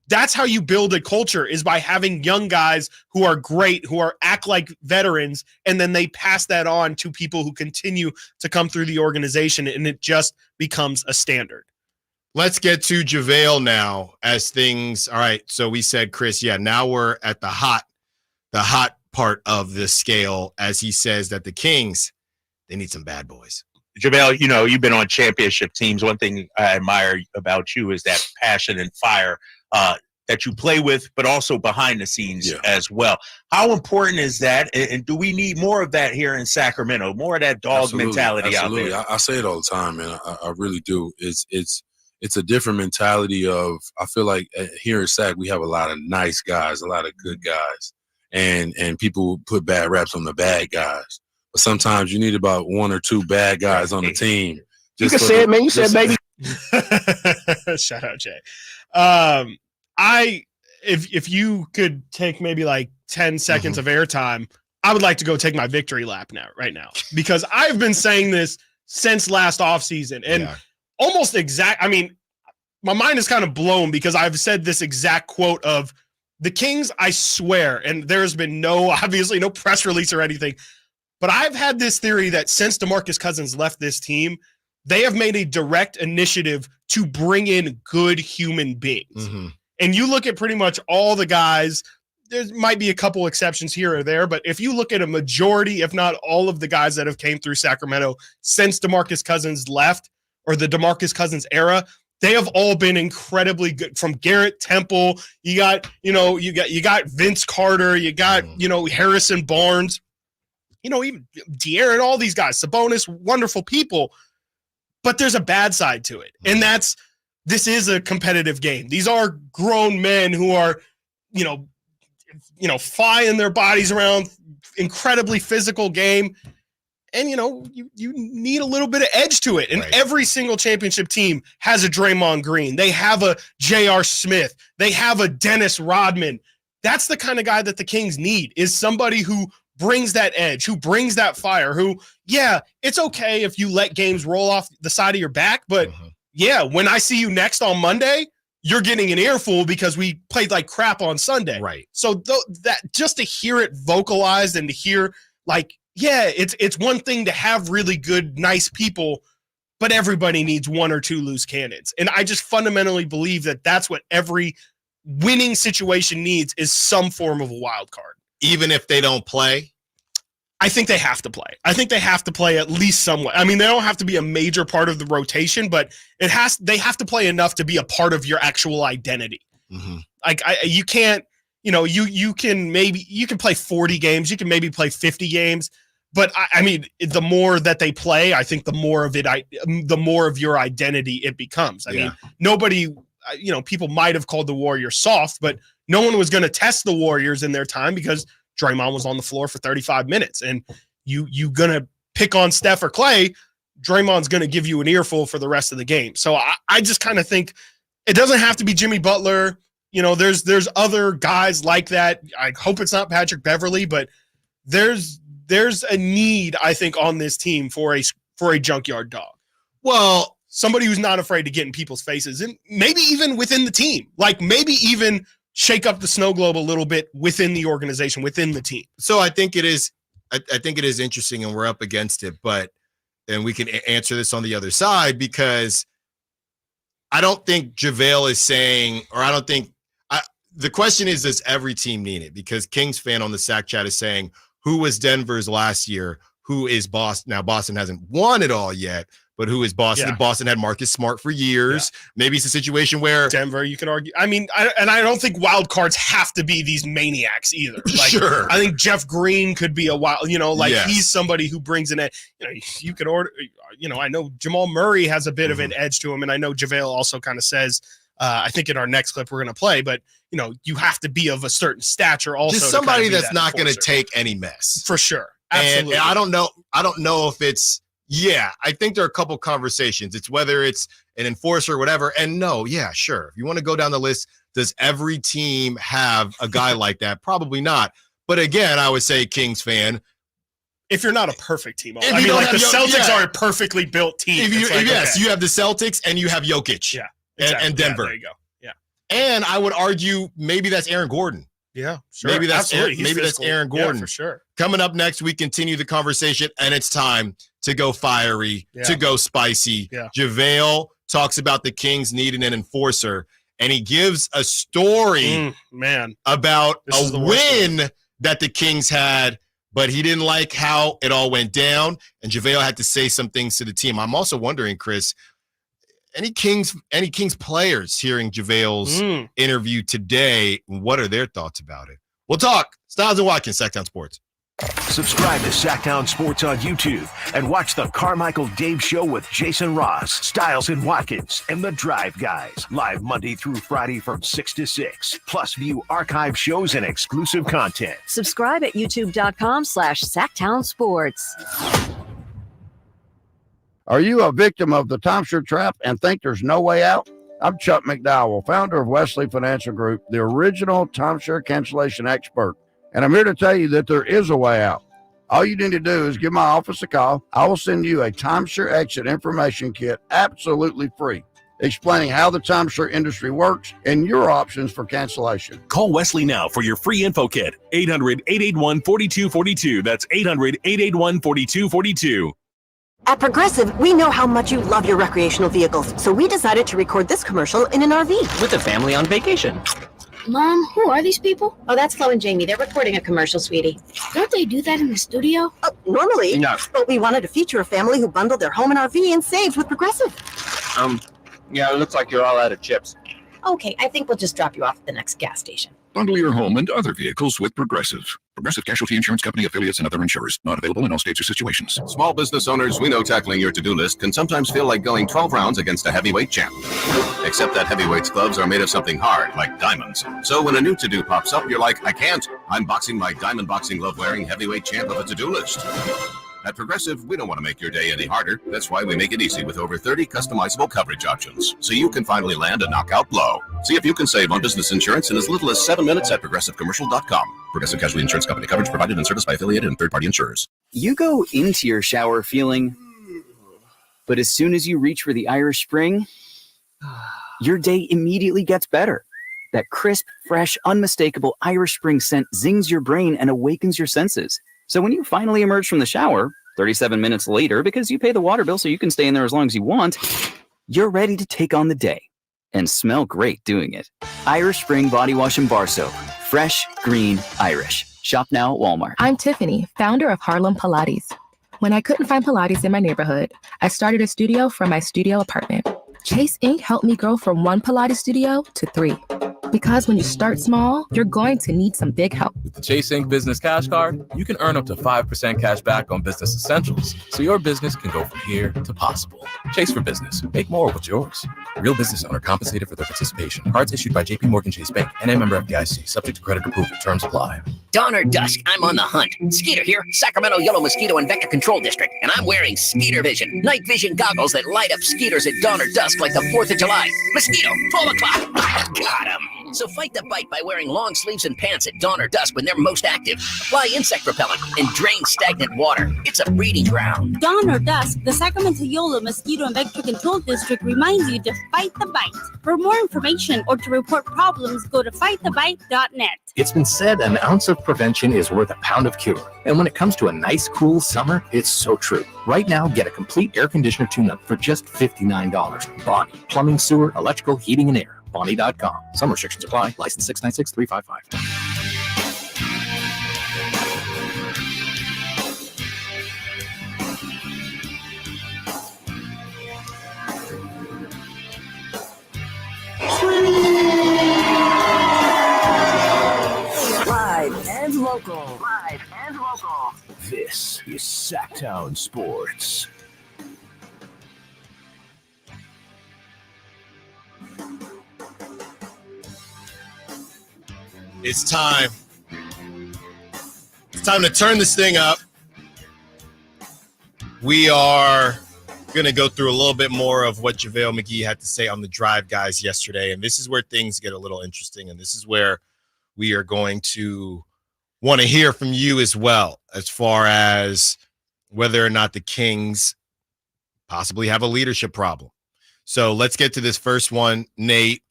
That's how you build a culture, is by having young guys who are great, who act like veterans, and then they pass that on to people who continue to come through the organization, and it just becomes a standard. Let's get to JaVale now as things. All right. So we said, Chris, now we're at the hot part of the scale, as he says that the Kings, they need some bad boys. JaVale, you've been on championship teams. One thing I admire about you is that passion and fire that you play with, but also behind the scenes as well. How important is that? And do we need more of that here in Sacramento? More of that dog mentality out there? I say it all the time, man. I really do. It's a different mentality of, I feel like here in Sac, we have a lot of nice guys, a lot of good guys, and people put bad raps on the bad guys. But sometimes you need about one or two bad guys on the team. You can say it, man. You said, baby. Shout out, Jay. If you could take maybe like 10 seconds of airtime, I would like to go take my victory lap right now, because I've been saying this since last offseason, and almost exact. I mean, my mind is kind of blown because I've said this exact quote of the Kings, I swear, and there's been obviously no press release or anything, but I've had this theory that since DeMarcus Cousins left this team, they have made a direct initiative to bring in good human beings. And you look at pretty much all the guys, there might be a couple exceptions here or there, but if you look at a majority, if not all of the guys that have came through Sacramento since DeMarcus Cousins left, or the DeMarcus Cousins era, they have all been incredibly good. From Garrett Temple, you got Vince Carter, you got, Harrison Barnes, even De'Aaron, all these guys, Sabonis, wonderful people. But there's a bad side to it. And this is a competitive game. These are grown men who are, flying their bodies around, incredibly physical game. And, you need a little bit of edge to it. And every single championship team has a Draymond Green. They have a J.R. Smith. They have a Dennis Rodman. That's the kind of guy that the Kings need, is somebody who brings that edge, who brings that fire, who, it's okay if you let games roll off the side of your back, but when I see you next on Monday, you're getting an earful because we played like crap on Sunday. Right. So that just to hear it vocalized and to hear it's one thing to have really good, nice people, but everybody needs one or two loose cannons. And I just fundamentally believe that that's what every winning situation needs, is some form of a wild card. Even if they don't play? I think they have to play. I think they have to play at least somewhat. I mean, they don't have to be a major part of the rotation, but they have to play enough to be a part of your actual identity. Like you can't, you can play 40 games, you can maybe play 50 games, but I mean, the more that they play, I think the more of your identity it becomes. I mean, nobody, people might have called the Warriors soft, but no one was going to test the Warriors in their time because Draymond was on the floor for 35 minutes. And you going to pick on Steph or Clay, Draymond's going to give you an earful for the rest of the game. So I just kind of think It doesn't have to be Jimmy Butler. There's other guys like that. I hope it's not Patrick Beverley, but there's a need, I think, on this team for a junkyard dog. Well, somebody who's not afraid to get in people's faces, and maybe even within the team, like maybe even shake up the snow globe a little bit within the organization, within the team. So I think it is. I think it is interesting, and we're up against it, and we can answer this on the other side, because I don't think JaVale is saying, or I don't think the question is, does every team need it? Because Kings fan on the Sac chat is saying, who was Denver's last year? Who is Boston? Now, Boston hasn't won it all yet, but who is Boston? Yeah. Boston had Marcus Smart for years. Yeah. Maybe it's a situation where Denver, you can argue. I mean, I don't think wild cards have to be these maniacs either. Like, sure. I think Jeff Green could be a wild, he's somebody who brings in you could order, I know Jamal Murray has a bit of an edge to him. And I know JaVale also kind of says, I think in our next clip we're going to play, but you have to be of a certain stature also. Just somebody that's not going to take any mess. For sure. Absolutely. And I don't know if it's, I think there are a couple conversations. It's whether it's an enforcer or whatever. And no, sure. If you want to go down the list, does every team have a guy like that? Probably not. But again, I would say Kings fan, if you're not a perfect team, the Celtics are a perfectly built team. You have the Celtics and you have Jokic. Yeah. Exactly. And Denver. Yeah, there you go. Yeah. And I would argue maybe that's Aaron Gordon. Yeah, sure. Maybe that's Aaron Gordon. Yeah, for sure. Coming up next, we continue the conversation, and it's time to go fiery, to go spicy. Yeah. JaVale talks about the Kings needing an enforcer, and he gives a story about a win that the Kings had, but he didn't like how it all went down, and JaVale had to say some things to the team. I'm also wondering, Chris, any Kings players hearing JaVale's interview today, what are their thoughts about it? We'll talk. Stiles and Watkins, Sactown Sports. Subscribe to Sactown Sports on YouTube and watch the Carmichael Dave Show with Jason Ross, Stiles and Watkins, and the Drive Guys, live Monday through Friday from 6 to 6. Plus, view archive shows and exclusive content. Subscribe at youtube.com/Sactown Sports. Are you a victim of the timeshare trap and think there's no way out? I'm Chuck McDowell, founder of Wesley Financial Group, the original timeshare cancellation expert. And I'm here to tell you that there is a way out. All you need to do is give my office a call. I will send you a timeshare exit information kit absolutely free, explaining how the timeshare industry works and your options for cancellation. Call Wesley now for your free info kit. 800-881-4242. That's 800-881-4242. At Progressive, we know how much you love your recreational vehicles, so we decided to record this commercial in an RV. With a family on vacation. Mom, who are these people? Oh, that's Flo and Jamie. They're recording a commercial, sweetie. Don't they do that in the studio? Normally. No. But we wanted to feature a family who bundled their home and RV and saved with Progressive. Yeah, it looks like you're all out of chips. Okay, I think we'll just drop you off at the next gas station. Bundle your home and other vehicles with Progressive. Progressive Casualty Insurance Company, affiliates, and other insurers. Not available in all states or situations. Small business owners, we know tackling your to-do list can sometimes feel like going 12 rounds against a heavyweight champ. Except that heavyweight's gloves are made of something hard, like diamonds. So when a new to-do pops up, you're like, I can't. I'm boxing my diamond boxing glove-wearing heavyweight champ of a to-do list. At Progressive, we don't want to make your day any harder. That's why we make it easy with over 30 customizable coverage options, so you can finally land a knockout blow. See if you can save on business insurance in as little as 7 minutes at progressivecommercial.com. Progressive Casualty Insurance Company. Coverage provided and serviced by affiliated and third-party insurers. You go into your shower feeling, but as soon as you reach for the Irish Spring, your day immediately gets better. That crisp, fresh, unmistakable Irish Spring scent zings your brain and awakens your senses. So when you finally emerge from the shower, 37 minutes later, because you pay the water bill so you can stay in there as long as you want, you're ready to take on the day and smell great doing it. Irish Spring Body Wash and Bar Soap. Fresh, green, Irish. Shop now at Walmart. I'm Tiffany, founder of Harlem Pilates. When I couldn't find Pilates in my neighborhood, I started a studio from my studio apartment. Chase Inc. helped me grow from 1 Pilates studio to 3. Because when you start small, you're going to need some big help. With the Chase Inc. Business Cash Card, you can earn up to 5% cash back on business essentials, so your business can go from here to possible. Chase for business. Make more what's yours. Real business owner compensated for their participation. Cards issued by JP Morgan Chase Bank, NA member FDIC, subject to credit approval. Terms apply. Dawn or dusk, I'm on the hunt. Skeeter here, Sacramento Yellow Mosquito and Vector Control District, and I'm wearing Skeeter Vision, night vision goggles that light up skeeters at dawn or dusk like the 4th of July. Mosquito, 12 o'clock. Got him. So fight the bite by wearing long sleeves and pants at dawn or dusk when they're most active. Apply insect repellent and drain stagnant water. It's a breeding ground. Dawn or dusk, the Sacramento Yellow Mosquito and Vector Control District reminds you to fight the bite. For more information or to report problems, go to fightthebite.net. It's been said an ounce of prevention is worth a pound of cure. And when it comes to a nice, cool summer, it's so true. Right now, get a complete air conditioner tune-up for just $59. Bonnie, plumbing, sewer, electrical, heating, and air. Bonnie.com. Some restrictions apply. License 696-355. Live and local. This is Sactown Sports. It's time. It's time to turn this thing up. We are going to go through a little bit more of what JaVale McGee had to say on the Drive Guys yesterday. And this is where things get a little interesting. And this is where we are going to want to hear from you as well, as far as whether or not the Kings possibly have a leadership problem. So let's get to this first one. Nate,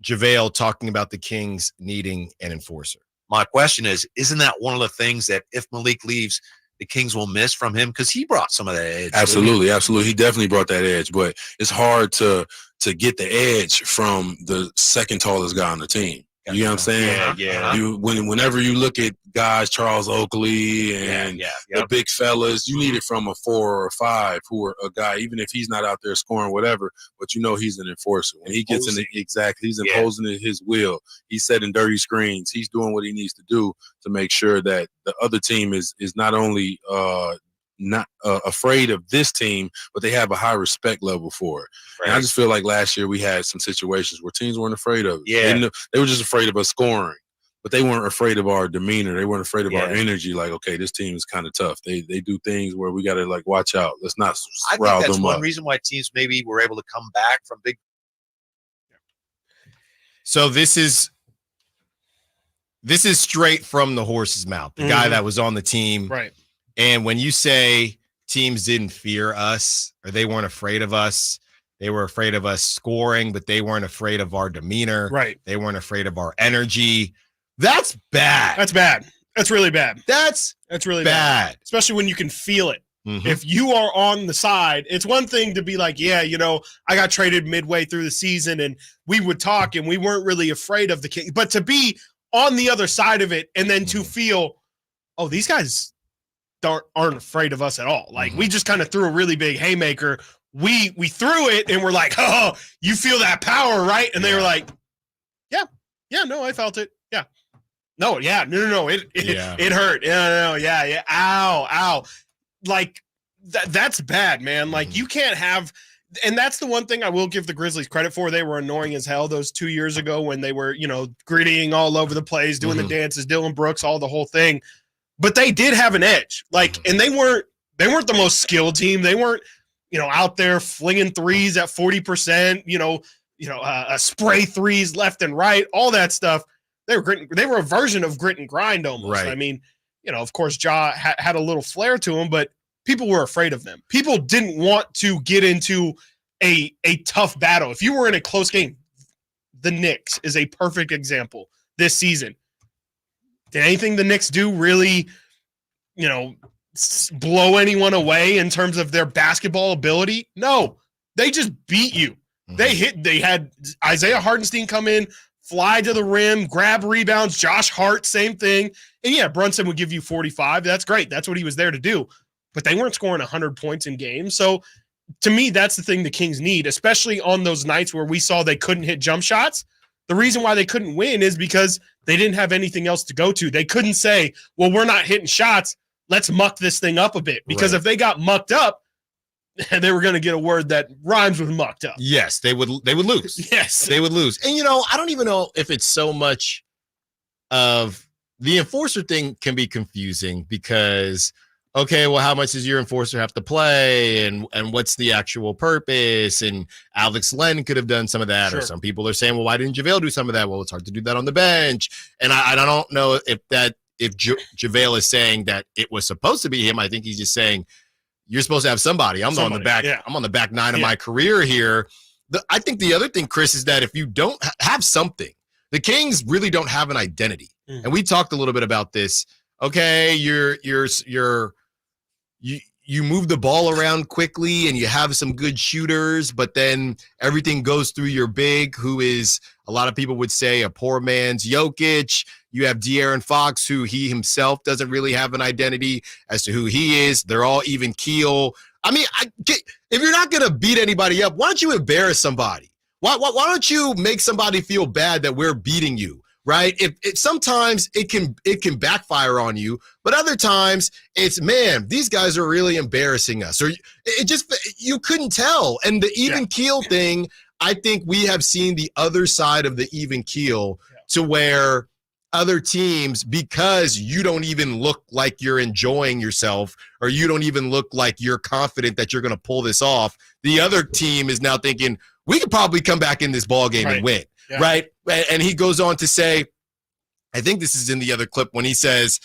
JaVale talking about the Kings needing an enforcer. My question is, isn't that one of the things that if Malik leaves, the Kings will miss from him? Because he brought some of that edge. Absolutely. He definitely brought that edge, but it's hard to get the edge from the second tallest guy on the team. You know what I'm saying? Yeah. Whenever you look at guys, Charles Oakley and the big fellas, you need it from a 4 or a 5 who are a guy, even if he's not out there scoring whatever, but you know he's an enforcer. When he gets in he's imposing his will. He's setting dirty screens. He's doing what he needs to do to make sure that the other team is not only not afraid of this team, but they have a high respect level for it. Right. And I just feel like last year we had some situations where teams weren't afraid of it. Yeah. They were just afraid of us scoring, but they weren't afraid of our demeanor. They weren't afraid of our energy. Like, okay, this team is kind of tough. They do things where we got to like watch out. Let's not rile them up. I think that's one reason why teams maybe were able to come back from big. So this is straight from the horse's mouth. The guy that was on the team. Right. And when you say teams didn't fear us or they weren't afraid of us, they were afraid of us scoring, but they weren't afraid of our demeanor. Right. They weren't afraid of our energy. That's bad. That's bad. That's really bad. That's really bad. Especially when you can feel it. Mm-hmm. If you are on the side, it's one thing to be like, yeah, I got traded midway through the season and we would talk and we weren't really afraid of the Kings. But to be on the other side of it and then to feel, oh, these guys aren't afraid of us at all. Like we just kind of threw a really big haymaker. We threw it and we're like, oh, you feel that power, right? And they were like, yeah, no, I felt it. Yeah. No, yeah, no. It hurt. Yeah. Ow. Like that's bad, man. Like you can't have, and that's the one thing I will give the Grizzlies credit for. They were annoying as hell those 2 years ago when they were, grittying all over the place, doing the dances, Dylan Brooks, all the whole thing. But they did have an edge, and they weren't the most skilled team. They weren't, out there flinging threes at 40%. Spray threes left and right, all that stuff. They were a version of grit and grind almost. Right. I mean, of course, Ja had a little flair to him, but people were afraid of them. People didn't want to get into a tough battle. If you were in a close game, the Knicks is a perfect example this season. Did anything the Knicks do really, blow anyone away in terms of their basketball ability? No, they just beat you. Mm-hmm. They had Isaiah Hartenstein come in, fly to the rim, grab rebounds. Josh Hart, same thing. And yeah, Brunson would give you 45. That's great. That's what he was there to do. But they weren't scoring 100 points in games. So to me, that's the thing the Kings need, especially on those nights where we saw they couldn't hit jump shots. The reason why they couldn't win is because they didn't have anything else to go to. They couldn't say, well, we're not hitting shots. Let's muck this thing up a bit. Because if they got mucked up, they were going to get a word that rhymes with mucked up. Yes, they would lose. Yes. They would lose. And, I don't even know if it's so much of the enforcer thing can be confusing because, okay, well, how much does your enforcer have to play, and what's the actual purpose? And Alex Len could have done some of that, or some people are saying, well, why didn't JaVale do some of that? Well, it's hard to do that on the bench, and I don't know if JaVale is saying that it was supposed to be him. I think he's just saying you're supposed to have somebody. I'm on the back nine of my career here. I think the other thing, Chris, is that if you don't have something, the Kings really don't have an identity, and we talked a little bit about this. Okay, you move the ball around quickly and you have some good shooters, but then everything goes through your big, who is, a lot of people would say, a poor man's Jokic. You have De'Aaron Fox, who he himself doesn't really have an identity as to who he is. They're all even keel. I mean, if you're not going to beat anybody up, why don't you embarrass somebody? Why don't you make somebody feel bad that we're beating you? Right? Sometimes it can backfire on you, but other times it's, man, these guys are really embarrassing us. Or you couldn't tell. And the even keel thing, I think we have seen the other side of the even keel to where other teams, because you don't even look like you're enjoying yourself, or you don't even look like you're confident that you're going to pull this off, the other team is now thinking, we could probably come back in this ball game and win. Yeah. Right. And he goes on to say, I think this is in the other clip, when he says,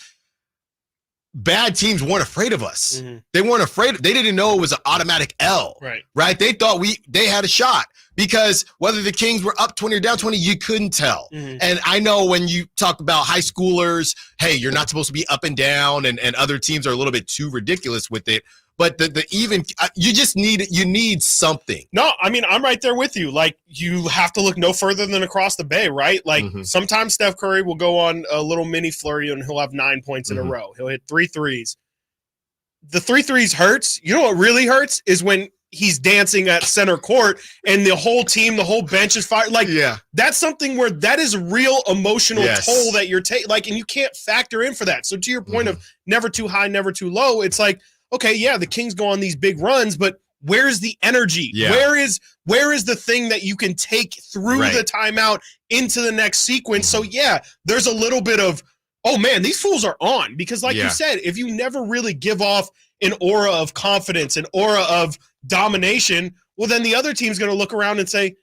bad teams weren't afraid of us. Mm-hmm. They weren't afraid. They didn't know it was an automatic L. Right. They thought they had a shot, because whether the Kings were up 20 or down 20, you couldn't tell. Mm-hmm. And I know when you talk about high schoolers, hey, you're not supposed to be up and down, and other teams are a little bit too ridiculous with it. But the even, you need something. No, I mean, I'm right there with you. Like, you have to look no further than across the bay, right? Like, sometimes Steph Curry will go on a little mini flurry and he'll have 9 points in a row. He'll hit 3 threes. The 3 threes hurts. You know what really hurts is when he's dancing at center court and the whole team, the whole bench is fired. Like, that's something where that is real emotional toll that you're taking. Like, and you can't factor in for that. So to your point of never too high, never too low, it's like, okay, yeah, the Kings go on these big runs, but where's the energy? Yeah. Where is the thing that you can take through the timeout into the next sequence? So, yeah, there's a little bit of, oh, man, these fools are on. Because like you said, if you never really give off an aura of confidence, an aura of domination, well, then the other team's going to look around and say,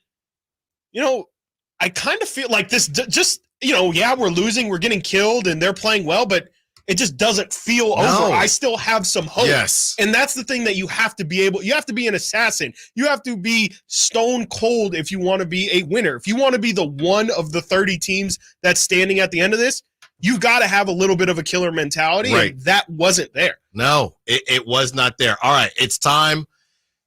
you know, I kind of feel like this just, you know, yeah, we're losing, we're getting killed, and they're playing well, but it just doesn't feel over. I still have some hope. Yes. And that's the thing that you have to be able, you have to be an assassin. You have to be stone cold if you want to be a winner. If you want to be the one of the 30 teams that's standing at the end of this, you've got to have a little bit of a killer mentality. Right. And that wasn't there. No, it was not there. All right, it's time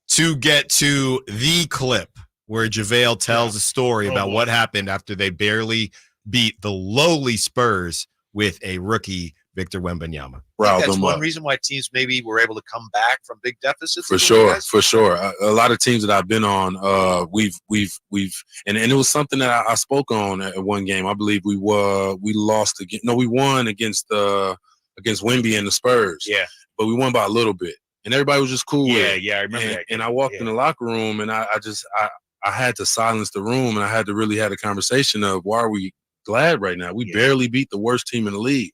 to get to the clip where JaVale tells a story about what happened after they barely beat the lowly Spurs with a rookie, Victor Wembanyama. That's one reason why teams maybe were able to come back from big deficits. For sure. A lot of teams that I've been on, we've, and it was something that I spoke on at one game. I believe we lost again. No, we won against Wemby and the Spurs. Yeah, but we won by a little bit, and everybody was just cool. Yeah, I remember that. And I walked in the locker room, and I had to silence the room, and I had to really have a conversation of, why are we glad right now? We barely beat the worst team in the league.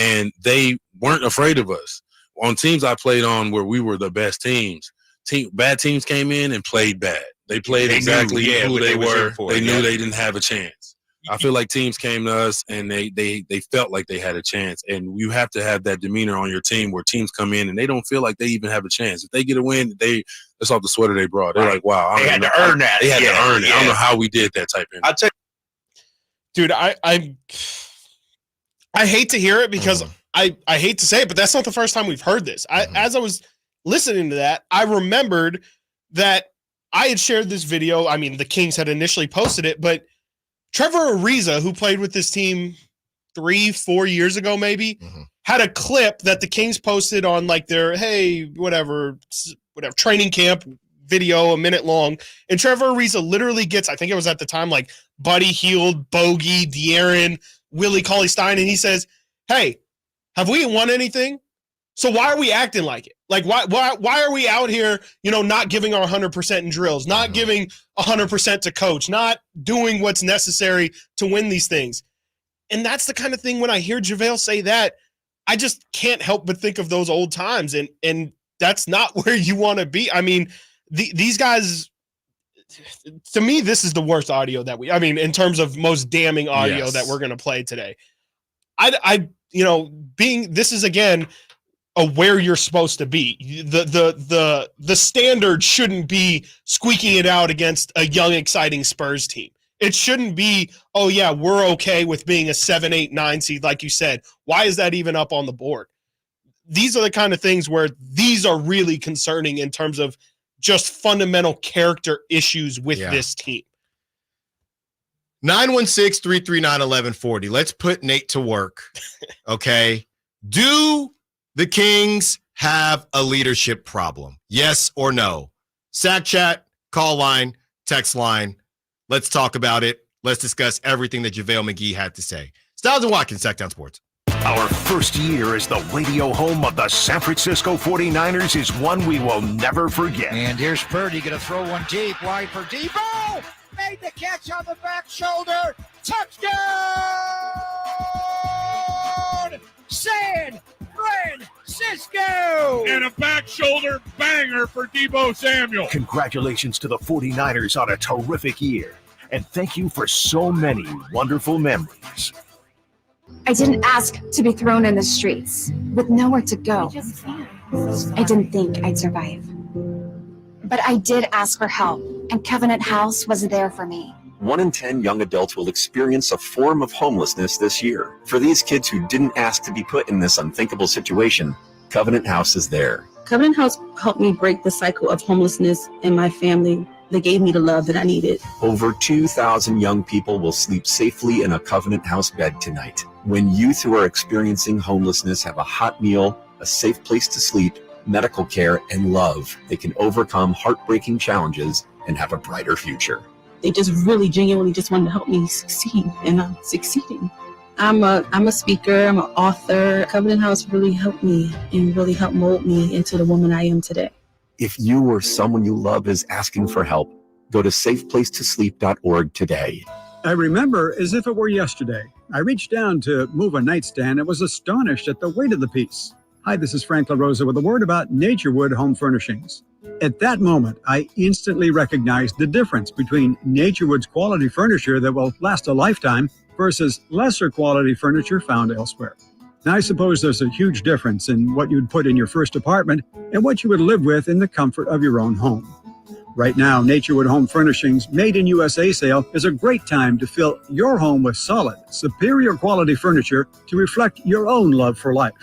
And they weren't afraid of us. On teams I played on where we were the best teams, bad teams came in and played bad. They played exactly who they were. They knew they didn't have a chance. I feel like teams came to us and they felt like they had a chance. And you have to have that demeanor on your team where teams come in and they don't feel like they even have a chance. If they get a win, that's off the sweater they brought. They're like, wow. They had to earn that. They had to earn it. I don't know how we did that type of thing. I'll tell you. Dude, I hate to hear it because I hate to say it, but that's not the first time we've heard this. As I was listening to that, I remembered that I had shared this video. I mean, the Kings had initially posted it, but Trevor Ariza, who played with this team 3-4 years ago, maybe, had a clip that the Kings posted on like their, whatever training camp video, a minute long. And Trevor Ariza literally gets, I think it was at the time, like Buddy Hield, Bogey, De'Aaron, Willie Cauley-Stein, and he says, hey, have we won anything? So why are we acting like it? Like, why are we out here, not giving our 100% in drills, not giving 100% to coach, not doing what's necessary to win these things? And that's the kind of thing when I hear JaVale say that, I just can't help but think of those old times. And that's not where you want to be. I mean, these guys, to me, this is the worst audio that in terms of most damning audio that we're going to play today. This is again where you're supposed to be. The standard shouldn't be squeaking it out against a young, exciting Spurs team. It shouldn't be, oh yeah, we're okay with being a 7, 8, 9 seed, like you said. Why is that even up on the board? These are the kind of things where these are really concerning in terms of just fundamental character issues with this team. 916-339-1140. Let's put Nate to work. Okay. Do the Kings have a leadership problem? Yes or no? Sack chat, call line, text line. Let's talk about it. Let's discuss everything that JaVale McGee had to say. Stiles and Watkins, Sactown Sports. Our first year as the radio home of the San Francisco 49ers is one we will never forget. And here's Purdy going to throw one deep, wide for Debo. Made the catch on the back shoulder. Touchdown! San Francisco! And a back shoulder banger for Debo Samuel. Congratulations to the 49ers on a terrific year. And thank you for so many wonderful memories. I didn't ask to be thrown in the streets with nowhere to go. I didn't think I'd survive. But I did ask for help, and Covenant House was there for me. 1 in 10 young adults will experience a form of homelessness this year. For these kids who didn't ask to be put in this unthinkable situation, Covenant House is there. Covenant House helped me break the cycle of homelessness in my family. They gave me the love that I needed. Over 2,000 young people will sleep safely in a Covenant House bed tonight. When youth who are experiencing homelessness have a hot meal, a safe place to sleep, medical care, and love, they can overcome heartbreaking challenges and have a brighter future. They just really genuinely just wanted to help me succeed, and I'm succeeding. I'm a speaker, I'm an author. Covenant House really helped me and really helped mold me into the woman I am today. If you or someone you love is asking for help, go to safeplacetosleep.org today. I remember as if it were yesterday. I reached down to move a nightstand and was astonished at the weight of the piece. Hi, this is Frank LaRosa with a word about Naturewood Home Furnishings. At that moment, I instantly recognized the difference between Naturewood's quality furniture that will last a lifetime versus lesser quality furniture found elsewhere. Now, I suppose there's a huge difference in what you'd put in your first apartment and what you would live with in the comfort of your own home. Right now, Naturewood Home Furnishings Made in USA sale is a great time to fill your home with solid, superior quality furniture to reflect your own love for life.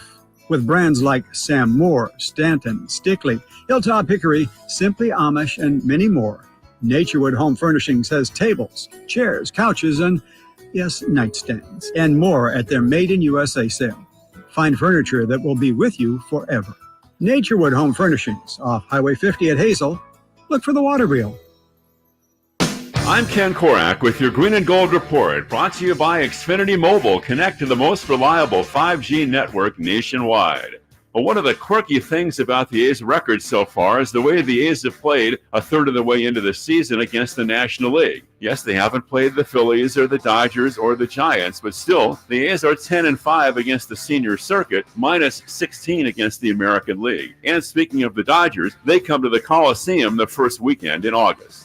With brands like Sam Moore, Stanton, Stickley, Hilltop Hickory, Simply Amish, and many more, Naturewood Home Furnishings has tables, chairs, couches, and, yes, nightstands, and more at their Made in USA sale. Find furniture that will be with you forever. Naturewood Home Furnishings, off Highway 50 at Hazel. Look for the water wheel. I'm Ken Korak with your Green and Gold Report, brought to you by Xfinity Mobile. Connect to the most reliable 5G network nationwide. Well, one of the quirky things about the A's record so far is the way the A's have played a third of the way into the season against the National League. Yes, they haven't played the Phillies or the Dodgers or the Giants, but still, the A's are 10-5 against the senior circuit, minus 16 against the American League. And speaking of the Dodgers, they come to the Coliseum the first weekend in August.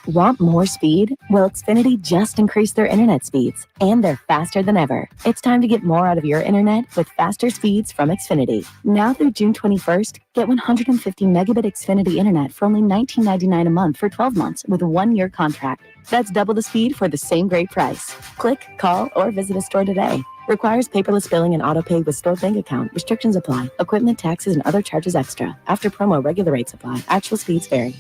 Want more speed? Well, Xfinity just increased their internet speeds, and they're faster than ever. It's time to get more out of your internet with faster speeds from Xfinity. Now through June 21st, get 150 megabit Xfinity internet for only $19.99 a month for 12 months with a 1-year contract. That's double the speed for the same great price. Click, call, or visit a store today. Requires paperless billing and auto-pay with stored bank account. Restrictions apply. Equipment, taxes, and other charges extra. After promo, regular rates apply. Actual speeds vary.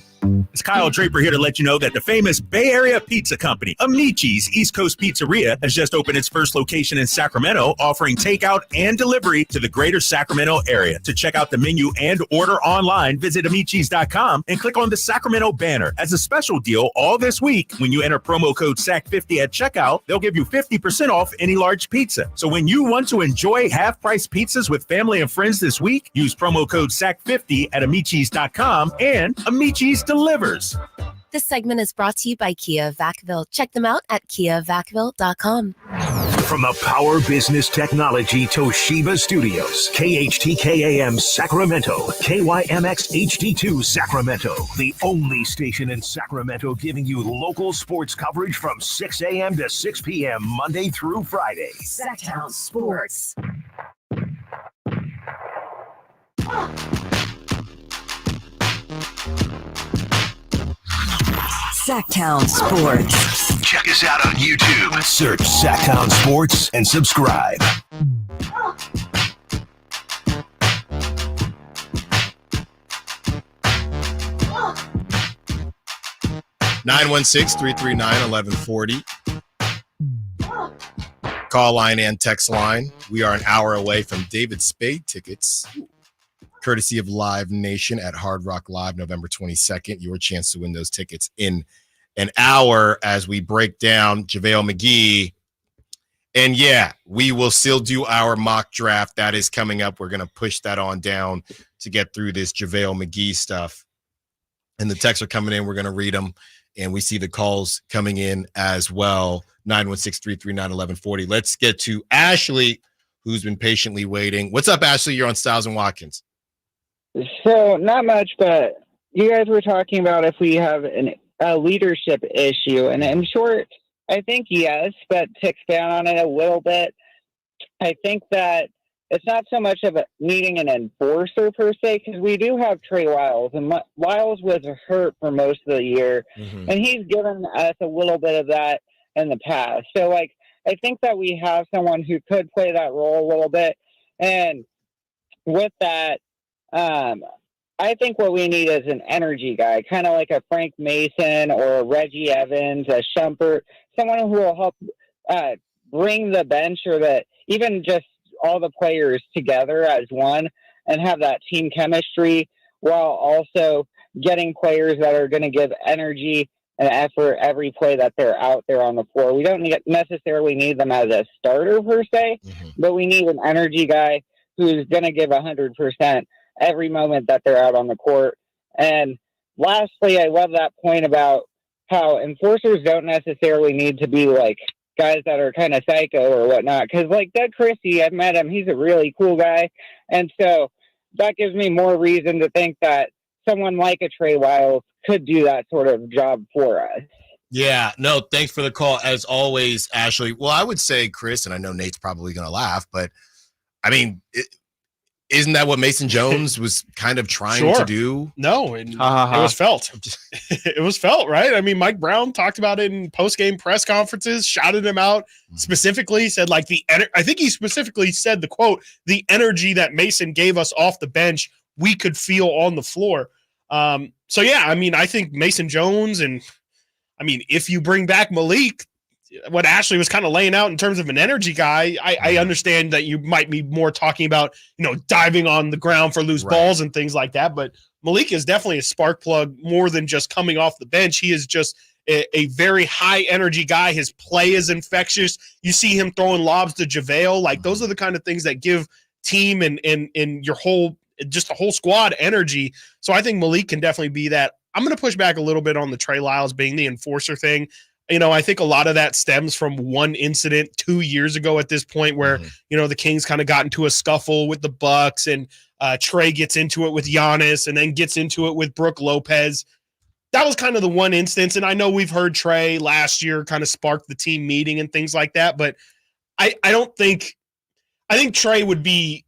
It's Kyle Draper here to let you know that the famous Bay Area pizza company, Amici's East Coast Pizzeria, has just opened its first location in Sacramento, offering takeout and delivery to the greater Sacramento area. To check out the menu and order online, visit Amici's.com and click on the Sacramento banner. As a special deal, all this week, when you enter promo code SAC50 at checkout, they'll give you 50% off any large pizza. So when you want to enjoy half-price pizzas with family and friends this week, use promo code SAC50 at Amici's.com and Amici's delivers. This segment is brought to you by Kia of Vacaville. Check them out at kiavacaville.com. From the Power Business Technology Toshiba Studios, KHTK-AM Sacramento, KYMX HD2 Sacramento, the only station in Sacramento giving you local sports coverage from 6 a.m. to 6 p.m. Monday through Friday. Sactown Sports. Sactown Sports. Check us out on YouTube. Search Sactown Sports and subscribe. Nine 339-1140. Call line and text line. We are an hour away from David Spade tickets, courtesy of Live Nation at Hard Rock Live, November 22nd. Your chance to win those tickets in an hour as we break down JaVale McGee. And yeah, we will still do our mock draft. That is coming up. We're going to push that on down to get through this JaVale McGee stuff. And the texts are coming in. We're going to read them. And we see the calls coming in as well. 916-339-1140. Let's get to Ashley, who's been patiently waiting. What's up, Ashley? You're on Stiles and Watkins. So not much, but you guys were talking about if we have a leadership issue. And in short, I think yes, but to expand on it a little bit, I think that it's not so much of needing an enforcer per se, because we do have Trey Lyles, and Lyles was hurt for most of the year, and he's given us a little bit of that in the past. So, I think that we have someone who could play that role a little bit. And with that, I think what we need is an energy guy, kind of like a Frank Mason or a Reggie Evans, a Shumpert, someone who will help bring the bench or even just all the players together as one and have that team chemistry, while also getting players that are going to give energy and effort every play that they're out there on the floor. We don't necessarily need them as a starter per se, but we need an energy guy who's going to give 100% every moment that they're out on the court. And lastly, I love that point about how enforcers don't necessarily need to be guys that are kind of psycho or whatnot. Because Doug Christie, I've met him. He's a really cool guy. And so that gives me more reason to think that someone like a Trey Lyles could do that sort of job for us. Yeah, no, thanks for the call. As always, Ashley. Well, I would say, Chris, and I know Nate's probably going to laugh, but I mean, isn't that what Mason Jones was kind of trying to do? No, it was felt. It was felt, right? I mean, Mike Brown talked about it in post-game press conferences, shouted him out specifically, said I think he specifically said the quote, the energy that Mason gave us off the bench, we could feel on the floor. So, yeah, I mean, I think Mason Jones and, I mean, if you bring back Malik, what Ashley was kind of laying out in terms of an energy guy, I understand that you might be more talking about, diving on the ground for loose balls and things like that. But Malik is definitely a spark plug more than just coming off the bench. He is just a very high energy guy. His play is infectious. You see him throwing lobs to JaVale. Those are the kind of things that give team and your whole squad energy. So I think Malik can definitely be that. I'm going to push back a little bit on the Trey Lyles being the enforcer thing. I think a lot of that stems from one incident 2 years ago at this point where, the Kings kind of got into a scuffle with the Bucks, and Trey gets into it with Giannis and then gets into it with Brook Lopez. That was kind of the one instance. And I know we've heard Trey last year kind of spark the team meeting and things like that, but I think Trey would be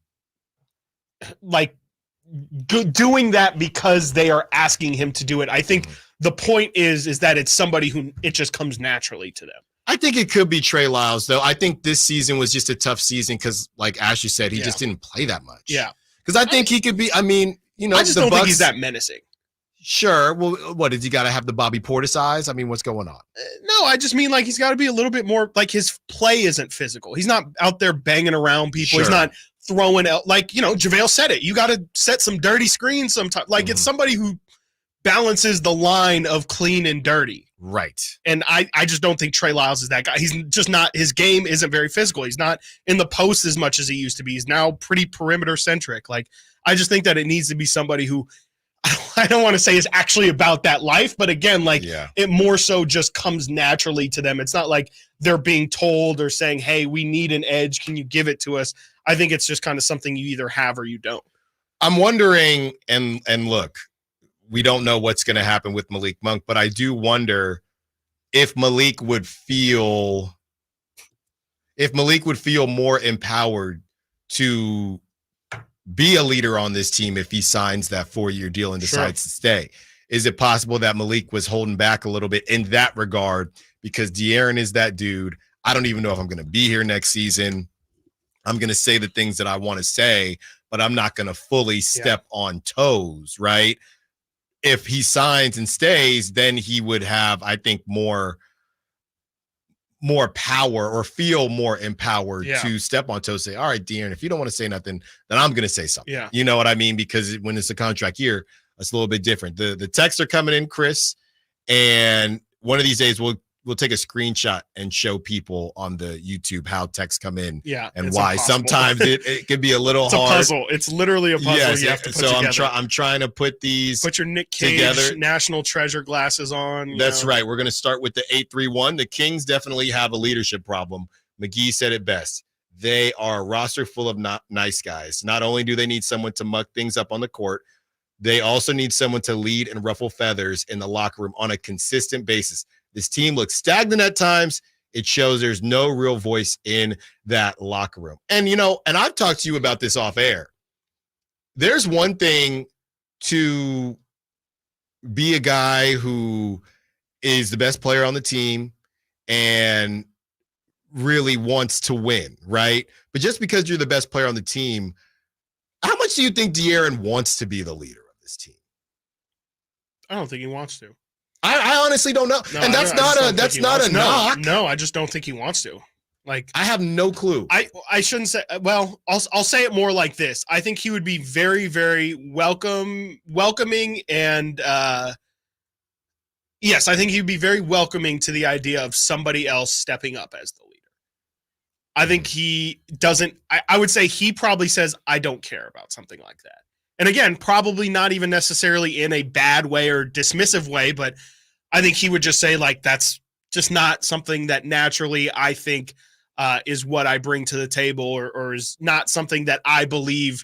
doing that because they are asking him to do it. I think the point is that it's somebody who it just comes naturally to them. I think it could be Trey Lyles, though. I think this season was just a tough season because, like Ashley said, he just didn't play that much. Yeah. Because I think he could be, I just don't think he's that menacing. Sure. Well, what, did you got to have the Bobby Portis eyes? I mean, what's going on? No, I just mean he's got to be a little bit more, his play isn't physical. He's not out there banging around people. Sure. He's not throwing out, JaVale said it. You got to set some dirty screens sometimes. It's somebody who balances the line of clean and dirty. Right. And I just don't think Trey Lyles is that guy. He's just not, his game isn't very physical. He's not in the post as much as he used to be. He's now pretty perimeter centric. I just think that it needs to be somebody who, I don't want to say is actually about that life, but again, like it more so just comes naturally to them. It's not like they're being told or saying, hey, we need an edge. Can you give it to us? I think it's just kind of something you either have or you don't. I'm wondering, and look, we don't know what's going to happen with Malik Monk, but I do wonder if Malik would feel more empowered to be a leader on this team if he signs that 4-year deal and decides to stay. Is it possible that Malik was holding back a little bit in that regard because De'Aaron is that dude? I don't even know if I'm going to be here next season. I'm going to say the things that I want to say, but I'm not going to fully step on toes, right? If he signs and stays, then he would have, I think, more power or feel more empowered to step on toes, say, all right, De'Aaron, if you don't want to say nothing, then I'm going to say something. Yeah. You know what I mean? Because when it's a contract year, it's a little bit different. The texts are coming in, Chris, and one of these days we'll take a screenshot and show people on the YouTube how texts come in and why. Impossible. Sometimes it can be a little hard. It's a puzzle. It's literally a puzzle you have to put together. I'm trying to put your Nick Cage together. National Treasure glasses on. That's right. We're going to start with the 8-3-1. The Kings definitely have a leadership problem. McGee said it best. They are a roster full of nice guys. Not only do they need someone to muck things up on the court, they also need someone to lead and ruffle feathers in the locker room on a consistent basis. This team looks stagnant at times. It shows there's no real voice in that locker room. And, and I've talked to you about this off air. There's one thing to be a guy who is the best player on the team and really wants to win, right? But just because you're the best player on the team, how much do you think De'Aaron wants to be the leader of this team? I don't think he wants to. I honestly don't know. No, and that's not a knock. No, I just don't think he wants to. Like, I have no clue. I shouldn't say, well, I'll say it more like this. I think he would be very, very welcoming and yes, I think he'd be very welcoming to the idea of somebody else stepping up as the leader. I think he doesn't, I would say he probably says, I don't care about something like that. And again, probably not even necessarily in a bad way or dismissive way, but I think he would just say, like, that's just not something that naturally I think is what I bring to the table or is not something that I believe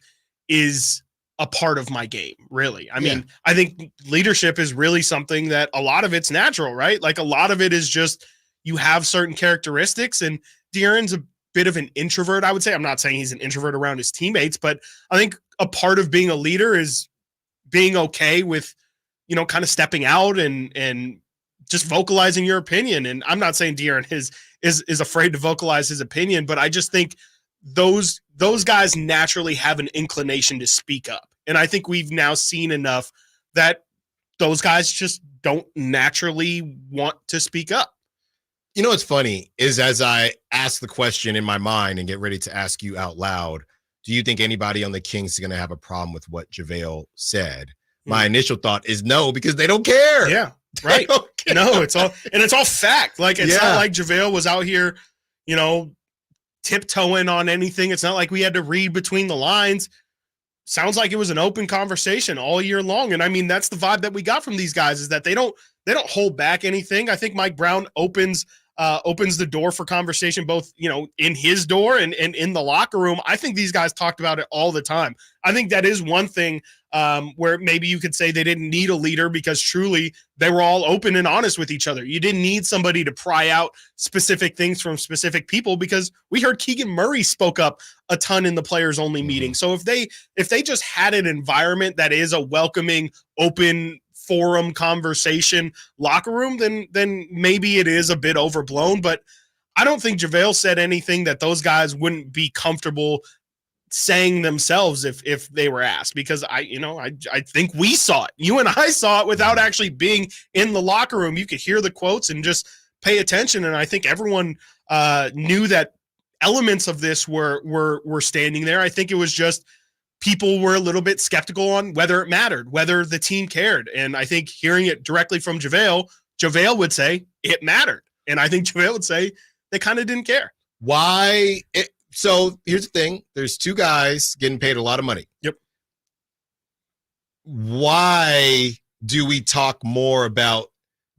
is a part of my game, really. I mean, I think leadership is really something that a lot of it's natural, right? Like a lot of it is just you have certain characteristics, and De'Aaron's a bit of an introvert, I would say. I'm not saying he's an introvert around his teammates, but I think a part of being a leader is being okay with, kind of stepping out and just vocalizing your opinion. And I'm not saying De'Aaron is afraid to vocalize his opinion, but I just think those guys naturally have an inclination to speak up. And I think we've now seen enough that those guys just don't naturally want to speak up. You know what's funny is as I ask the question in my mind and get ready to ask you out loud, do you think anybody on the Kings is going to have a problem with what JaVale said? My initial thought is no, because they don't care. Yeah, right. No, it's all fact. Like, it's not like JaVale was out here, tiptoeing on anything. It's not like we had to read between the lines. Sounds like it was an open conversation all year long. And I mean, that's the vibe that we got from these guys, is that they don't hold back anything. I think Mike Brown opens the door for conversation, both, in his door and in the locker room. I think these guys talked about it all the time. I think that is one thing where maybe you could say they didn't need a leader, because truly they were all open and honest with each other. You didn't need somebody to pry out specific things from specific people, because we heard Keegan Murray spoke up a ton in the players only meeting. So if they just had an environment that is a welcoming, open forum conversation locker room, then maybe it is a bit overblown. But I don't think JaVale said anything that those guys wouldn't be comfortable saying themselves if they were asked, because I think we saw it. You and I saw it without actually being in the locker room. You could hear the quotes and just pay attention. And I think everyone knew that elements of this were standing there. I think it was just people were a little bit skeptical on whether it mattered, whether the team cared. And I think hearing it directly from JaVale would say it mattered. And I think JaVale would say they kind of didn't care. Why? So here's the thing. There's two guys getting paid a lot of money. Yep. why do we talk more about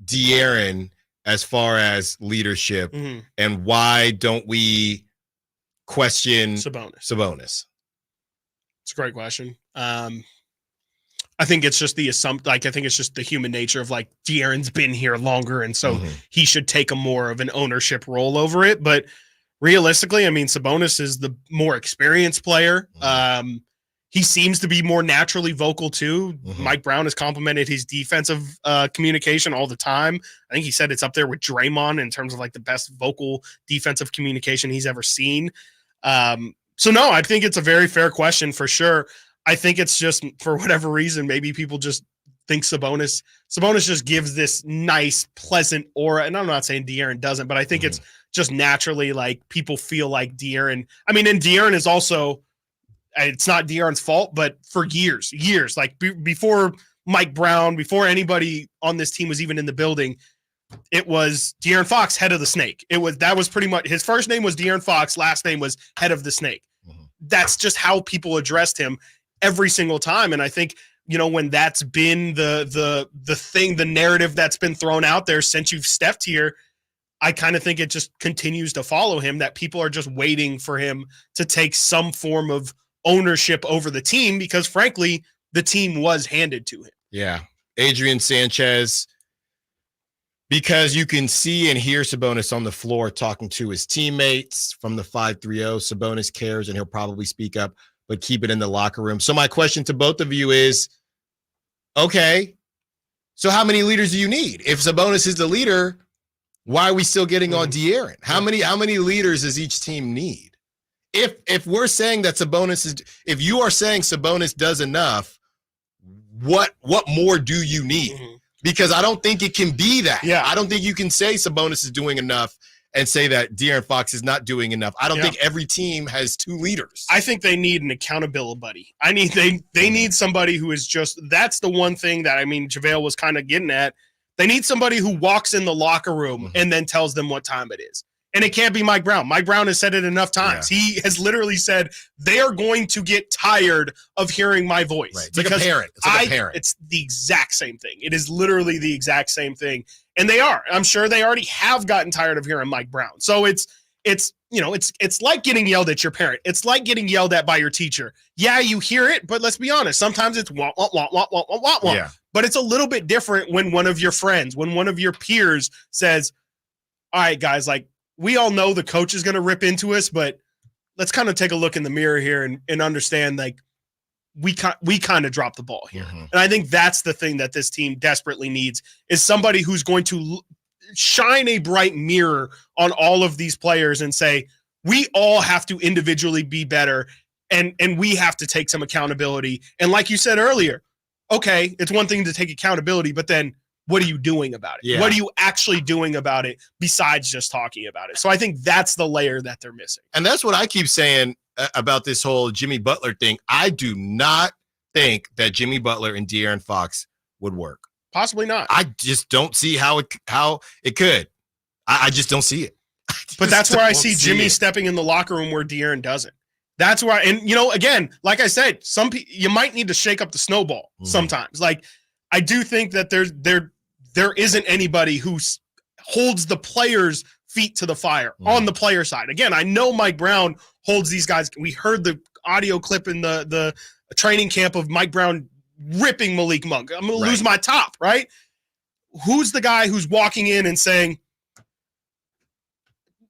De'Aaron as far as leadership, and why don't we question Sabonis? It's a great question. I think it's just the I think it's just the human nature of like De'Aaron's been here longer, and so he should take a more of an ownership role over it. But realistically, I mean, Sabonis is the more experienced player. He seems to be more naturally vocal too. Mike Brown has complimented his defensive communication all the time. I think he said it's up there with Draymond in terms of like the best vocal defensive communication he's ever seen. So no, I think it's a very fair question for sure. I think it's just for whatever reason, maybe people just think Sabonis just gives this nice, pleasant aura. And I'm not saying De'Aaron doesn't, but I think it's just naturally like people feel like De'Aaron. I mean, and De'Aaron is also, it's not De'Aaron's fault, but for years, like before Mike Brown, before anybody on this team was even in the building, it was De'Aaron Fox, head of the snake. That was pretty much his first name was De'Aaron Fox, last name was head of the snake. That's just how people addressed him every single time. And I think, when that's been the thing, the narrative that's been thrown out there since you've stepped here, I kind of think it just continues to follow him, that people are just waiting for him to take some form of ownership over the team, because frankly, the team was handed to him. Yeah. Adrian Sanchez, because you can see and hear Sabonis on the floor talking to his teammates from the 530. Sabonis cares, and he'll probably speak up, but keep it in the locker room. So my question to both of you is, okay, so how many leaders do you need? If Sabonis is the leader, why are we still getting on De'Aaron? How many leaders does each team need? If we're saying that if you are saying Sabonis does enough, what more do you need? Because I don't think it can be that. Yeah. I don't think you can say Sabonis is doing enough and say that De'Aaron Fox is not doing enough. I don't think every team has two leaders. I think they need an accountability buddy. They need somebody who is just, that's the one thing that, I mean, JaVale was kind of getting at. They need somebody who walks in the locker room and then tells them what time it is. And it can't be Mike Brown. Mike Brown has said it enough times. Yeah. He has literally said they are going to get tired of hearing my voice. Right. It's like a parent. It's like a parent. It's the exact same thing. It is literally the exact same thing. And they are. I'm sure they already have gotten tired of hearing Mike Brown. So it's like getting yelled at your parent. It's like getting yelled at by your teacher. Yeah, you hear it, but let's be honest. Sometimes it's wah, wah, wah, wah, wah, wah, wah. Yeah. But it's a little bit different when one of your friends, when one of your peers says, all right, guys, like, we all know the coach is going to rip into us, but let's kind of take a look in the mirror here and understand, like, we kind of dropped the ball here. And I think that's the thing that this team desperately needs, is somebody who's going to shine a bright mirror on all of these players and say, we all have to individually be better, and we have to take some accountability. And like you said earlier, okay, it's one thing to take accountability, but then what are you doing about it? Yeah. What are you actually doing about it besides just talking about it? So I think that's the layer that they're missing. And that's what I keep saying about this whole Jimmy Butler thing. I do not think that Jimmy Butler and De'Aaron Fox would work. Possibly not. I just don't see how it could. I just don't see it. But that's where I see Jimmy stepping in the locker room where De'Aaron doesn't. That's why, and again, like I said, you might need to shake up the snowball sometimes. Like, I do think that there isn't anybody who holds the players' feet to the fire on the player side. Again, I know Mike Brown holds these guys. We heard the audio clip in the training camp of Mike Brown ripping Malik Monk. I'm going to lose my top, right? Who's the guy who's walking in and saying,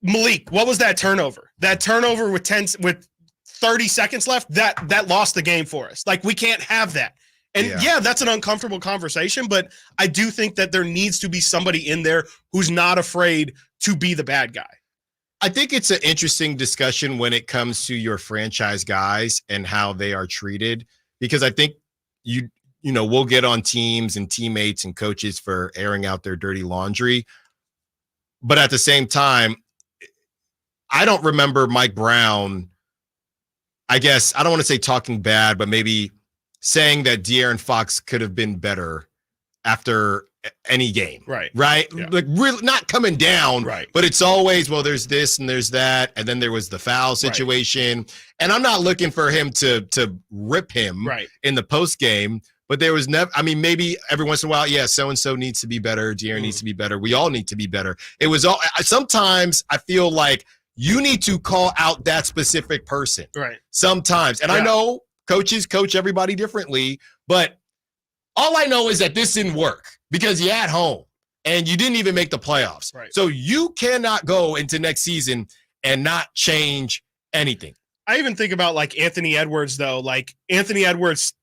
Malik, what was that turnover? That turnover with 30 seconds left, that lost the game for us. Like, we can't have that. And yeah, that's an uncomfortable conversation, but I do think that there needs to be somebody in there who's not afraid to be the bad guy. I think it's an interesting discussion when it comes to your franchise guys and how they are treated, because I think we'll get on teams and teammates and coaches for airing out their dirty laundry. But at the same time, I don't remember Mike Brown, I guess, I don't want to say talking bad, but maybe saying that De'Aaron Fox could have been better after any game. Right. Yeah. Like, really not coming down. Right. But it's always, well, there's this and there's that. And then there was the foul situation. Right. And I'm not looking for him to rip him in the post game. but there was never, I mean, maybe every once in a while, yeah, so-and-so needs to be better. De'Aaron needs to be better. We all need to be better. It was all, sometimes I feel like you need to call out that specific person. Right. Sometimes. And I know coaches coach everybody differently, but all I know is that this didn't work because you're at home and you didn't even make the playoffs. Right. So you cannot go into next season and not change anything. I even think about like Anthony Edwards, though. Like Anthony Edwards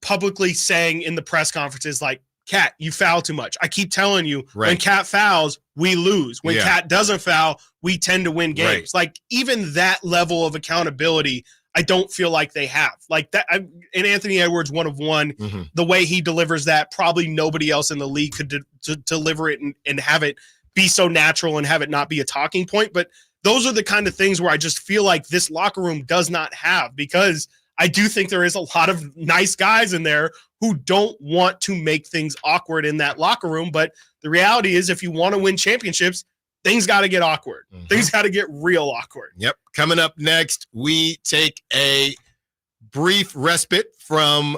publicly saying in the press conferences, like, Cat, you foul too much. I keep telling you, when Cat fouls, we lose. When Cat doesn't foul, we tend to win games. Like, even that level of accountability, I don't feel like they have. Like that, and Anthony Edwards, one of one, the way he delivers that, probably nobody else in the league could deliver it and have it be so natural and have it not be a talking point. But those are the kind of things where I just feel like this locker room does not have, because I do think there is a lot of nice guys in there who don't want to make things awkward in that locker room. But the reality is, if you want to win championships, things got to get awkward. Things got to get real awkward. Yep. Coming up next, we take a brief respite from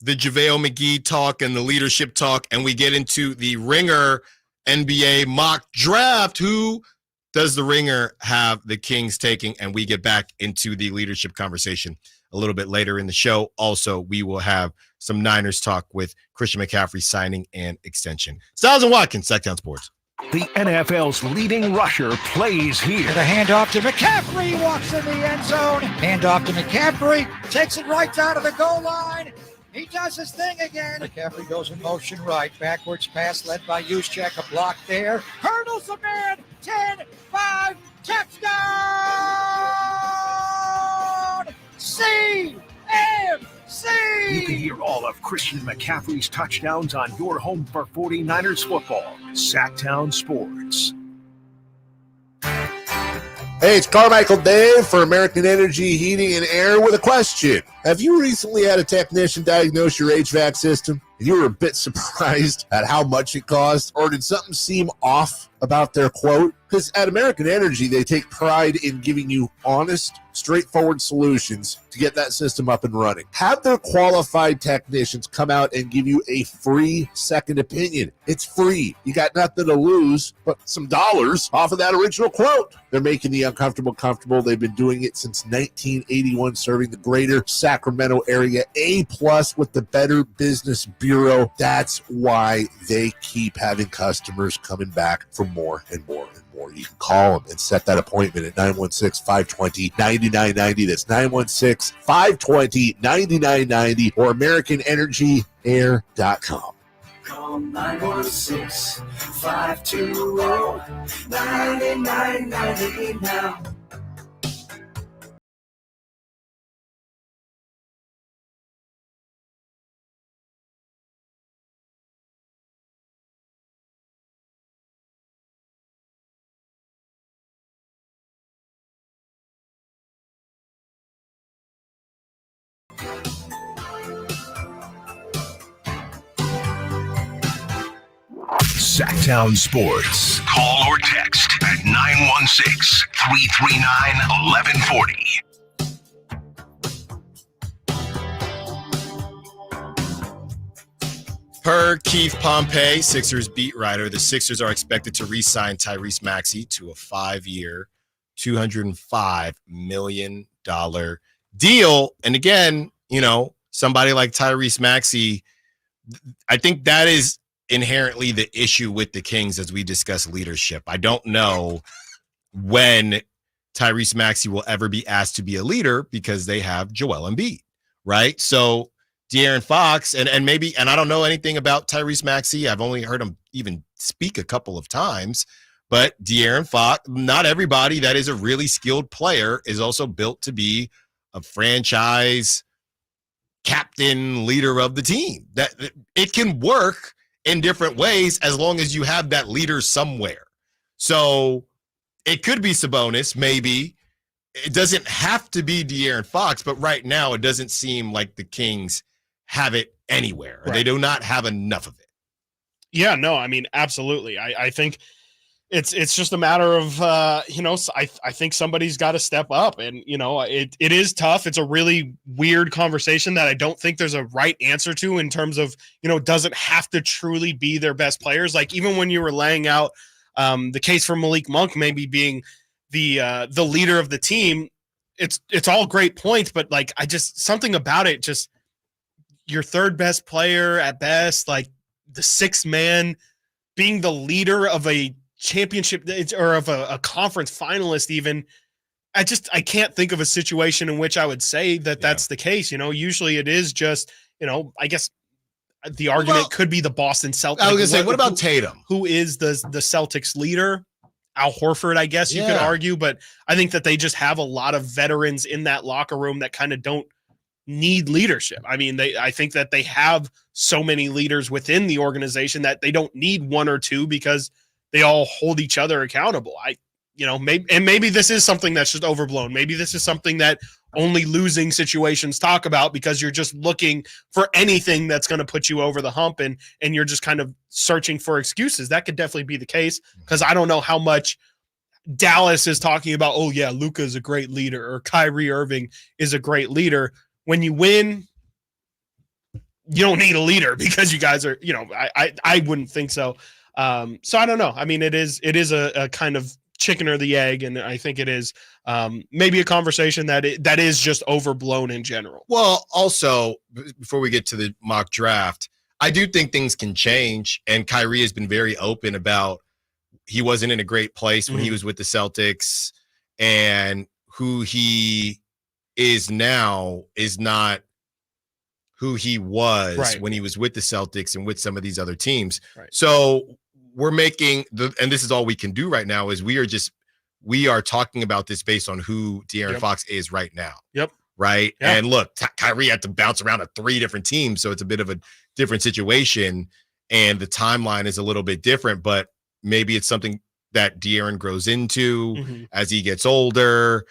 the JaVale McGee talk and the leadership talk, and we get into the Ringer NBA mock draft. Who does the Ringer have the Kings taking? And we get back into the leadership conversation a little bit later in the show. Also, we will have some Niners talk with Christian McCaffrey signing and extension. Stiles and Watkins, Sactown Sports. The NFL's leading rusher plays here. The handoff to McCaffrey, walks in the end zone. Handoff to McCaffrey, takes it right down to the goal line. He does his thing again. McCaffrey goes in motion right. Backwards pass led by Juszczyk. A block there. Hurdles the man. 10-5. Touchdown! CMC! You can hear all of Christian McCaffrey's touchdowns on your home for 49ers football. Sactown Sports. Hey, it's Carmichael Dave for American Energy Heating and Air with a question. Have you recently had a technician diagnose your HVAC system and you were a bit surprised at how much it cost? Or did something seem off about their quote? Because at American Energy, they take pride in giving you honest, straightforward solutions to get that system up and running. Have their qualified technicians come out and give you a free second opinion. It's free. You got nothing to lose but some dollars off of that original quote. They're making the uncomfortable comfortable. They've been doing it since 1981, serving the greater Sacramento area. A+ with the Better Business Bureau. That's why they keep having customers coming back for more and more and more. You can call them and set that appointment at 916-520-9990. That's 916-520-9990 or AmericanEnergyAir.com. Call 916-520-9990 now. Sactown Sports. Call or text at 916-339-1140. Per Keith Pompey, Sixers beat writer, the Sixers are expected to re-sign Tyrese Maxey to a 5-year, $205 million deal. And again, you know, somebody like Tyrese Maxey, I think that is inherently the issue with the Kings as we discuss leadership. I don't know when Tyrese Maxey will ever be asked to be a leader because they have Joel Embiid, right? So De'Aaron Fox, and I don't know anything about Tyrese Maxey. I've only heard him even speak a couple of times, but De'Aaron Fox, not everybody that is a really skilled player is also built to be a franchise captain, leader of the team. That it can work in different ways as long as you have that leader somewhere. So it could be Sabonis, maybe. It doesn't have to be De'Aaron Fox, but right now it doesn't seem like the Kings have it anywhere. Right. They do not have enough of it. Yeah, no, I mean, absolutely. I think It's just a matter of, I think somebody's got to step up, and, it is tough. It's a really weird conversation that I don't think there's a right answer to in terms of, doesn't have to truly be their best players. Like, even when you were laying out the case for Malik Monk maybe being the leader of the team, it's all great points, but like, something about it, just your third best player at best, like the sixth man being the leader of a championship or of a conference finalist, even, I can't think of a situation in which I would say that that's the case. Usually it is just, I guess the argument could be the Boston Celtics. I was gonna say, what about Tatum? Who is the Celtics leader? Al Horford, I guess you could argue, but I think that they just have a lot of veterans in that locker room that kind of don't need leadership. I mean, I think that they have so many leaders within the organization that they don't need one or two because they all hold each other accountable. Maybe this is something that's just overblown. Maybe this is something that only losing situations talk about because you're just looking for anything that's going to put you over the hump and you're just kind of searching for excuses. That could definitely be the case because I don't know how much Dallas is talking about, oh yeah, Luka is a great leader or Kyrie Irving is a great leader. When you win, you don't need a leader because you guys are, I wouldn't think so. So I don't know. I mean, it is a kind of chicken or the egg, and I think it is maybe a conversation that is just overblown in general. Well, also, before we get to the mock draft, I do think things can change, and Kyrie has been very open about he wasn't in a great place when he was with the Celtics, and who he is now is not who he was when he was with the Celtics and with some of these other teams. Right. So we're making and this is all we can do right now is we are talking about this based on who De'Aaron Fox is right now. Yep. Right. Yep. And look, Kyrie had to bounce around to 3 different teams. So it's a bit of a different situation and the timeline is a little bit different, but maybe it's something that De'Aaron grows into as he gets older.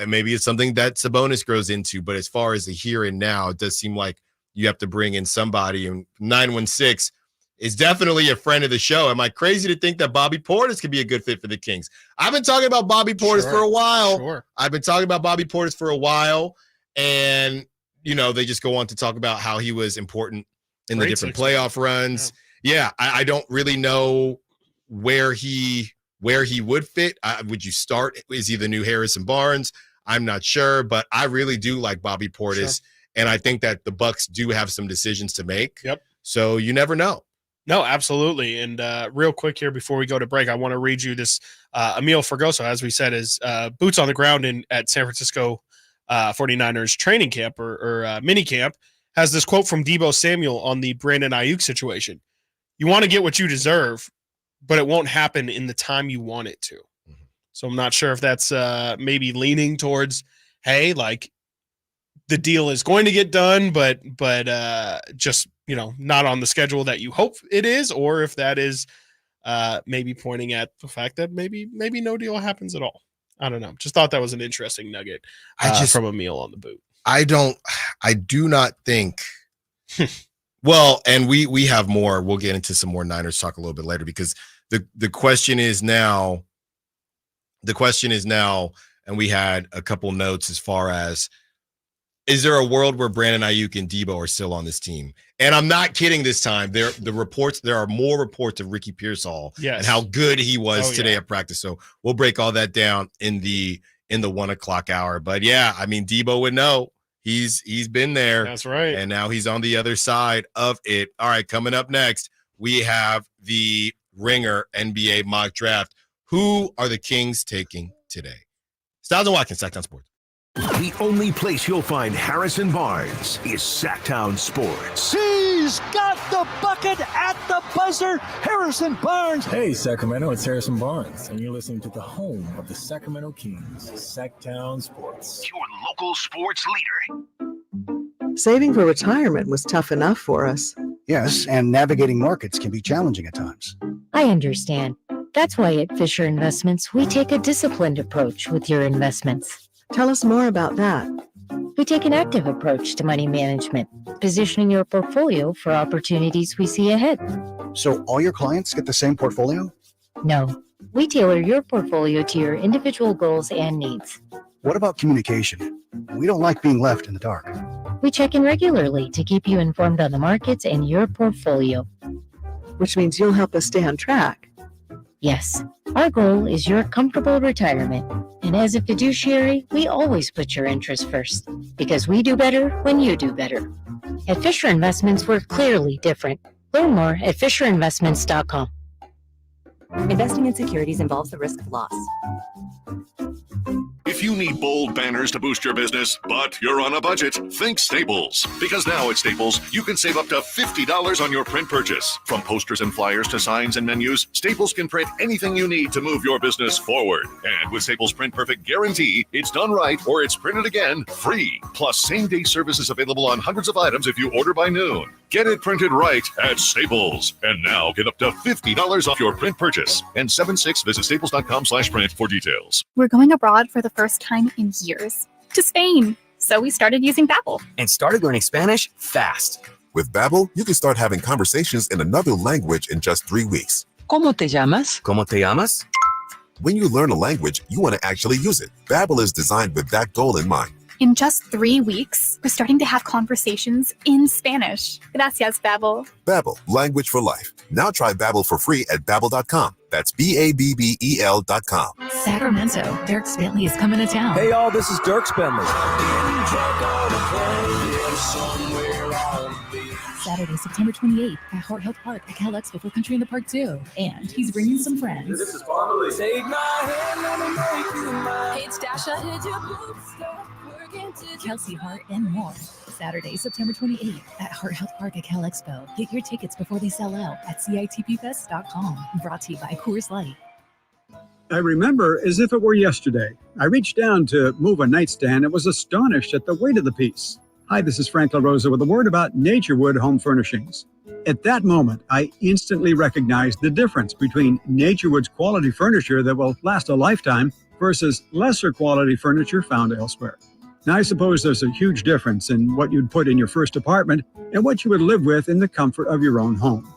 Maybe it's something that Sabonis grows into, but as far as the here and now, it does seem like you have to bring in somebody, and 916 is definitely a friend of the show. Am I crazy to think that Bobby Portis could be a good fit for the Kings? I've been talking about Bobby Portis for a while. I've been talking about Bobby Portis for a while, and they just go on to talk about how he was important in the different playoff runs. Yeah, I don't really know where he would fit. Would you start? Is he the new Harrison Barnes? I'm not sure, but I really do like Bobby Portis, and I think that the Bucks do have some decisions to make. Yep. So you never know. No, absolutely. And real quick here before we go to break, I want to read you this. Emil Fergoso, as we said, is boots on the ground at San Francisco 49ers training camp or mini camp, has this quote from Deebo Samuel on the Brandon Ayuk situation. You want to get what you deserve, but it won't happen in the time you want it to. So I'm not sure if that's maybe leaning towards, hey, like the deal is going to get done, but just, not on the schedule that you hope it is, or if that is maybe pointing at the fact that maybe no deal happens at all. I don't know. Just thought that was an interesting nugget from Emil on the boot. I do not think well, and we have more. We'll get into some more Niners talk a little bit later because the question is now, and we had a couple notes as far as, is there a world where Brandon Ayuk and Deebo are still on this team? And I'm not kidding this time. There are more reports of Ricky Pearsall and how good he was today at practice. So we'll break all that down in the 1 o'clock hour. But yeah, I mean, Deebo would know. He's been there. That's right. And now he's on the other side of it. All right, coming up next, we have the Ringer NBA mock draft. Who are the Kings taking today? Stiles and Watkins, Sactown Sports. The only place you'll find Harrison Barnes is Sactown Sports. He's got the bucket at the buzzer. Harrison Barnes. Hey, Sacramento, it's Harrison Barnes, and you're listening to the home of the Sacramento Kings, Sactown Sports. Your local sports leader. Saving for retirement was tough enough for us. Yes, and navigating markets can be challenging at times. I understand. That's why at Fisher Investments, we take a disciplined approach with your investments. Tell us more about that. We take an active approach to money management, positioning your portfolio for opportunities we see ahead. So all your clients get the same portfolio? No, We tailor your portfolio to your individual goals and needs. What about communication? We don't like being left in the dark. We check in regularly to keep you informed on the markets and your portfolio. Which means you'll help us stay on track. Yes, our goal is your comfortable retirement. And as a fiduciary, we always put your interests first, because we do better when you do better. At Fisher Investments, we're clearly different. Learn more at FisherInvestments.com. Investing in securities involves the risk of loss. If you need bold banners to boost your business, but you're on a budget, think Staples. Because now at Staples, you can save up to $50 on your print purchase. From posters and flyers to signs and menus, Staples can print anything you need to move your business forward. And with Staples Print Perfect Guarantee, it's done right or it's printed again free. Plus, same-day service is available on hundreds of items if you order by noon. Get it printed right at Staples. And now get up to $50 off your print purchase. And 76, visit staples.com/print for details. We're going abroad for the first time in years, to Spain. So we started using Babbel. And started learning Spanish fast. With Babbel, you can start having conversations in another language in just 3 weeks. ¿Cómo te llamas? ¿Cómo te llamas? When you learn a language, you want to actually use it. Babbel is designed with that goal in mind. In just 3 weeks, we're starting to have conversations in Spanish. Gracias, Babbel. Babbel, language for life. Now try Babbel for free at Babbel.com. That's Babbel.com. Sacramento, Dirk Bentley is coming to town. Hey, y'all, this is Dirk Bentley. Saturday, September 28th at Hart Health Park at Cal Expo for Country in the Park 2. And he's bringing some friends. This is Family. Take my hand, let me make you mine. Hey, it's Dasha. Kelsey Hart and more. Saturday, September 28th at Hart Health Park at Cal Expo. Get your tickets before they sell out at CITPFest.com. Brought to you by Coors Light. I remember as if it were yesterday. I reached down to move a nightstand and was astonished at the weight of the piece. Hi, this is Frank LaRosa with a word about Naturewood Home Furnishings. At that moment, I instantly recognized the difference between Naturewood's quality furniture that will last a lifetime versus lesser quality furniture found elsewhere. Now, I suppose there's a huge difference in what you'd put in your first apartment and what you would live with in the comfort of your own home.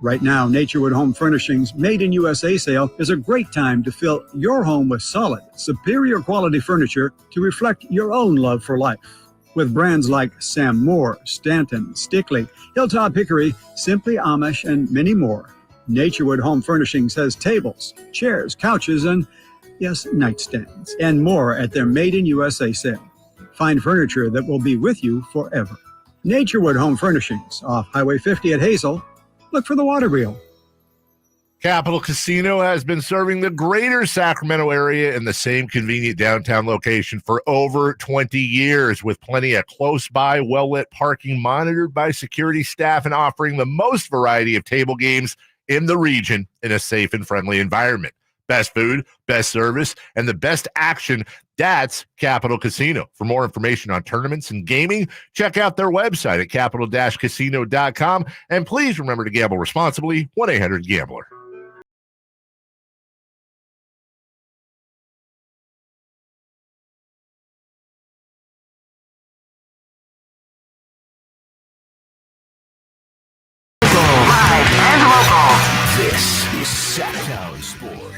Right now, Naturewood Home Furnishings Made in USA sale is a great time to fill your home with solid, superior quality furniture to reflect your own love for life. With brands like Sam Moore, Stanton, Stickley, Hilltop Hickory, Simply Amish, and many more, Naturewood Home Furnishings has tables, chairs, couches, and, yes, nightstands, and more at their Made in USA sale. Find furniture that will be with you forever. Naturewood Home Furnishings, off Highway 50 at Hazel. Look for the water wheel. Capital Casino has been serving the greater Sacramento area in the same convenient downtown location for over 20 years, with plenty of close-by, well-lit parking monitored by security staff and offering the most variety of table games in the region in a safe and friendly environment. Best food, best service, and the best action. That's Capital Casino. For more information on tournaments and gaming, check out their website at capital-casino.com. And please remember to gamble responsibly. 1-800-GAMBLER. Live and local. This is Sactown Sports.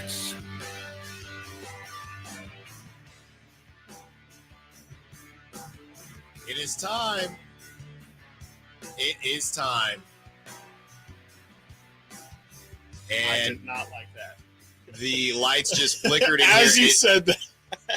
It is time. It is time. And I did not like that. The lights just flickered in As here. you said that.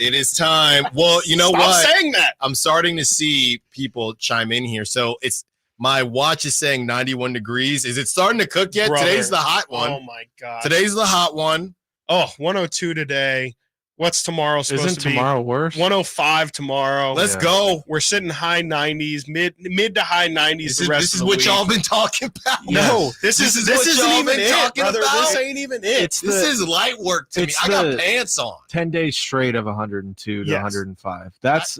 It is time. Well, you know Stop what? saying that. I'm starting to see people chime in here. So it's my watch is saying 91 degrees. Is it starting to cook yet? Brother. Today's the hot one. Oh my God. Today's the hot one. Oh, 102 today. What's tomorrow supposed Isn't to be? tomorrow worse? 105 tomorrow. Let's go. We're sitting high 90s, mid to high 90s. This is what y'all been talking about. No, this isn't even it, brother. About? This ain't even it. It's this is light work to me. I got pants on. 10 days straight of 102 to 105.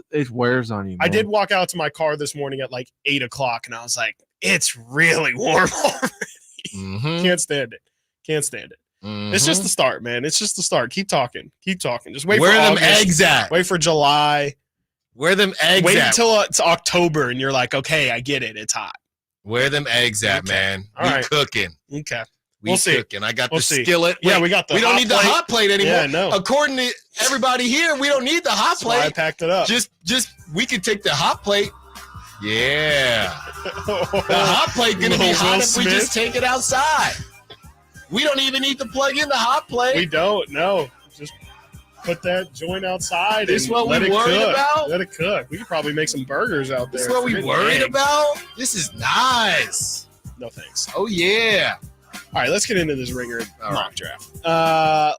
It wears on you, man. I did walk out to my car this morning at like 8 o'clock, and I was like, it's really warm already. Mm-hmm. Can't stand it. Mm-hmm. It's just the start, man. It's just the start. Keep talking. Just wait Where for them August. eggs at? Wait for July. Where them eggs Wait at? until it's October, and you're like, okay, I get it. It's hot. Where them eggs at, man? All right. Cooking. Okay. We'll see. Cooking. I got the skillet. Yeah, we got the. We don't need the hot plate anymore. Yeah, no. According to everybody here, we don't need the hot plate. I packed it up. Just we could take the hot plate. Yeah. The hot plate gonna be hot if we just take it outside. We don't even need to plug in the hot plate. We don't. No. Just put that joint outside. This is what we worried about. Let it cook. We could probably make some burgers out there. This is what we worried about. This is nice. No thanks. Oh yeah. All right, let's get into this ringer mock draft.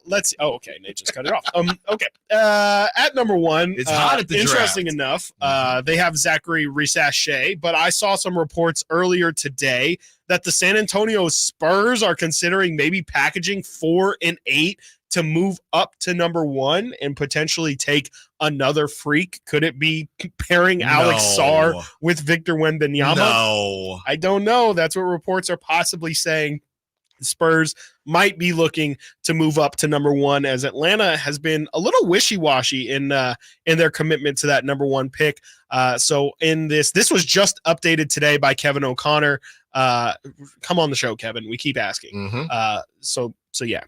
Let's. Oh, okay. Nate just cut it off. Okay. At number one, it's hot at the interesting draft. enough. They have Zachary Risachet, but I saw some reports earlier today that the San Antonio Spurs are considering maybe packaging 4 and 8 to move up to number one and potentially take another freak. Could it be pairing Alex Sarr with Victor Wembanyama? No. I don't know. That's what reports are possibly saying. The Spurs might be looking to move up to number one, as Atlanta has been a little wishy-washy in their commitment to that number one pick. So in this was just updated today by Kevin O'Connor. Come on the show, Kevin. We keep asking. Mm-hmm. So yeah.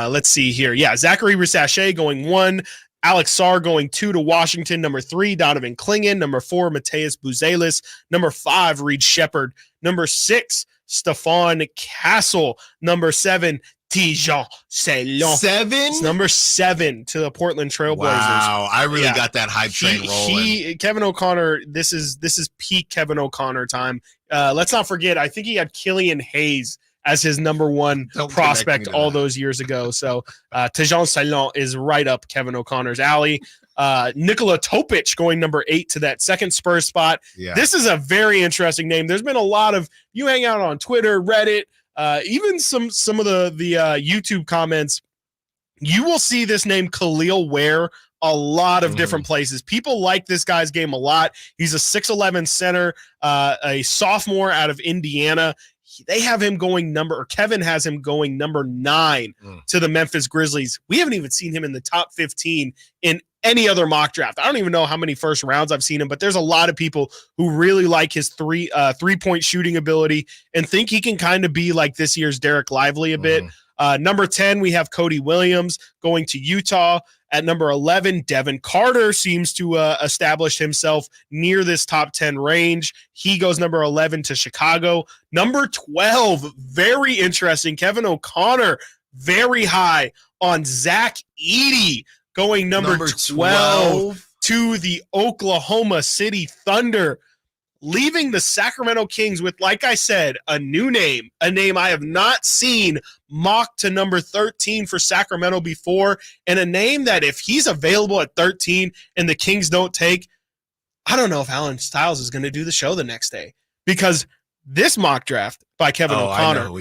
Let's see here. Yeah, Zachary Risachet going 1. Alex Sarr going 2 to Washington. Number 3, Donovan Clingan. Number 4, Mateus Buzelis. Number 5, Reed Shepard. Number 6, Stephon Castle. Number 7, Tijon Ceylon. 7? It's number 7 to the Portland Trailblazers. Wow, I really got that hype train rolling. Kevin O'Connor, this is peak Kevin O'Connor time. Let's not forget, I think he had Killian Hayes as his number one prospect all those years ago. So Tijon Ceylon is right up Kevin O'Connor's alley. Nikola Topic going number 8 to that second Spurs spot. Yeah. This is a very interesting name. There's been a lot of, you hang out on Twitter, Reddit, even some of the YouTube comments. You will see this name Khalil Ware a lot of different places. People like this guy's game a lot. He's a 6'11 center, a sophomore out of Indiana. They have him going Kevin has him going number 9 to the Memphis Grizzlies. We haven't even seen him in the top 15 in any other mock draft. I don't even know how many first rounds I've seen him, but there's a lot of people who really like his three-point shooting ability and think he can kind of be like this year's Derek Lively a bit. Number 10, we have Cody Williams going to Utah. At number 11, Devin Carter seems to establish himself near this top 10 range. He goes number 11 to Chicago. Number 12, very interesting. Kevin O'Connor, very high on Zach Edey, going number 12 to the Oklahoma City Thunder. Leaving the Sacramento Kings with, like I said, a new name, a name I have not seen mocked to number 13 for Sacramento before, and a name that if he's available at 13 and the Kings don't take, I don't know if Alan Stiles is going to do the show the next day, because this mock draft by Kevin O'Connor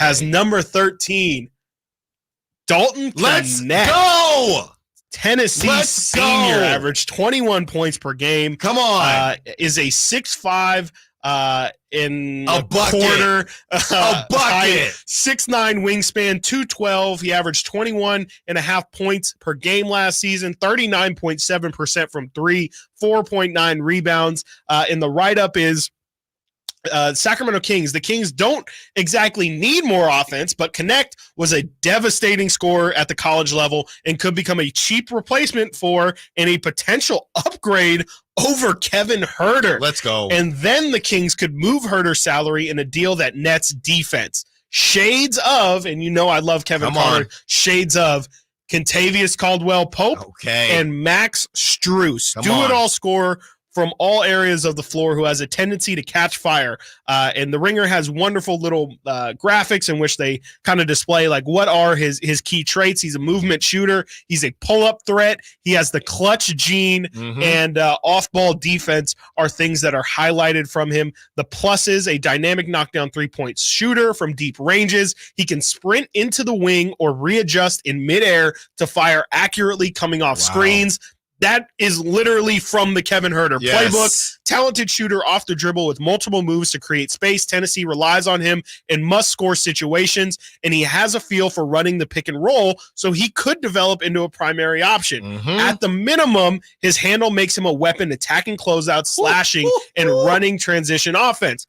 has number 13, Dalton Knecht. Let's go! Tennessee senior, averaged 21 points per game. Come on. Is a 6'5", in a quarter, a bucket, 6'9" wingspan, 212. He averaged 21.5 points per game last season, 39.7% from 3, 4.9 rebounds. And the write-up is Sacramento Kings. The Kings don't exactly need more offense, but Knecht was a devastating scorer at the college level and could become a cheap replacement for and a potential upgrade over Kevin Huerter. Let's go. And then the Kings could move Huerter's salary in a deal that nets defense. Shades of, and you know I love Kevin Connor, shades of Kentavious Caldwell-Pope and Max Strus. Do-it-all scorer from all areas of the floor who has a tendency to catch fire. And the Ringer has wonderful little graphics in which they kind of display like what are his key traits. He's a movement shooter. He's a pull-up threat. He has the clutch gene, and off-ball defense are things that are highlighted from him. The pluses, a dynamic knockdown three-point shooter from deep ranges. He can sprint into the wing or readjust in midair to fire accurately coming off screens. That is literally from the Kevin Huerter playbook. Talented shooter off the dribble with multiple moves to create space. Tennessee relies on him in must-score situations, and he has a feel for running the pick and roll, so he could develop into a primary option. At the minimum, his handle makes him a weapon attacking closeouts, slashing, and running transition offense.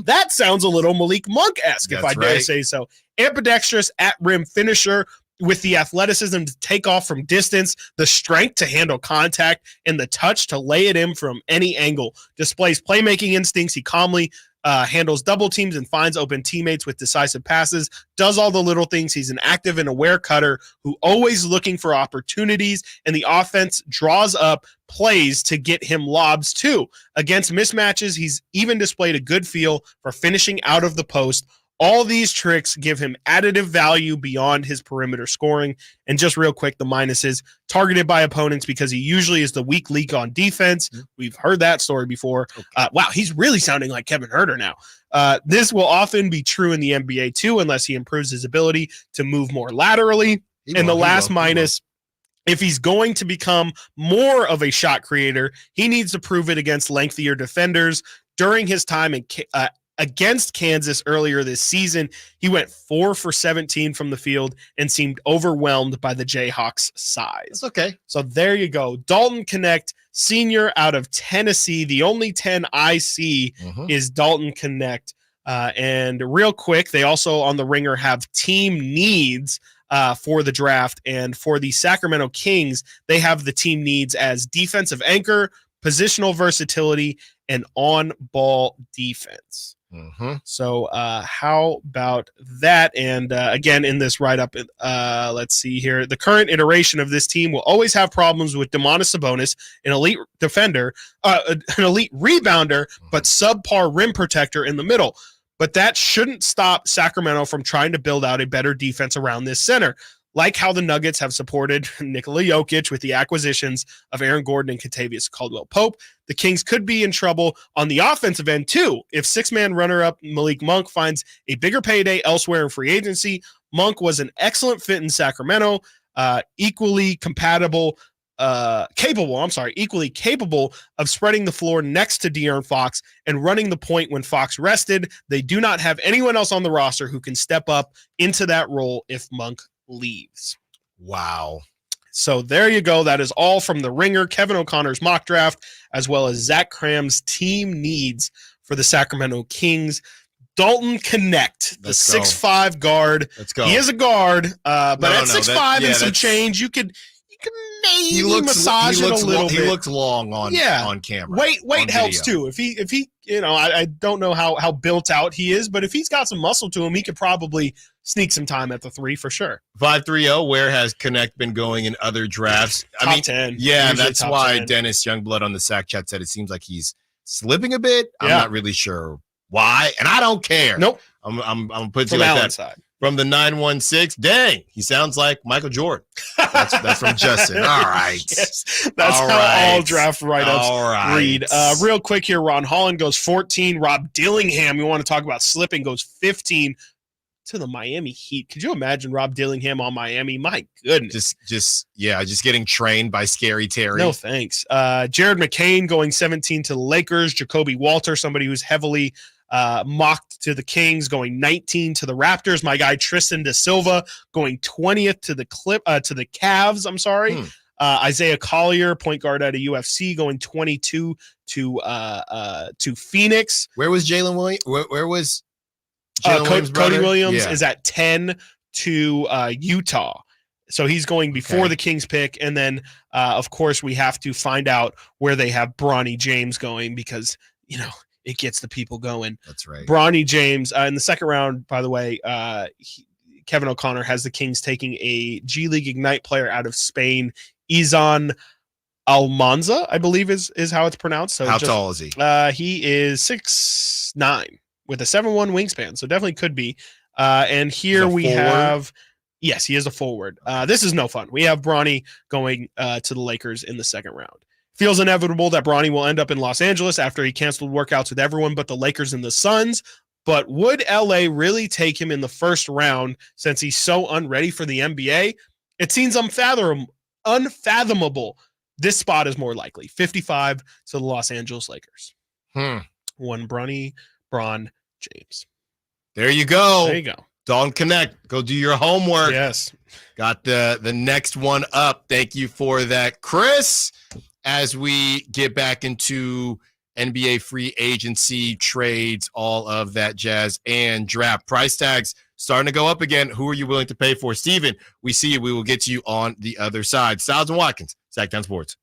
That sounds a little Malik Monk-esque, if I dare say so. Ambidextrous at-rim finisher with the athleticism to take off from distance, the strength to handle contact, and the touch to lay it in from any angle. Displays playmaking instincts. He calmly handles double teams and finds open teammates with decisive passes, does all the little things. He's an active and aware cutter who always looking for opportunities, and the offense draws up plays to get him lobs too. Against mismatches, he's even displayed a good feel for finishing out of the post. All these tricks give him additive value beyond his perimeter scoring. And just real quick, the minuses: targeted by opponents because he usually is the weak link on defense. We've heard that story before. Wow, he's really sounding like Kevin Huerter now. This will often be true in the NBA too, unless he improves his ability to move more laterally. And the last minus, if he's going to become more of a shot creator, he needs to prove it against lengthier defenders. During his time against Kansas earlier this season, he went 4 for 17 from the field and seemed overwhelmed by the Jayhawks' size. That's okay. So there you go. Dalton Connect, senior out of Tennessee. The only 10 I see is Dalton Connect. And real quick, they also on the Ringer have team needs for the draft. And for the Sacramento Kings, they have the team needs as defensive anchor, positional versatility, and on-ball defense. So how about that? And again, in this write-up, let's see here. The current iteration of this team will always have problems with Domantas Sabonis, an elite defender, an elite rebounder, but subpar rim protector in the middle. But that shouldn't stop Sacramento from trying to build out a better defense around this center. Like how the Nuggets have supported Nikola Jokic with the acquisitions of Aaron Gordon and Kentavious Caldwell-Pope, the Kings could be in trouble on the offensive end too. If six-man runner-up Malik Monk finds a bigger payday elsewhere in free agency, Monk was an excellent fit in Sacramento, equally capable of spreading the floor next to De'Aaron Fox and running the point when Fox rested. They do not have anyone else on the roster who can step up into that role if Monk leaves. Wow. So there you go. That is all from the Ringer, Kevin O'Connor's mock draft, as well as Zach Cram's team needs for the Sacramento Kings. Dalton Connect, the 6'5" guard. Let's go. He is a guard, but at 6'5" and some change, you could maybe massage it a little bit. He looks long on camera. Weight helps too. If he I don't know how built out he is, but if he's got some muscle to him, he could probably sneak some time at the 3 for sure. 530, where has Connect been going in other drafts? Top 10. Yeah, that's why 10. Dennis Youngblood on the Sac Chat said it seems like he's slipping a bit. I'm not really sure why, and I don't care. Nope. I'm gonna put you like that. Side. From the 916, dang, he sounds like Michael Jordan. That's from Justin. All right. Yes, that's all draft write-ups read. Real quick here, Ron Holland goes 14. Rob Dillingham, we want to talk about slipping, goes 15 to the Miami Heat. Could you imagine Rob Dillingham on Miami? My goodness. Just getting trained by Scary Terry. No thanks. Jared McCain going 17 to the Lakers. Jacoby Walter, somebody who's heavily mocked to the Kings, going 19 to the Raptors. My guy Tristan Da Silva going 20th to the Cavs. I'm sorry. Isaiah Collier, point guard out of UFC, going 22 to Phoenix. Where was Jalen Williams? Where was Jalen Williams' Cody Williams is at 10 to Utah. So he's going before the Kings pick. And then, of course, we have to find out where they have Bronny James going because, it gets the people going. That's right. Bronny James in the second round, by the way, Kevin O'Connor has the Kings taking a G League Ignite player out of Spain, Izan Almanza, I believe is how it's pronounced. So how tall is he? He is 6'9" with a 7'1" wingspan, so definitely could be. And here we have, yes, he is a forward. This is no fun. We have Bronny going to the Lakers in the second round. Feels inevitable that Bronny will end up in Los Angeles after he canceled workouts with everyone but the Lakers and the Suns. But would LA really take him in the first round since he's so unready for the NBA? It seems unfathomable this spot is more likely. 55 to the Los Angeles Lakers. One Bron James. There you go. There you go. Don't connect. Go do your homework. Yes. Got the next one up. Thank you for that, Chris. As we get back into NBA free agency trades, all of that jazz, and draft price tags starting to go up again. Who are you willing to pay for? Steven, we see you. We will get to you on the other side. Stiles and Watkins, Sactown Sports.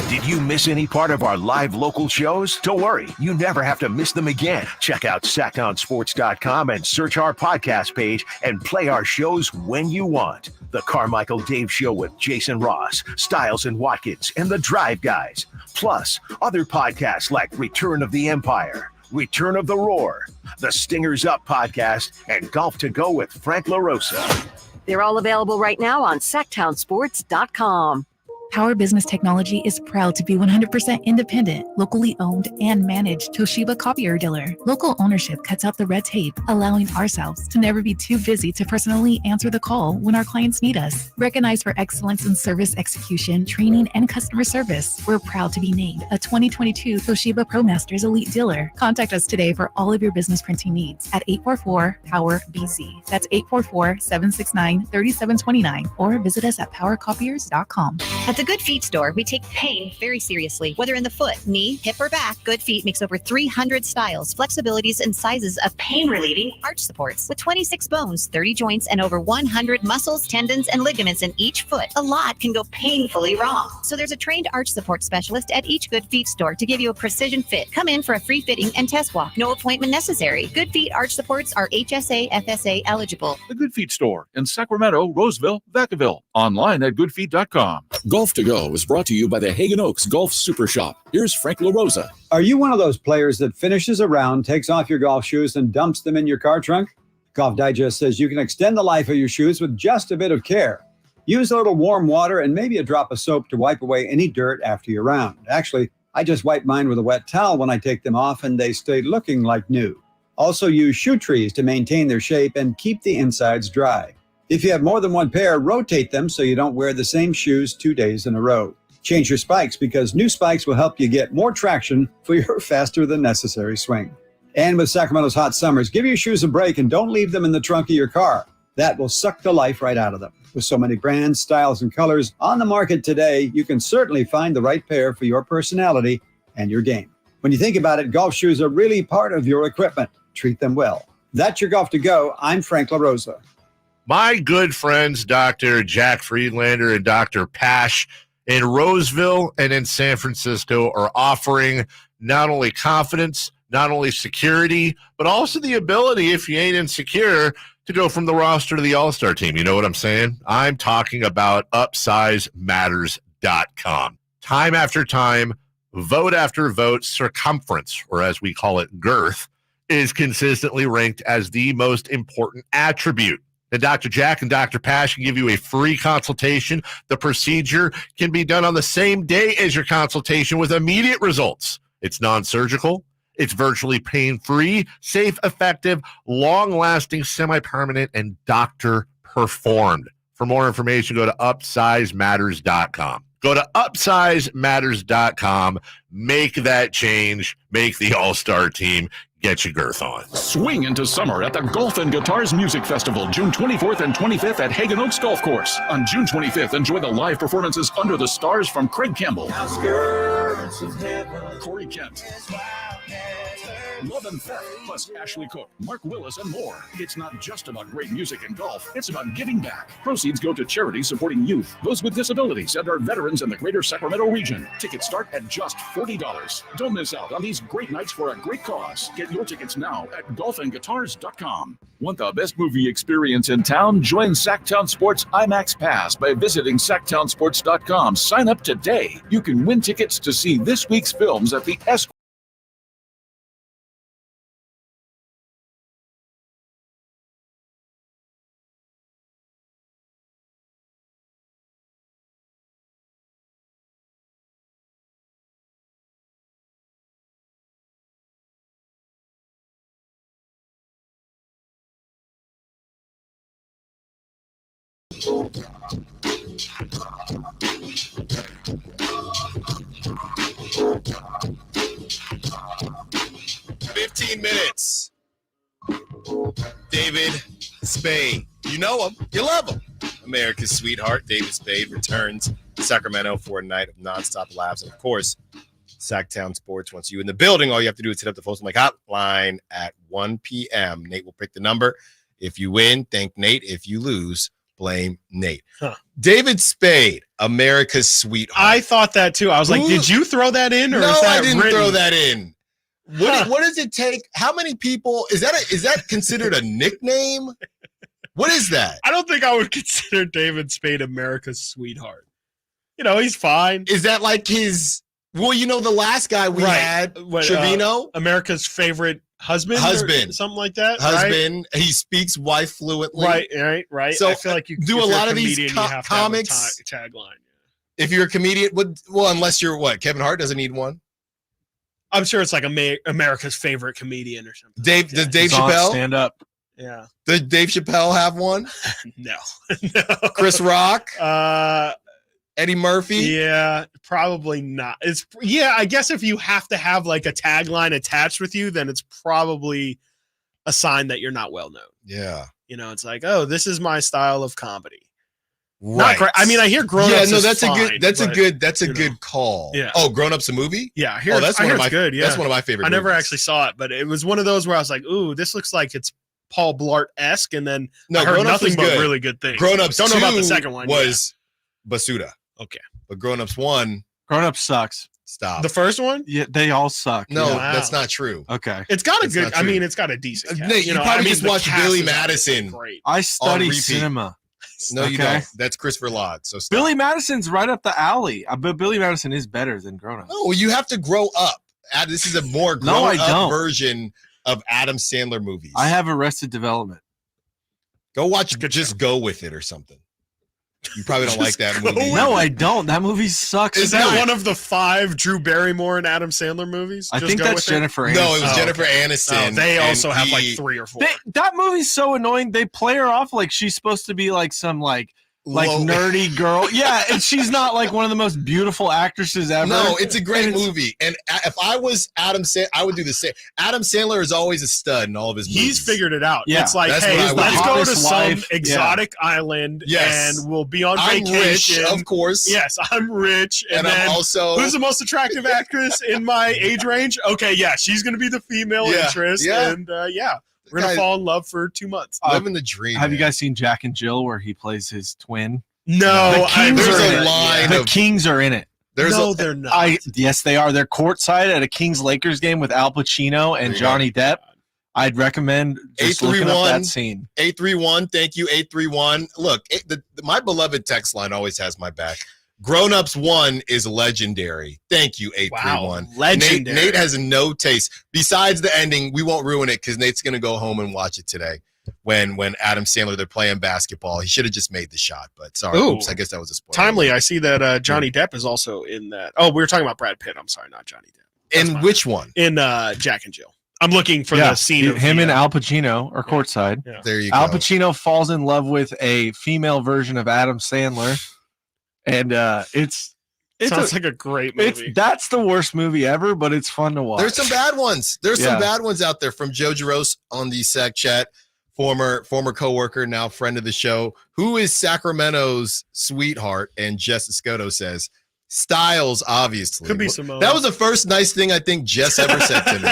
Did you miss any part of our live local shows? Don't worry, you never have to miss them again. Check out SactownSports.com and search our podcast page and play our shows when you want. The Carmichael Dave Show with Jason Ross, Stiles and Watkins, and The Drive Guys. Plus, other podcasts like Return of the Empire, Return of the Roar, The Stingers Up podcast, and Golf to Go with Frank LaRosa. They're all available right now on SactownSports.com. Power Business Technology is proud to be 100% independent, locally owned and managed Toshiba copier dealer. Local ownership cuts out the red tape, allowing ourselves to never be too busy to personally answer the call when our clients need us. Recognized for excellence in service execution, training, and customer service, we're proud to be named a 2022 Toshiba ProMasters Elite Dealer. Contact us today for all of your business printing needs at 844-POWER-BC. That's 844-769-3729, or visit us at powercopiers.com. At the Good Feet store, we take pain very seriously. Whether in the foot, knee, hip, or back, Good Feet makes over 300 styles, flexibilities, and sizes of pain-relieving arch supports. With 26 bones, 30 joints, and over 100 muscles, tendons, and ligaments in each foot, a lot can go painfully wrong. So there's a trained arch support specialist at each Good Feet store to give you a precision fit. Come in for a free fitting and test walk. No appointment necessary. Good Feet arch supports are HSA, FSA eligible. The Good Feet store in Sacramento, Roseville, Vacaville. Online at goodfeet.com. Golf to Go is brought to you by the Hagen Oaks Golf Super Shop. Here's Frank LaRosa. Are you one of those players that finishes a round, takes off your golf shoes, and dumps them in your car trunk? Golf Digest says you can extend the life of your shoes with just a bit of care. Use a little warm water and maybe a drop of soap to wipe away any dirt after your round. Actually, I just wipe mine with a wet towel when I take them off, and they stay looking like new. Also, use shoe trees to maintain their shape and keep the insides dry. If you have more than one pair, rotate them so you don't wear the same shoes 2 days in a row. Change your spikes because new spikes will help you get more traction for your faster than necessary swing. And with Sacramento's hot summers, give your shoes a break and don't leave them in the trunk of your car. That will suck the life right out of them. With so many brands, styles, and colors on the market today, you can certainly find the right pair for your personality and your game. When you think about it, golf shoes are really part of your equipment. Treat them well. That's your Golf to Go. I'm Frank LaRosa. My good friends, Dr. Jack Friedlander and Dr. Pash in Roseville and in San Francisco are offering not only confidence, not only security, but also the ability, if you ain't insecure, to go from the roster to the all-star team. You know what I'm saying? I'm talking about UpsizeMatters.com. Time after time, vote after vote, circumference, or as we call it, girth, is consistently ranked as the most important attribute. And Dr. Jack and Dr. Pash can give you a free consultation. The procedure can be done on the same day as your consultation with immediate results. It's non-surgical. It's virtually pain-free, safe, effective, long-lasting, semi-permanent, and doctor-performed. For more information, go to UpsizeMatters.com. Go to UpsizeMatters.com. Make that change. Make the all-star team. Get your girth on. Swing into summer at the Golf and Guitars Music Festival, June 24th and 25th at Hagen Oaks Golf Course. On June 25th, enjoy the live performances Under the Stars from Craig Campbell, Corey Kent, Love and Theft, plus Ashley Cook, Mark Willis, and more. It's not just about great music and golf. It's about giving back. Proceeds go to charities supporting youth, those with disabilities, and our veterans in the greater Sacramento region. Tickets start at just $40. Don't miss out on these great nights for a great cause. Get your tickets now at golfandguitars.com. Want the best movie experience in town? Join Sactown Sports IMAX Pass by visiting SactownSports.com. Sign up today. You can win tickets to see this week's films at the 15 minutes. David Spade. You know him. You love him. America's sweetheart, David Spade, returns to Sacramento for a night of nonstop laughs. And, of course, Sactown Sports wants you in the building. All you have to do is hit up the Folsom Lake hotline at 1 p.m. Nate will pick the number. If you win, thank Nate. If you lose, blame Nate. David Spade, America's sweetheart. I thought that too. I was like, did you throw that in? Or No, is that I didn't written? throw that in. What does it take? How many people is that considered a nickname? What is that? I don't think I would consider David Spade America's sweetheart. You know, he's fine. Is that like his? Well, you know, the last guy we had, Trevino, America's favorite husband, or something like that. Husband. Right? He speaks wife fluently. Right. So I feel like you do a lot of these comics tagline. If you're a comedian, unless you're what? Kevin Hart doesn't need one. I'm sure it's like America's favorite comedian or something. Does Dave Chappelle stand up? Yeah. Does Dave Chappelle have one? No. Chris Rock? Eddie Murphy? Yeah, probably not. I guess if you have to have like a tagline attached with you, then it's probably a sign that you're not well known. Yeah. You know, it's like, oh, this is my style of comedy. Right. I mean, I hear Grown Ups. Yeah, no, that's a good call. Yeah. Oh, Grown Ups a movie? Yeah, that's one of my good. Yeah, that's one of my favorite. I never movies. actually saw it, but it was one of those where I was like, ooh, this looks like it's Paul Blart-esque, and then I heard nothing but really good things. Grown Ups don't know about the second one. Was Basuda. Okay. But Grown Ups 1. Grown Ups sucks. Stop. The first one? Yeah, they all suck. No, yeah. that's not true. Okay. It's got a good. I mean, it's got a decent. Cast. Nate, you probably just watched Billy Madison. Great. I study cinema. No, you don't. That's Christopher Lott. So stop. Billy Madison's right up the alley. But Billy Madison is better than Grown Ups. No, you have to grow up. This is a more grown up version of Adam Sandler movies. I have Arrested Development. Go watch Just Go With It or something. You probably don't like that movie. No, I don't. That movie sucks. Is that one of the 5 Drew Barrymore and Adam Sandler movies? I think that's Jennifer Aniston. No, it was Jennifer Aniston. Oh, they also have like 3 or 4. That movie's so annoying. They play her off like she's supposed to be like some like nerdy girl. Yeah, and she's not like one of the most beautiful actresses ever. No, it's a great movie. And if I was Adam Sandler, I would do the same. Adam Sandler is always a stud in all of his movies. He's figured it out. Yeah. It's like, hey, let's go to some exotic island and we'll be on vacation. Rich, of course. Yes, I'm rich. And then I'm also... who's the most attractive actress in my age range? Okay, yeah, she's going to be the female interest. Yeah. And we're going to fall in love for 2 months. Living the dream. Have you guys seen Jack and Jill where he plays his twin? No. The Kings are in it. They're not. Yes, they are. They're courtside at a Kings-Lakers game with Al Pacino and Johnny Depp. I'd recommend just looking up that scene. 831, thank you, 831. Look, my beloved text line always has my back. Grown Ups 1 is legendary. Thank you, 831. Wow, legendary. Nate has no taste. Besides the ending, we won't ruin it because Nate's going to go home and watch it today. When Adam Sandler, they're playing basketball. He should have just made the shot, but sorry. Oops, I guess that was a spoiler. Timely, I see that Johnny Depp is also in that. Oh, we were talking about Brad Pitt. I'm sorry, not Johnny Depp. In which one? In Jack and Jill. I'm looking for the scene of him and Al Pacino are courtside. Yeah. There you Al go. Pacino falls in love with a female version of Adam Sandler, and it sounds like a great movie. That's the worst movie ever, but it's fun to watch. There's some bad ones. There's some bad ones out there from Joe Jaros on the Sac Chat, former coworker, now friend of the show, who is Sacramento's sweetheart. And Jess Escoto says, Stiles, obviously. Could be Simone. That was the first nice thing I think Jess ever said to me.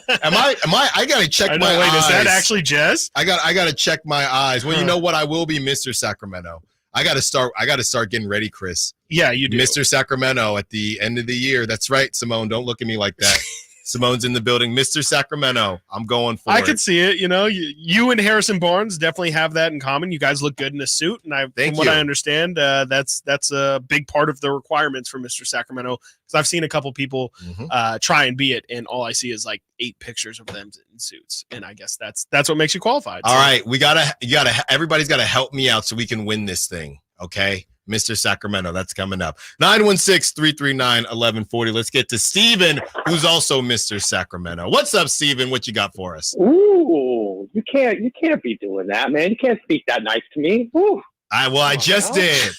I gotta check my eyes. Wait, is that actually Jess? I gotta check my eyes. Well, you know what? I will be Mr. Sacramento. I gotta start getting ready, Chris. Yeah, you do. Mr. Sacramento at the end of the year. That's right, Simone. Don't look at me like that. Simone's in the building. Mr. Sacramento. I'm going for it. I could see it. You know, you and Harrison Barnes definitely have that in common. You guys look good in a suit. And from what I understand, that's a big part of the requirements for Mr. Sacramento. Because I've seen a couple people try and be it. And all I see is like 8 pictures of them in suits. And I guess that's what makes you qualified. All right. Everybody's got to help me out so we can win this thing. Okay. Mr. Sacramento, that's coming up. 916-339-1140. Let's get to Steven, who's also Mr. Sacramento. What's up, Steven? What you got for us? Ooh, you can't be doing that, man. You can't speak that nice to me. Ooh. I just did.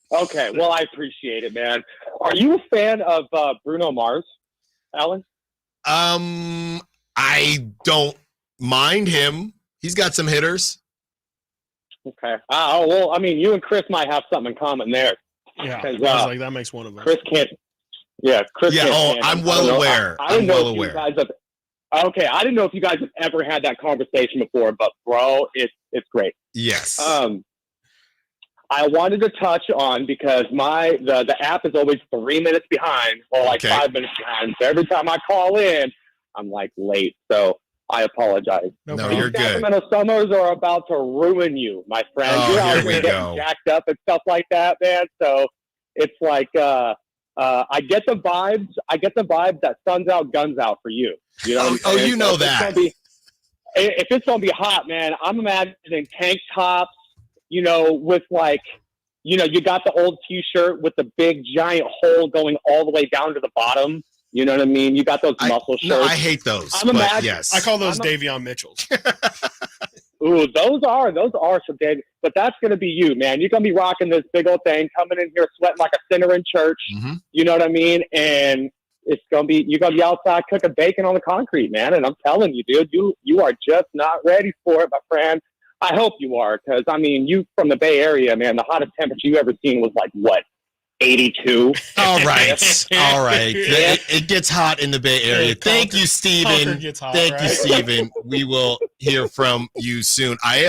Okay, well, I appreciate it, man. Are you a fan of Bruno Mars, Alan? I don't mind him. He's got some hitters. Okay. Well, I mean, you and Chris might have something in common there. Yeah, I was like, that makes one of us. Chris can't. Yeah, Chris. Yeah. Can't I'm well aware. I'm well aware. Okay, I didn't know if you guys have ever had that conversation before, but bro, it's great. Yes. I wanted to touch on because the app is always 3 minutes behind or like 5 minutes behind. So every time I call in, I'm like late. So I apologize. No, you're good. Sacramento summers are about to ruin you, my friend. Oh, You're out here we here go. getting jacked up and stuff like that, man. So it's like I get the vibes. I get the vibe that sun's out, guns out for you. You know? You know that. If it's gonna be hot, man, I'm imagining tank tops. You know, with like, you know, you got the old T-shirt with the big giant hole going all the way down to the bottom. You know what I mean? You got those muscle shirts. No, I hate those. Yes, I call those Davion Mitchells. Ooh, those are some Davion. But that's gonna be you, man. You're gonna be rocking this big old thing, coming in here sweating like a sinner in church. Mm-hmm. You know what I mean? And you're gonna be outside cooking bacon on the concrete, man. And I'm telling you, dude, you are just not ready for it, my friend. I hope you are, because, I mean, you from the Bay Area, man, the hottest temperature you ever seen was like, what, 82? All right. All right. It gets hot in the Bay Area. Thank you, Steven. Thank you, Steven. We will hear from you soon. I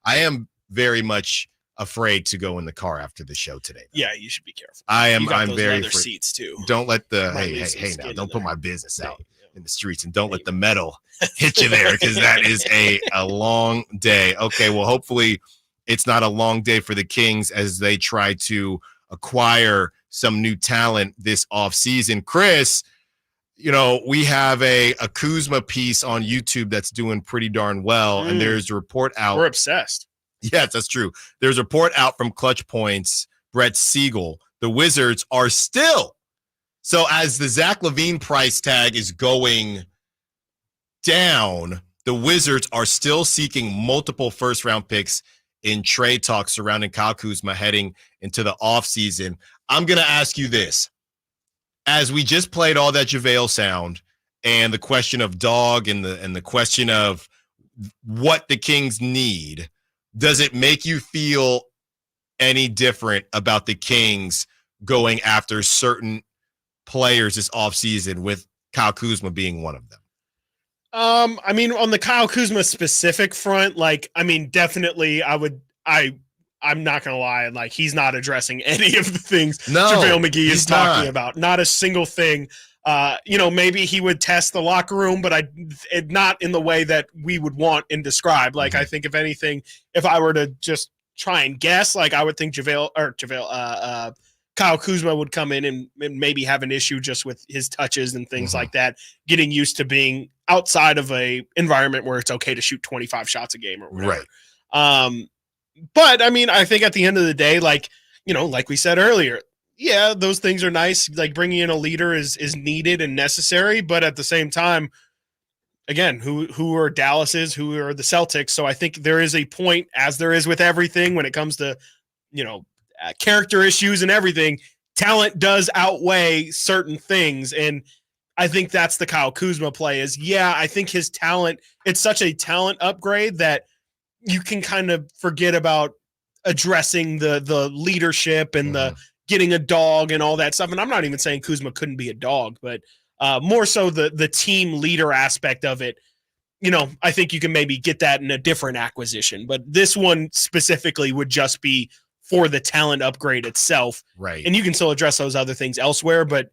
am very much afraid to go in the car after the show today. Yeah, you should be careful. I'm those very leather afraid. Seats too. Don't let the hey now, don't put my business out in the streets, and don't let the metal hit you there, because that is a long day. Okay, well, hopefully it's not a long day for the Kings as they try to acquire some new talent this offseason. Chris, you know, we have a Kuzma piece on YouTube that's doing pretty darn well, and there's a report out. We're obsessed. Yes, that's true. There's a report out from Clutch Points, Brett Siegel. The Wizards are still, so as the Zach LaVine price tag is going down, the Wizards are still seeking multiple first-round picks in trade talks surrounding Kyle Kuzma heading into the offseason. I'm going to ask you this. As we just played all that JaVale sound and the question of dog and the question of what the Kings need, does it make you feel any different about the Kings going after certain players this offseason, with Kyle Kuzma being one of them? I mean, on the Kyle Kuzma specific front, like, I mean, definitely I'm not going to lie. Like, he's not addressing any of the things JaVale McGee is talking about. Not a single thing. You know, maybe he would test the locker room, but not in the way that we would want and describe. Like, I think if anything, if I were to just try and guess, like, I would think Kyle Kuzma would come in and maybe have an issue just with his touches and things like that, getting used to being outside of a environment where it's okay to shoot 25 shots a game or whatever. Right. But I mean, I think at the end of the day, like, you know, like we said earlier, yeah, those things are nice. Like, bringing in a leader is needed and necessary, but at the same time, again, who are Dallas's, who are the Celtics? So I think there is a point, as there is with everything when it comes to, you know, character issues and everything. Talent does outweigh certain things, and I think that's the Kyle Kuzma play. Is, yeah, I think his talent, it's such a talent upgrade that you can kind of forget about addressing the leadership and the getting a dog and all that stuff. And I'm not even saying Kuzma couldn't be a dog, but more so the team leader aspect of it. You know, I think you can maybe get that in a different acquisition, but this one specifically would just be for the talent upgrade itself. Right. And you can still address those other things elsewhere, but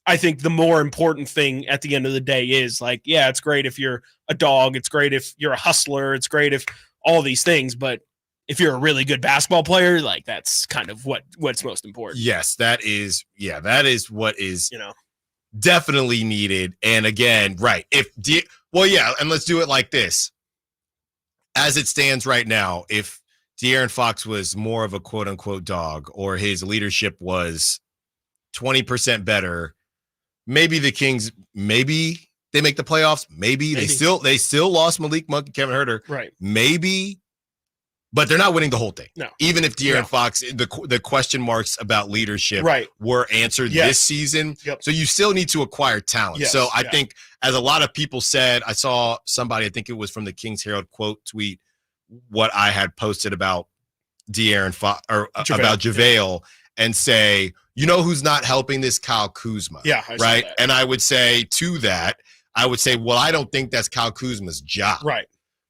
I think the more important thing at the end of the day is, like, yeah, it's great if you're a dog. It's great if you're a hustler. It's great if all these things, but if you're a really good basketball player, like, that's kind of what's most important. Yes, that is what is, you know, definitely needed. And again, right. And let's do it like this. As it stands right now, if De'Aaron Fox was more of a quote unquote dog, or his leadership was 20% better, maybe the Kings, maybe they make the playoffs. Maybe. They still lost Malik Monk and Kevin Huerter. Right. Maybe But they're not winning the whole thing. No. Even if De'Aaron Fox, the question marks about leadership were answered Yes. this season. Yep. So you still need to acquire talent. Yes. So I think, as a lot of people said, I saw somebody, I think it was from the Kings Herald quote tweet, what I had posted about De'Aaron Fox or about JaVale and say, you know who's not helping this? Kyle Kuzma. Yeah. Right. And I would say to that, well, I don't think that's Kyle Kuzma's job.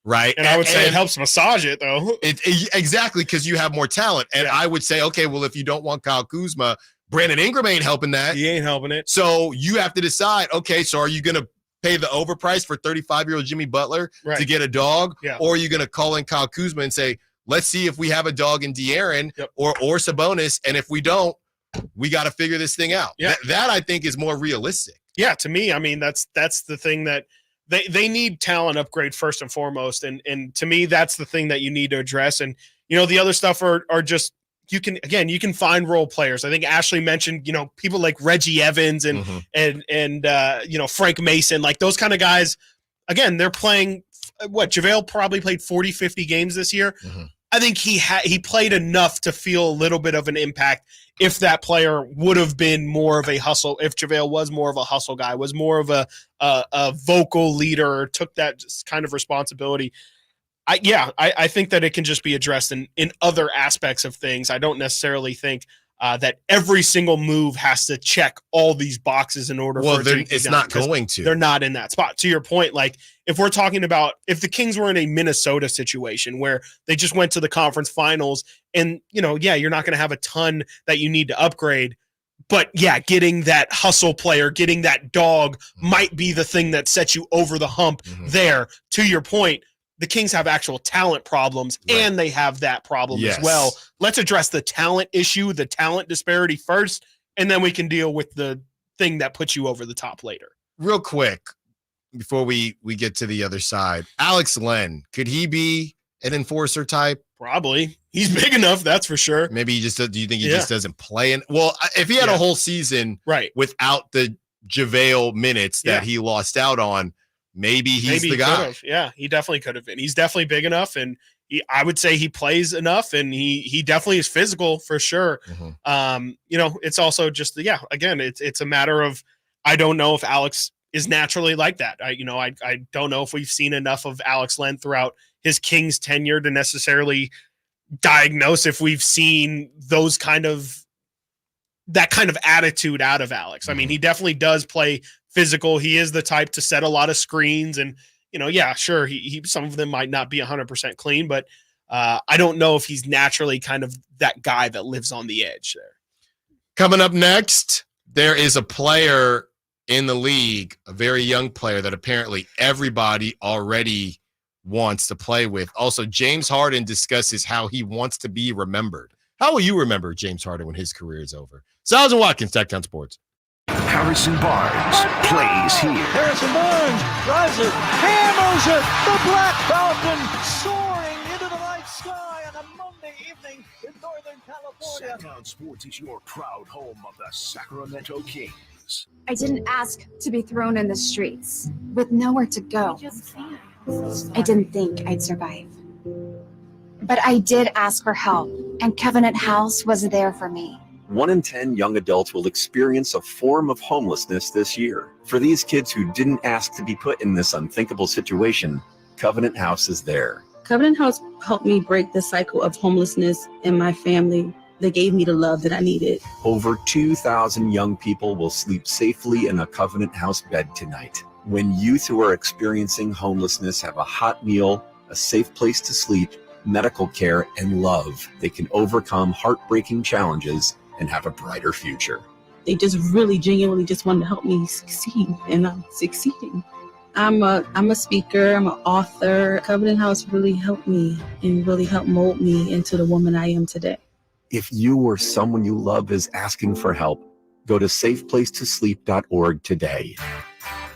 Right. And I would say it helps massage it, though. Exactly, because you have more talent. And I would say, okay, well, if you don't want Kyle Kuzma, Brandon Ingram ain't helping that. He ain't helping it. So you have to decide, okay, so are you going to pay the overprice for 35-year-old Jimmy Butler to get a dog? Or are you going to call in Kyle Kuzma and say, let's see if we have a dog in De'Aaron or Sabonis, and if we don't, we got to figure this thing out. That I think is more realistic. Yeah, to me, I mean, that's the thing that they need talent upgrade first and foremost. And to me, that's the thing that you need to address. And, the other stuff are just, you can find role players. I think Ashley mentioned, people like Reggie Evans and Frank Mason, like those kind of guys. Again, they're playing JaVale probably played 40, 50 games this year. I think he played enough to feel a little bit of an impact if that player would have been more of a hustle, if JaVale was more of a hustle guy, was more of a vocal leader, took that kind of responsibility. I think that it can just be addressed in other aspects of things. I don't necessarily think that every single move has to check all these boxes in order for it to be it's done, not going to. They're not in that spot. To your point, like if we're talking about if the Kings were in a Minnesota situation where they just went to the conference finals and, you're not going to have a ton that you need to upgrade. But getting that hustle player, getting that dog might be the thing that sets you over the hump there. To your point, the Kings have actual talent problems and they have that problem as well. Let's address the talent issue, the talent disparity first, and then we can deal with the thing that puts you over the top later. Real quick, before we get to the other side, Alex Len, could he be an enforcer type? Probably. He's big enough, that's for sure. Maybe do you think he just doesn't play? Well, if he had a whole season without the JaVale minutes that he lost out on, maybe he's the guy. Yeah, he definitely could have been. He's definitely big enough, and I would say he plays enough, and he definitely is physical for sure. It's also just again, it's a matter of I don't know if Alex is naturally like that. I don't know if we've seen enough of Alex Len throughout his Kings tenure to necessarily diagnose if we've seen that kind of attitude out of Alex. I mean, he definitely does play physical. He is the type to set a lot of screens and, sure. He some of them might not be 100% clean, but I don't know if he's naturally kind of that guy that lives on the edge there. Coming up next, there is a player in the league, a very young player that apparently everybody already wants to play with. Also, James Harden discusses how he wants to be remembered. How will you remember James Harden when his career is over? Stiles and Watkins, Sactown Sports. Harrison Barnes plays here. Harrison Barnes drives it, hammers it. The Black Falcon soaring into the night sky on a Monday evening in Northern California. Sactown Sports is your proud home of the Sacramento Kings. I didn't ask to be thrown in the streets with nowhere to go. I didn't think I'd survive. But I did ask for help, and Covenant House was there for me. 1 in 10 young adults will experience a form of homelessness this year. For these kids who didn't ask to be put in this unthinkable situation, Covenant House is there. Covenant House helped me break the cycle of homelessness in my family. They gave me the love that I needed. Over 2,000 young people will sleep safely in a Covenant House bed tonight. When youth who are experiencing homelessness have a hot meal, a safe place to sleep, medical care, and love, they can overcome heartbreaking challenges and have a brighter future. They just really genuinely just wanted to help me succeed, and I'm succeeding. I'm a speaker, I'm an author. Covenant House really helped me and really helped mold me into the woman I am today. If you or someone you love is asking for help, go to safeplacetosleep.org today.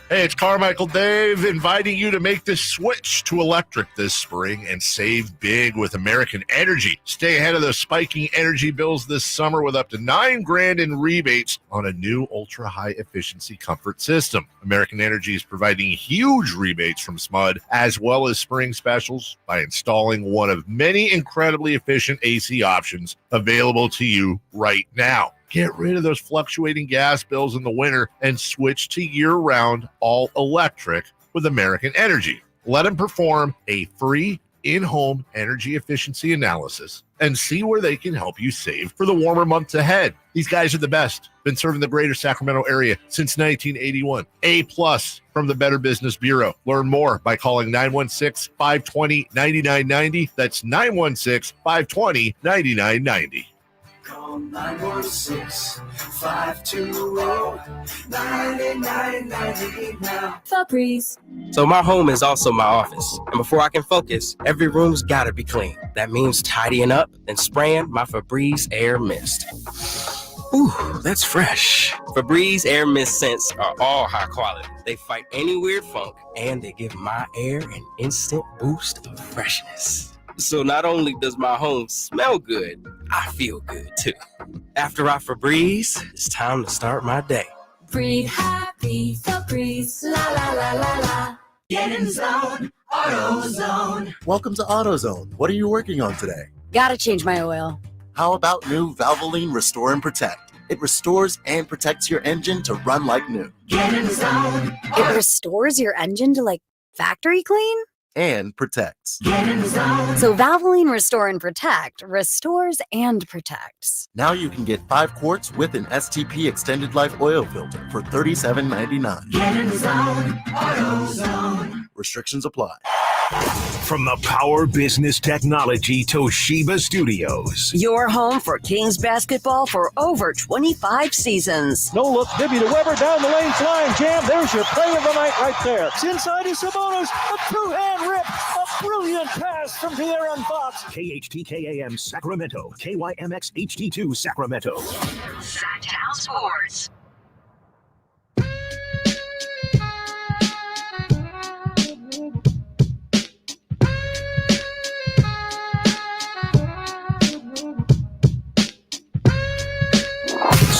Hey, it's Carmichael Dave inviting you to make the switch to electric this spring and save big with American Energy. Stay ahead of those spiking energy bills this summer with up to $9,000 in rebates on a new ultra-high efficiency comfort system. American Energy is providing huge rebates from SMUD as well as spring specials by installing one of many incredibly efficient AC options available to you right now. Get rid of those fluctuating gas bills in the winter and switch to year-round all-electric with American Energy. Let them perform a free in-home energy efficiency analysis and see where they can help you save for the warmer months ahead. These guys are the best. Been serving the greater Sacramento area since 1981. A+ from the Better Business Bureau. Learn more by calling 916-520-9990. That's 916-520-9990. Call 916-520-9990 now. Febreze. So my home is also my office. And before I can focus, every room's gotta be clean. That means tidying up and spraying my Febreze Air Mist. Ooh, that's fresh. Febreze Air Mist scents are all high quality. They fight any weird funk, and they give my air an instant boost of freshness. So not only does my home smell good, I feel good too. After I Febreze, it's time to start my day. Breathe happy, Febreze, la la la la la. Get in zone, AutoZone. Welcome to AutoZone. What are you working on today? Gotta change my oil. How about new Valvoline Restore and Protect? It restores and protects your engine to run like new. Get in zone. It restores your engine to like factory clean? And protects. Get in zone. So Valvoline Restore and Protect restores and protects. Now you can get 5 quarts with an STP extended life oil filter for $37.99. Get in zone, AutoZone. Restrictions apply. From the Power Business Technology Toshiba Studios. Your home for Kings basketball for over 25 seasons. No look, Bibby to Weber, down the lane, flying jam. There's your play of the night right there. It's inside to Sabonis, a two-hand rip, a brilliant pass from De'Aaron Fox. KHTKAM Sacramento, KYMX HD2 Sacramento. Sactown Sports.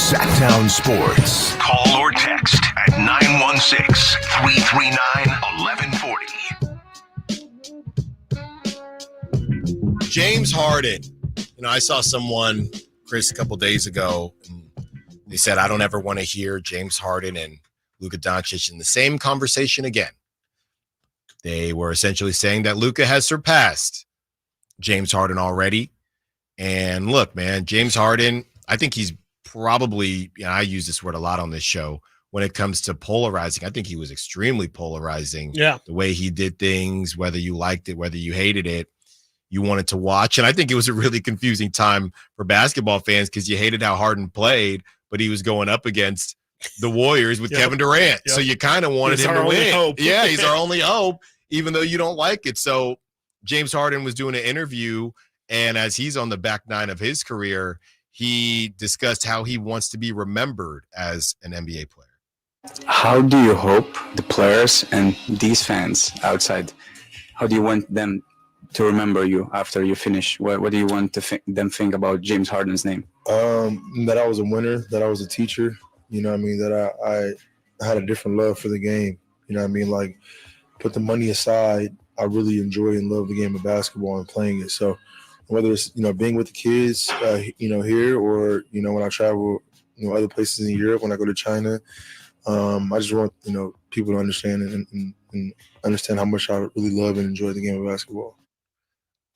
Sactown Sports. Call or text at 916-339-1140. James Harden. I saw someone, Chris, a couple days ago, and they said, I don't ever want to hear James Harden and Luka Doncic in the same conversation again. They were essentially saying that Luka has surpassed James Harden already. And look, man, James Harden, I think he's probably, I use this word a lot on this show, when it comes to polarizing. I think he was extremely polarizing. Yeah. The way he did things, whether you liked it, whether you hated it, you wanted to watch. And I think it was a really confusing time for basketball fans because you hated how Harden played, but he was going up against the Warriors with Kevin Durant. So you kind of wanted him to win. Hope. Yeah, he's our only hope, even though you don't like it. So James Harden was doing an interview, and as he's on the back nine of his career, he discussed how he wants to be remembered as an NBA player. How do you hope the players and these fans outside, how do you want them to remember you after you finish? What do you want to them think about James Harden's name? That I was a winner, that I was a teacher, that I had a different love for the game. Like, put the money aside, I really enjoy and love the game of basketball and playing it. So whether it's, being with the kids, here or, when I travel, other places in Europe, when I go to China, I just want, people to understand and understand how much I really love and enjoy the game of basketball.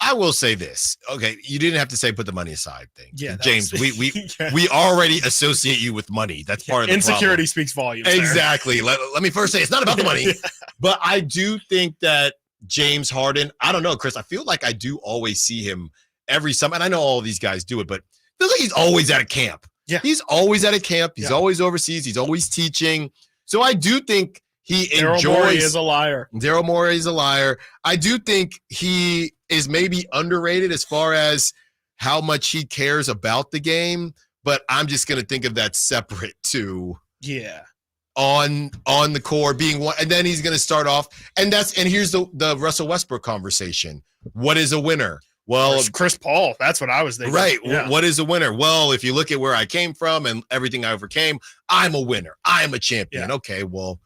I will say this. Okay, you didn't have to say put the money aside thing. Yeah, James, we already associate you with money. That's part of the insecurity problem. Speaks volumes. Exactly. Let me first say it's not about the money. But I do think that James Harden, I don't know, Chris, I feel like I do always see him every summer. And I know all these guys do it, but it feels like he's always at a camp. Yeah. He's always at a camp. He's always overseas. He's always teaching. So I do think he enjoys. Daryl Morey is a liar. Daryl Morey is a liar. I do think he is maybe underrated as far as how much he cares about the game, but I'm just going to think of that separate to. Yeah. on the court, being one, and then he's going to start off, and here's the Russell Westbrook conversation. What is a winner? Well, Chris Paul, that's what I was thinking. Right. Yeah. What is a winner? Well, if you look at where I came from and everything I overcame, I'm a winner. I'm a champion. Yeah. Okay, well,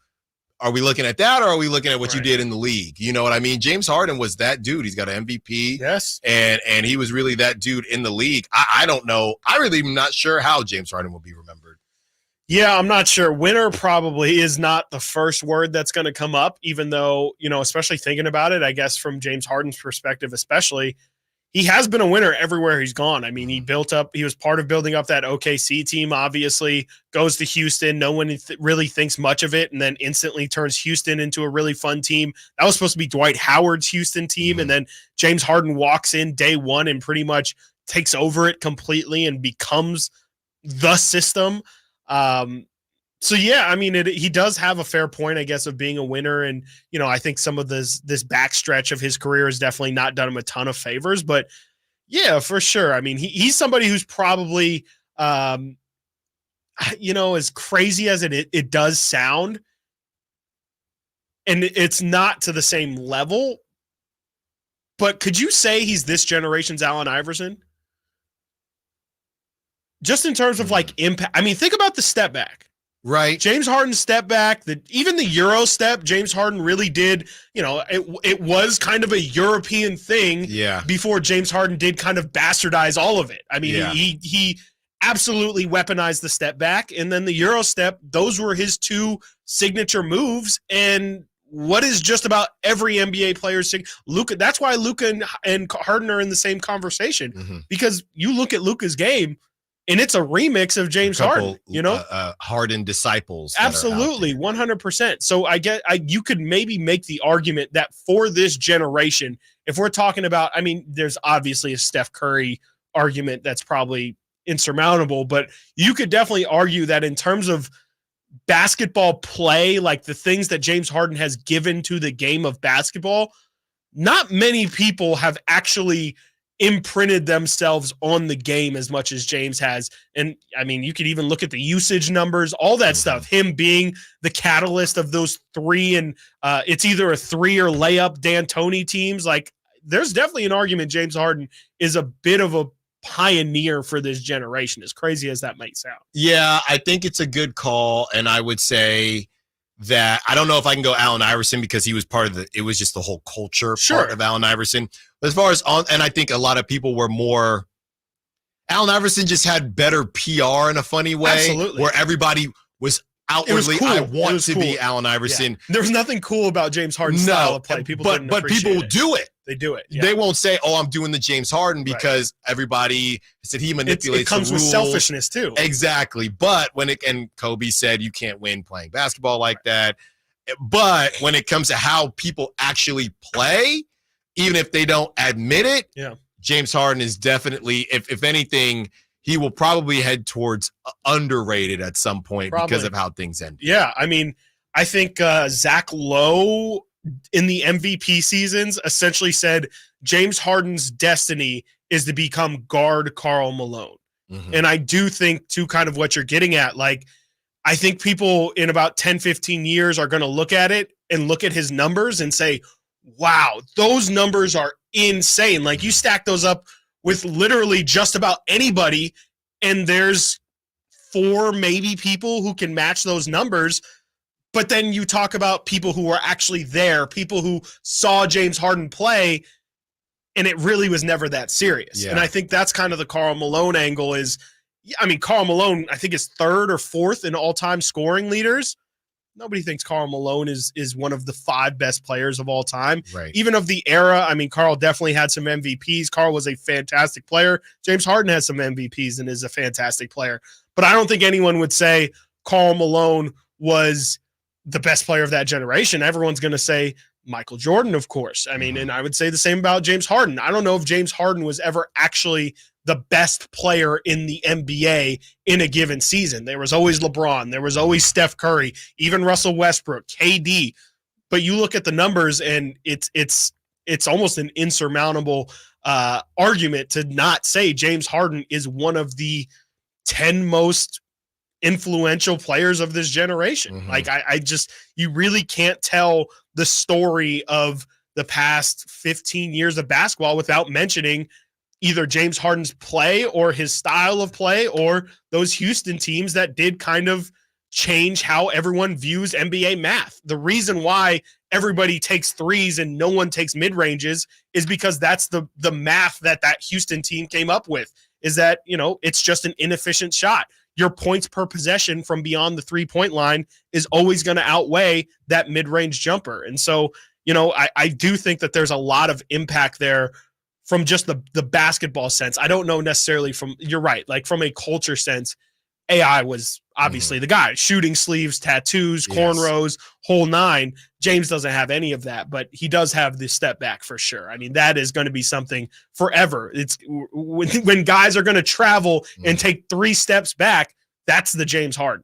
are we looking at that, or are we looking at what you did in the league? You know what I mean? James Harden was that dude. He's got an MVP. Yes. And he was really that dude in the league. I don't know. I really am not sure how James Harden will be remembered. Yeah, I'm not sure. Winner probably is not the first word that's going to come up, even though, especially thinking about it, I guess from James Harden's perspective, especially, he has been a winner everywhere he's gone. I mean, he was part of building up that OKC team, obviously, goes to Houston. No one really thinks much of it, and then instantly turns Houston into a really fun team. That was supposed to be Dwight Howard's Houston team, and then James Harden walks in day one and pretty much takes over it completely and becomes the system. So yeah, I mean, he does have a fair point, I guess, of being a winner. And, I think some of this backstretch of his career has definitely not done him a ton of favors, but yeah, for sure. I mean, he's somebody who's probably, as crazy as it does sound, and it's not to the same level, but could you say he's this generation's Allen Iverson? Just in terms of like impact. I mean, think about the step back. Right. James Harden's step back, even the Euro step, James Harden really did, it was kind of a European thing before James Harden did kind of bastardize all of it. I mean, he absolutely weaponized the step back, and then the Euro step, those were his two signature moves. And what is just about every NBA player's Luka? That's why Luka and Harden are in the same conversation, because you look at Luka's game, and it's a remix of James Harden, Harden disciples. Absolutely, 100%. So you could maybe make the argument that for this generation, if we're talking about, I mean, there's obviously a Steph Curry argument that's probably insurmountable, but you could definitely argue that in terms of basketball play, like the things that James Harden has given to the game of basketball, not many people have actually imprinted themselves on the game as much as James has. And I mean, you could even look at the usage numbers, all that stuff, him being the catalyst of those three, and it's either a 3 or layup D'Antoni teams. Like, there's definitely an argument James Harden is a bit of a pioneer for this generation, as crazy as that might sound. Yeah, I think it's a good call. And I would say that I don't know if I can go Allen Iverson, because he was part of it was just the whole culture part of Allen Iverson. But as far as and I think a lot of people were more, Allen Iverson just had better PR in a funny way. Absolutely. Where everybody was outwardly, cool. I want to be Allen Iverson. Yeah. There's nothing cool about James Harden's style of play. People but people do it. They do it. Yeah. They won't say, "Oh, I'm doing the James Harden," because everybody said he manipulates. It comes the with rules. selfishness too. Exactly. But and Kobe said you can't win playing basketball like that. But when it comes to how people actually play, even if they don't admit it, James Harden is definitely, if anything, he will probably head towards underrated at some point because of how things end. Yeah, I mean, I think Zach Lowe in the MVP seasons essentially said James Harden's destiny is to become guard Karl Malone. And I do think, too, kind of what you're getting at, like, I think people in about 10, 15 years are going to look at it and look at his numbers and say, wow, those numbers are insane. Like, you stack those up with literally just about anybody, and there's 4 maybe people who can match those numbers. But then you talk about people who were actually there, people who saw James Harden play, and it really was never that serious. Yeah. And I think that's kind of the Karl Malone angle is, I mean, Karl Malone, I think, is 3rd or 4th in all-time scoring leaders. Nobody thinks Karl Malone is one of the 5 best players of all time. Right. Even of the era, I mean, Karl definitely had some MVPs. Karl was a fantastic player. James Harden has some MVPs and is a fantastic player. But I don't think anyone would say Karl Malone was the best player of that generation. Everyone's going to say Michael Jordan, of course. I mean, and I would say the same about James Harden. I don't know if James Harden was ever actually the best player in the NBA in a given season. There was always LeBron. There was always Steph Curry, even Russell Westbrook, KD. But you look at the numbers, and it's almost an insurmountable argument to not say James Harden is one of the 10 most influential players of this generation. Mm-hmm. Like you really can't tell the story of the past 15 years of basketball without mentioning either James Harden's play or his style of play or those Houston teams that did kind of change how everyone views NBA math. The reason why everybody takes threes and no one takes mid-ranges is because that's the math that Houston team came up with, is that, it's just an inefficient shot. Your points per possession from beyond the 3-point line is always going to outweigh that mid-range jumper. And so, I do think that there's a lot of impact there from just the basketball sense. I don't know necessarily you're right, like from a culture sense, AI was obviously the guy. Shooting sleeves, tattoos, cornrows, whole nine. James doesn't have any of that, but he does have the step back for sure. I mean, that is going to be something forever. It's when guys are going to travel and take 3 steps back, that's the James Harden.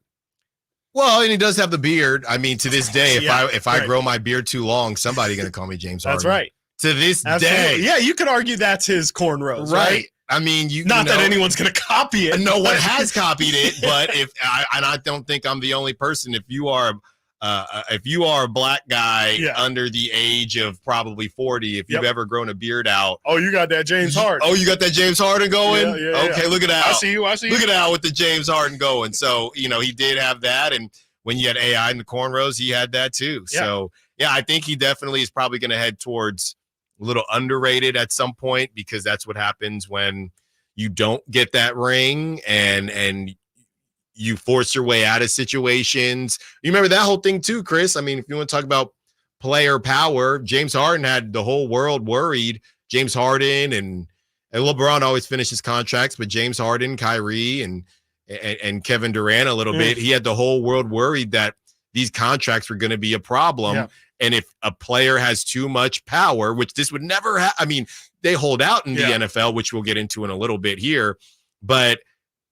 Well, and he does have the beard. I mean, to this day, if I grow my beard too long, somebody's going to call me James Harden. That's right. To this day. Yeah, you could argue that's his cornrows, right? I mean, that anyone's going to copy it. No one has copied it, but I don't think I'm the only person. If you are a black guy under the age of probably 40, if you've ever grown a beard out, you got that James Harden. Oh, you got that James Harden going. Okay, look at that. I see you. Look at that with the James Harden going. So he did have that, and when you had AI in the cornrows, he had that too. Yeah. So I think he definitely is probably going to head towards a little underrated at some point, because that's what happens when you don't get that ring and you force your way out of situations. You remember that whole thing too, Chris? I mean, if you want to talk about player power, James Harden had the whole world worried. James Harden and LeBron always finishes contracts, but James Harden, Kyrie, and Kevin Durant a little bit. He had the whole world worried that these contracts were going to be a problem. Yeah. And if a player has too much power, which this would never have, I mean, they hold out in the NFL, which we'll get into in a little bit here. But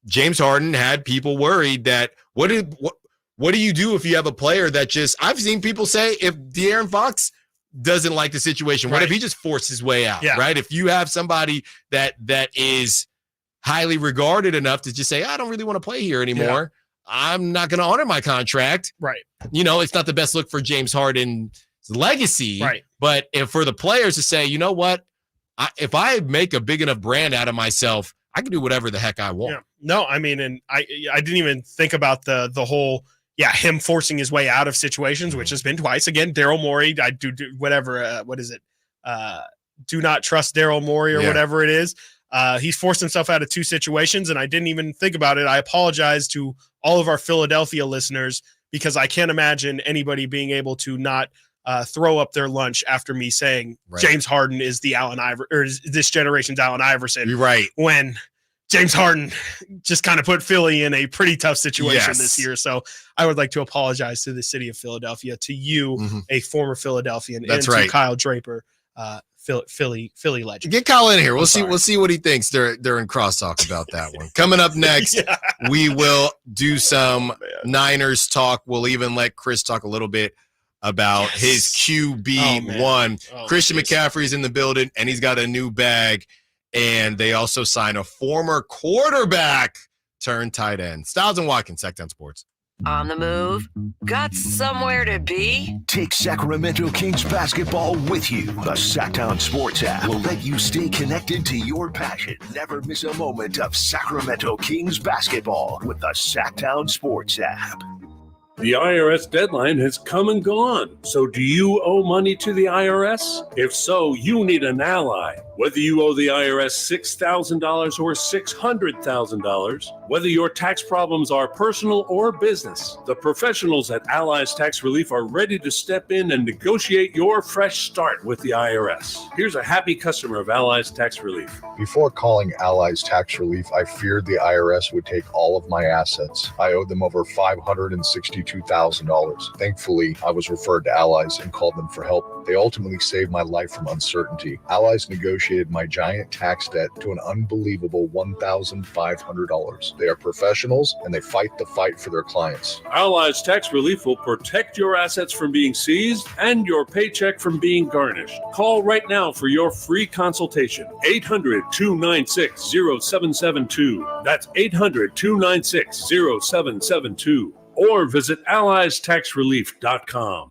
James Harden had people worried that what do you do if you have a player that just, I've seen people say, if De'Aaron Fox doesn't like the situation, what if he just forced his way out, right? If you have somebody that is highly regarded enough to just say, I don't really want to play here anymore. I'm not going to honor my contract. Right. It's not the best look for James Harden's legacy. Right. But if for the players to say, you know what, if I make a big enough brand out of myself, I can do whatever the heck I want. Yeah. No, I mean, and I didn't even think about the whole, him forcing his way out of situations, which has been twice. Again, Daryl Morey, I do whatever, what is it? Do not trust Daryl Morey or whatever it is. He's forced himself out of 2 situations, and I didn't even think about it. I apologize to all of our Philadelphia listeners, because I can't imagine anybody being able to not throw up their lunch after me saying James Harden is the this generation's Allen Iverson. You're right. When James Harden just kind of put Philly in a pretty tough situation this year. So I would like to apologize to the city of Philadelphia, to you, a former Philadelphian, and to Kyle Draper, Philly legend. Get Kyle in here. We'll see what he thinks during crosstalk about that one. Coming up next, we will do some Niners talk. We'll even let Chris talk a little bit about his QB1. Christian McCaffrey's in the building, and he's got a new bag. And they also sign a former quarterback turned tight end. Stiles and Watkins, Sactown Sports. On the move? Got somewhere to be? Take Sacramento Kings basketball with you. The Sactown Sports app will let you stay connected to your passion. Never miss a moment of Sacramento Kings basketball with the Sactown Sports app. The IRS deadline has come and gone. So do you owe money to the IRS? If so, you need an ally. Whether you owe the IRS $6,000 or $600,000, whether your tax problems are personal or business, the professionals at Allies Tax Relief are ready to step in and negotiate your fresh start with the IRS. Here's a happy customer of Allies Tax Relief. Before calling Allies Tax Relief, I feared the IRS would take all of my assets. I owed them over $562 $32,000. Thankfully, I was referred to Allies and called them for help. They ultimately saved my life from uncertainty. Allies negotiated my giant tax debt to an unbelievable $1,500. They are professionals and they fight the fight for their clients. Allies Tax Relief will protect your assets from being seized and your paycheck from being garnished. Call right now for your free consultation. 800-296-0772. That's 800-296-0772. Or visit AlliesTaxRelief.com.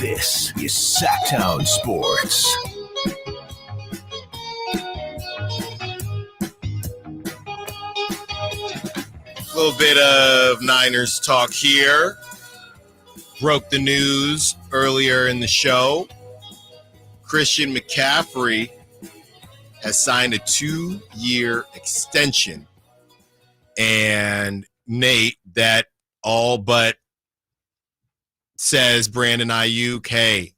This is Sactown Sports. A little bit of Niners talk here. Broke the news earlier in the show. Christian McCaffrey has signed a 2-year extension. And Nate, that all but says Brandon Ayuk, hey,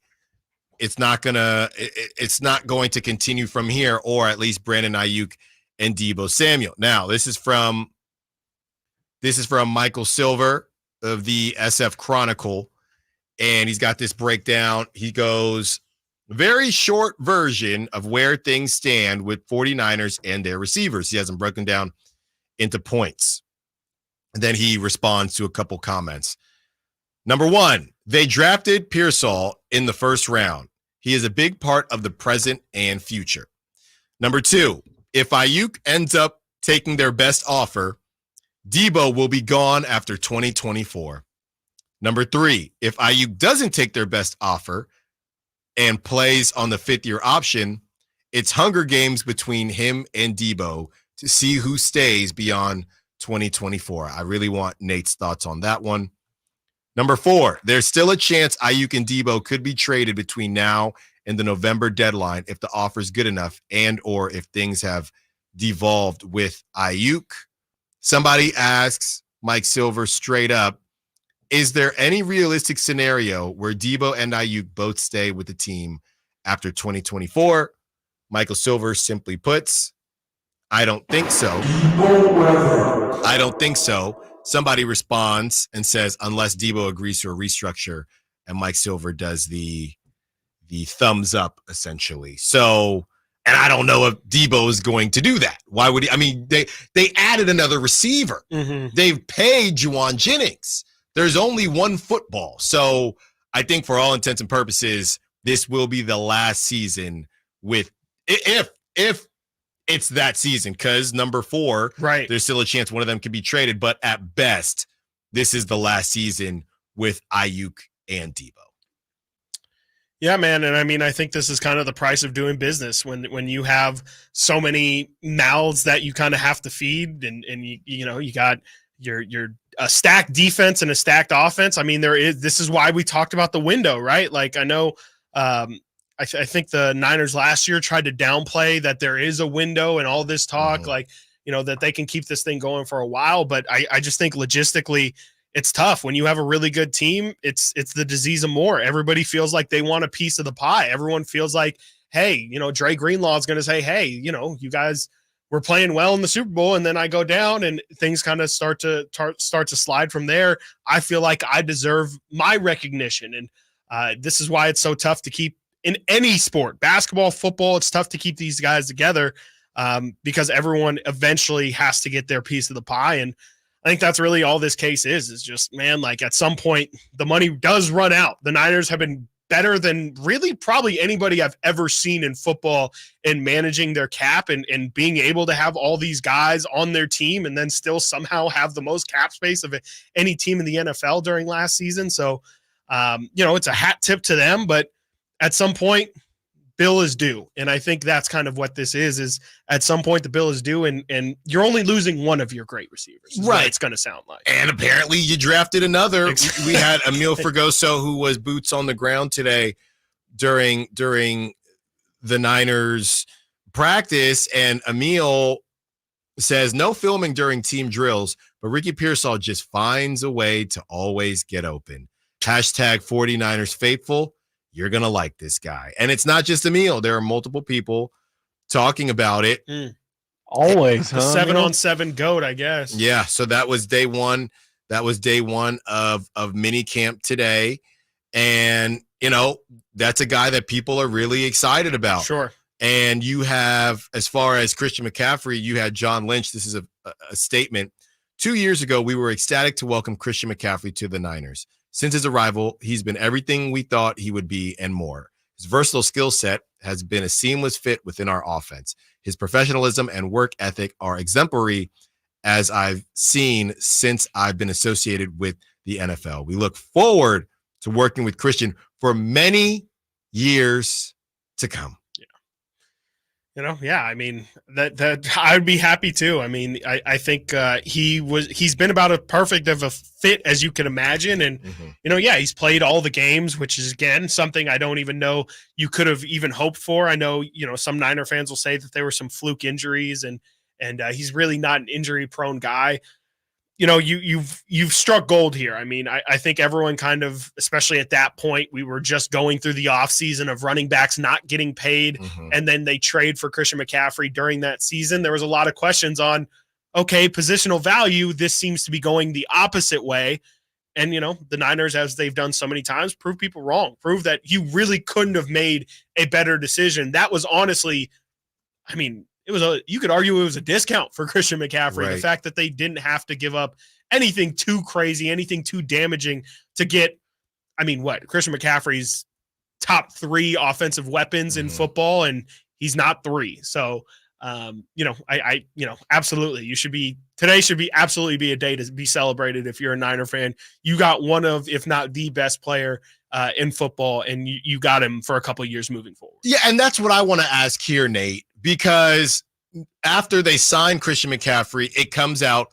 it's not going to continue from here, or at least Brandon Ayuk and Deebo Samuel. Now, this is from Michael Silver of the SF Chronicle, and he's got this breakdown. He goes, very short version of where things stand with 49ers and their receivers. He has them broken down into points. And then he responds to a couple comments. Number one, they drafted Pearsall in the first round. He is a big part of the present and future. Number two, if Ayuk ends up taking their best offer, Deebo will be gone after 2024. Number three, if Ayuk doesn't take their best offer and plays on the 5th-year option, it's Hunger Games between him and Deebo to see who stays beyond 2024. I really want Nate's thoughts on that one. Number four, there's still a chance Ayuk and Deebo could be traded between now and the November deadline if the offer is good enough and or if things have devolved with Ayuk. Somebody asks Mike Silver straight up, is there any realistic scenario where Deebo and Ayuk both stay with the team after 2024? Michael Silver simply puts, I don't think so. I don't think so. Somebody responds and says, unless Deebo agrees to a restructure, and Mike Silver does the thumbs up, essentially. So, and I don't know if Deebo is going to do that. Why would he? I mean, they added another receiver. Mm-hmm. They've paid Juwan Jennings. There's only one football. So I think for all intents and purposes, this will be the last season with, if it's that season, because number four, right, there's still a chance one of them could be traded, but at best, this is the last season with Ayuk and Deebo. Yeah, man, and I mean, I think this is kind of the price of doing business when you have so many mouths that you kind of have to feed, and you got your a stacked defense and a stacked offense. I mean, this is why we talked about the window, right? Like, I know. I think the Niners last year tried to downplay that there is a window and all this talk, that they can keep this thing going for a while. But I just think logistically it's tough. When you have a really good team, it's the disease of more. Everybody feels like they want a piece of the pie. Everyone feels like, hey, Dre Greenlaw is going to say, hey, you guys were playing well in the Super Bowl, and then I go down and things kind of start to slide from there. I feel like I deserve my recognition. And this is why it's so tough to keep in any sport, basketball, football. It's tough to keep these guys together because everyone eventually has to get their piece of the pie. And I think that's really all this case is just, man, like at some point the money does run out. The Niners have been better than really probably anybody I've ever seen in football in managing their cap and being able to have all these guys on their team and then still somehow have the most cap space of any team in the NFL during last season. So, it's a hat tip to them, but at some point, bill is due. And I think that's kind of what this is at some point the bill is due, and you're only losing one of your great receivers. Right. It's going to sound like. And apparently you drafted another. We had Emil Fergoso, who was boots on the ground today during the Niners practice, and Emil says, no filming during team drills, but Ricky Pearsall just finds a way to always get open. Hashtag 49ers faithful. You're going to like this guy. And it's not just Emil. There are multiple people talking about it. Always, the 7-on-7 GOAT, I guess. Yeah, so that was day one. That was day one of mini camp today. And, that's a guy that people are really excited about. Sure. And you have, as far as Christian McCaffrey, you had John Lynch. This is a statement. 2 years ago, we were ecstatic to welcome Christian McCaffrey to the Niners. Since his arrival, he's been everything we thought he would be and more. His versatile skill set has been a seamless fit within our offense. His professionalism and work ethic are exemplary, as I've seen since I've been associated with the NFL. We look forward to working with Christian for many years to come. I mean, that I would be happy too. I mean, I think he's been about as perfect of a fit as you can imagine. And, he's played all the games, which is, again, something I don't even know you could have even hoped for. I know, some Niner fans will say that there were some fluke injuries and he's really not an injury prone guy. You've struck gold here. I mean, I think everyone kind of, especially at that point, we were just going through the offseason of running backs not getting paid, and then they trade for Christian McCaffrey during that season. There was a lot of questions on, okay, positional value, this seems to be going the opposite way. And, the Niners, as they've done so many times, prove people wrong, prove that you really couldn't have made a better decision. That was honestly, I mean, you could argue it was a discount for Christian McCaffrey. Right. The fact that they didn't have to give up anything too crazy, anything too damaging to get, Christian McCaffrey's top 3 offensive weapons in football, and he's not 3. So, absolutely. Today should be absolutely be a day to be celebrated. If you're a Niner fan, you got one of, if not the best player in football, and you got him for a couple of years moving forward. Yeah, and that's what I want to ask here, Nate, because after they signed Christian McCaffrey, it comes out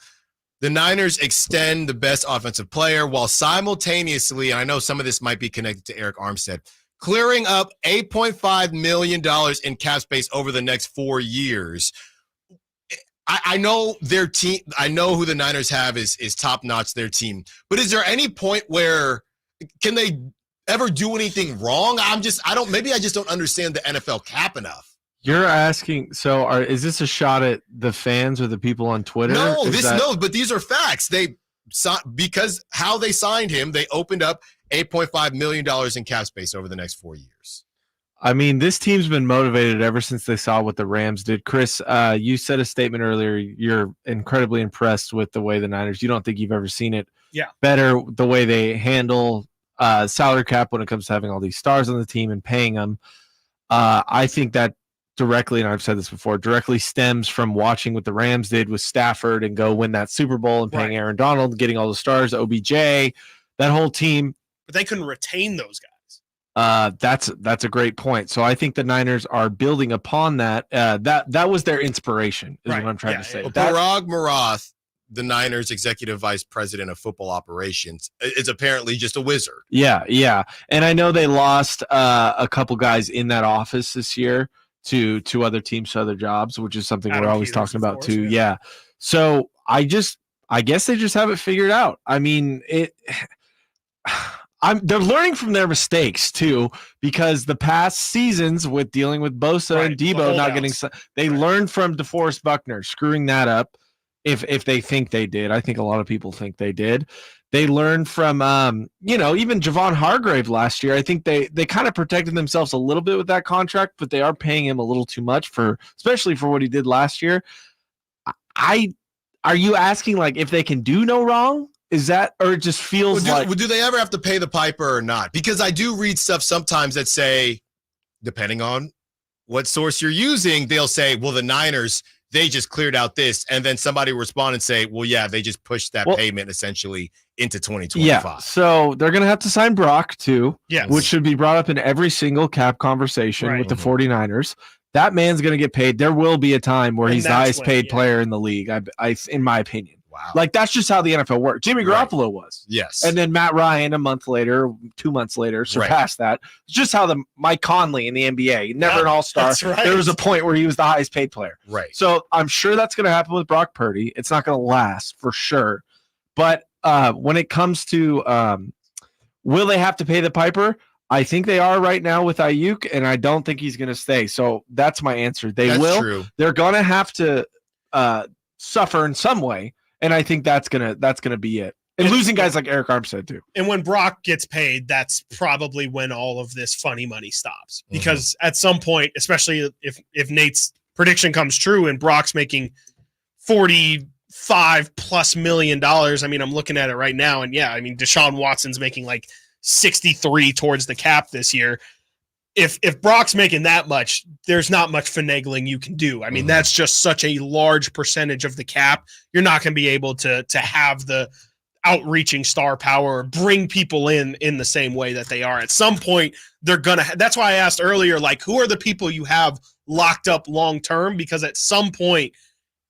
the Niners extend the best offensive player while simultaneously, and I know some of this might be connected to Eric Armstead, clearing up $8.5 million in cap space over the next 4 years. I know their team, I know who the Niners have is top-notch, their team. But is there any point where can they ever do anything wrong? Maybe I just don't understand the NFL cap enough. You're asking, is this a shot at the fans or the people on Twitter? No, but these are facts. Because how they signed him, they opened up $8.5 million in cap space over the next 4 years. I mean, this team's been motivated ever since they saw what the Rams did. Chris, you said a statement earlier. You're incredibly impressed with the way the Niners, you don't think you've ever seen it better, the way they handle salary cap when it comes to having all these stars on the team and paying them. I think that directly, and I've said this before, directly stems from watching what the Rams did with Stafford and go win that Super Bowl and paying Aaron Donald, getting all the stars, OBJ, that whole team. But they couldn't retain those guys. That's a great point. So I think the Niners are building upon that. That was their inspiration, is what I'm trying to say. Well, Parag Marath, the Niners executive vice president of football operations, is apparently just a wizard. Yeah. And I know they lost a couple guys in that office this year to other teams, to other jobs, which is something we're always talking about too. Yeah. So I guess they just have it figured out. I mean, they're learning from their mistakes too, because the past seasons with dealing with Bosa and Debo not getting, they learned from DeForest Buckner screwing that up. If they think they did, I think a lot of people think they did. They learned from, even Javon Hargrave last year. I think they kind of protected themselves a little bit with that contract, but they are paying him a little too much especially for what he did last year. Are you asking like if they can do no wrong? Is that, or it just feels do they ever have to pay the piper or not? Because I do read stuff sometimes that say, depending on what source you're using, they'll say, well, the Niners, they just cleared out this, and then somebody will respond and say, well, yeah, they just pushed that payment essentially into 2025. Yeah, so they're going to have to sign Brock too, yes, which should be brought up in every single cap conversation with the 49ers. That man's going to get paid. There will be a time where he's the highest paid player in the league, in my opinion. Wow. Like, that's just how the NFL works. Jimmy Garoppolo was. Yes. And then Matt Ryan a month later, 2 months later, surpassed that. It's just how the Mike Conley in the NBA, never an all-star. that's right. There was a point where he was the highest paid player. Right. So I'm sure that's going to happen with Brock Purdy. It's not going to last for sure. But when it comes to will they have to pay the piper? I think they are right now with Ayuk, and I don't think he's going to stay. So that's my answer. That's will. True. They're going to have to suffer in some way, and I think that's gonna be it. And losing guys like Eric Armstead too. And when Brock gets paid, that's probably when all of this funny money stops. Because at some point, especially if Nate's prediction comes true and Brock's making $45+ million, I mean, I'm looking at it right now, and yeah, I mean, Deshaun Watson's making like 63 towards the cap this year. If Brock's making that much, there's not much finagling you can do. I mean, that's just such a large percentage of the cap. You're not going to be able to have the outreaching star power or bring people in the same way that they are. At some point, they're going to – that's why I asked earlier, like, who are the people you have locked up long-term? Because at some point,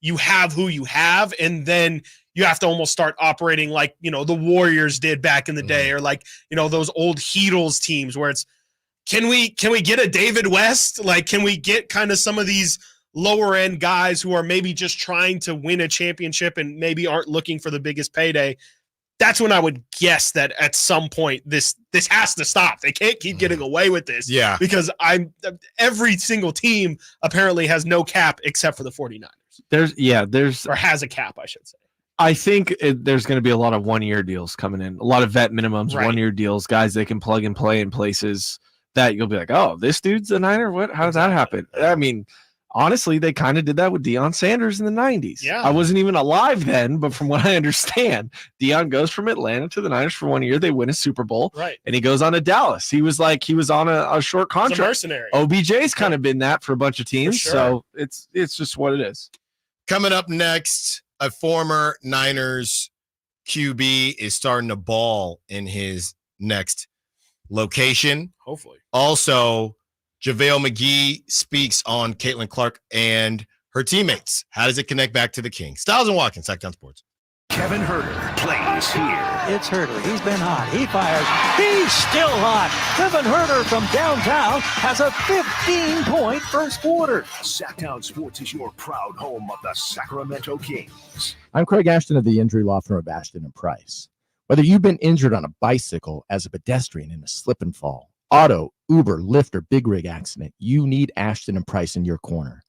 you have who you have, and then you have to almost start operating like, you know, the Warriors did back in the day, or like, you know, those old Heatles teams where it's, Can we get a David West? Like, can we get kind of some of these lower end guys who are maybe just trying to win a championship and maybe aren't looking for the biggest payday? That's when I would guess that at some point this has to stop. They can't keep getting away with this. Yeah. Because every single team apparently has no cap except for the 49ers. There's or has a cap, I should say. I think there's going to be a lot of 1-year deals coming in. A lot of vet minimums, Right. 1-year deals, guys they can plug and play in places that you'll be like, oh, this dude's a Niner? What? How does that happen? I mean, honestly, they kind of did that with Deion Sanders in the 90s. Yeah. I wasn't even alive then, but from what I understand, Deion goes from Atlanta to the Niners for 1 year. They win a Super Bowl. Right. And he goes on to Dallas. He was on a short He's a contract. mercenary. OBJ's kind of been that for a bunch of teams. sure. So it's just what it is. Coming up next, a former Niners QB is starting to ball in his next location. Hopefully. Also, JaVale McGee speaks on Caitlin Clark and her teammates. How does it connect back to the Kings? Stiles and Watkins, Sactown Sports. Kevin Herter plays here. It's Herter. He's been hot. He fires. He's still hot. Kevin Herter from downtown has a 15-point first quarter. Sactown Sports is your proud home of the Sacramento Kings. I'm Craig Ashton of the injury law firm of Ashton and Price. Whether you've been injured on a bicycle, as a pedestrian in a slip and fall, auto, Uber, Lyft, or big rig accident, you need Ashton and Price in your corner.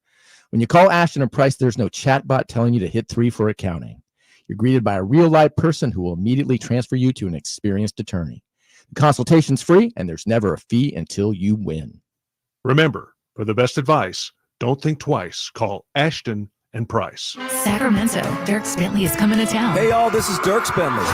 When you call Ashton and Price, there's no chatbot telling you to hit 3 for accounting. You're greeted by a real-life person who will immediately transfer you to an experienced attorney. The consultation's free, and there's never a fee until you win. Remember, for the best advice, don't think twice. Call Ashton and Price. Sacramento, Dirk Bentley is coming to town. Hey, y'all, this is Dirk Bentley.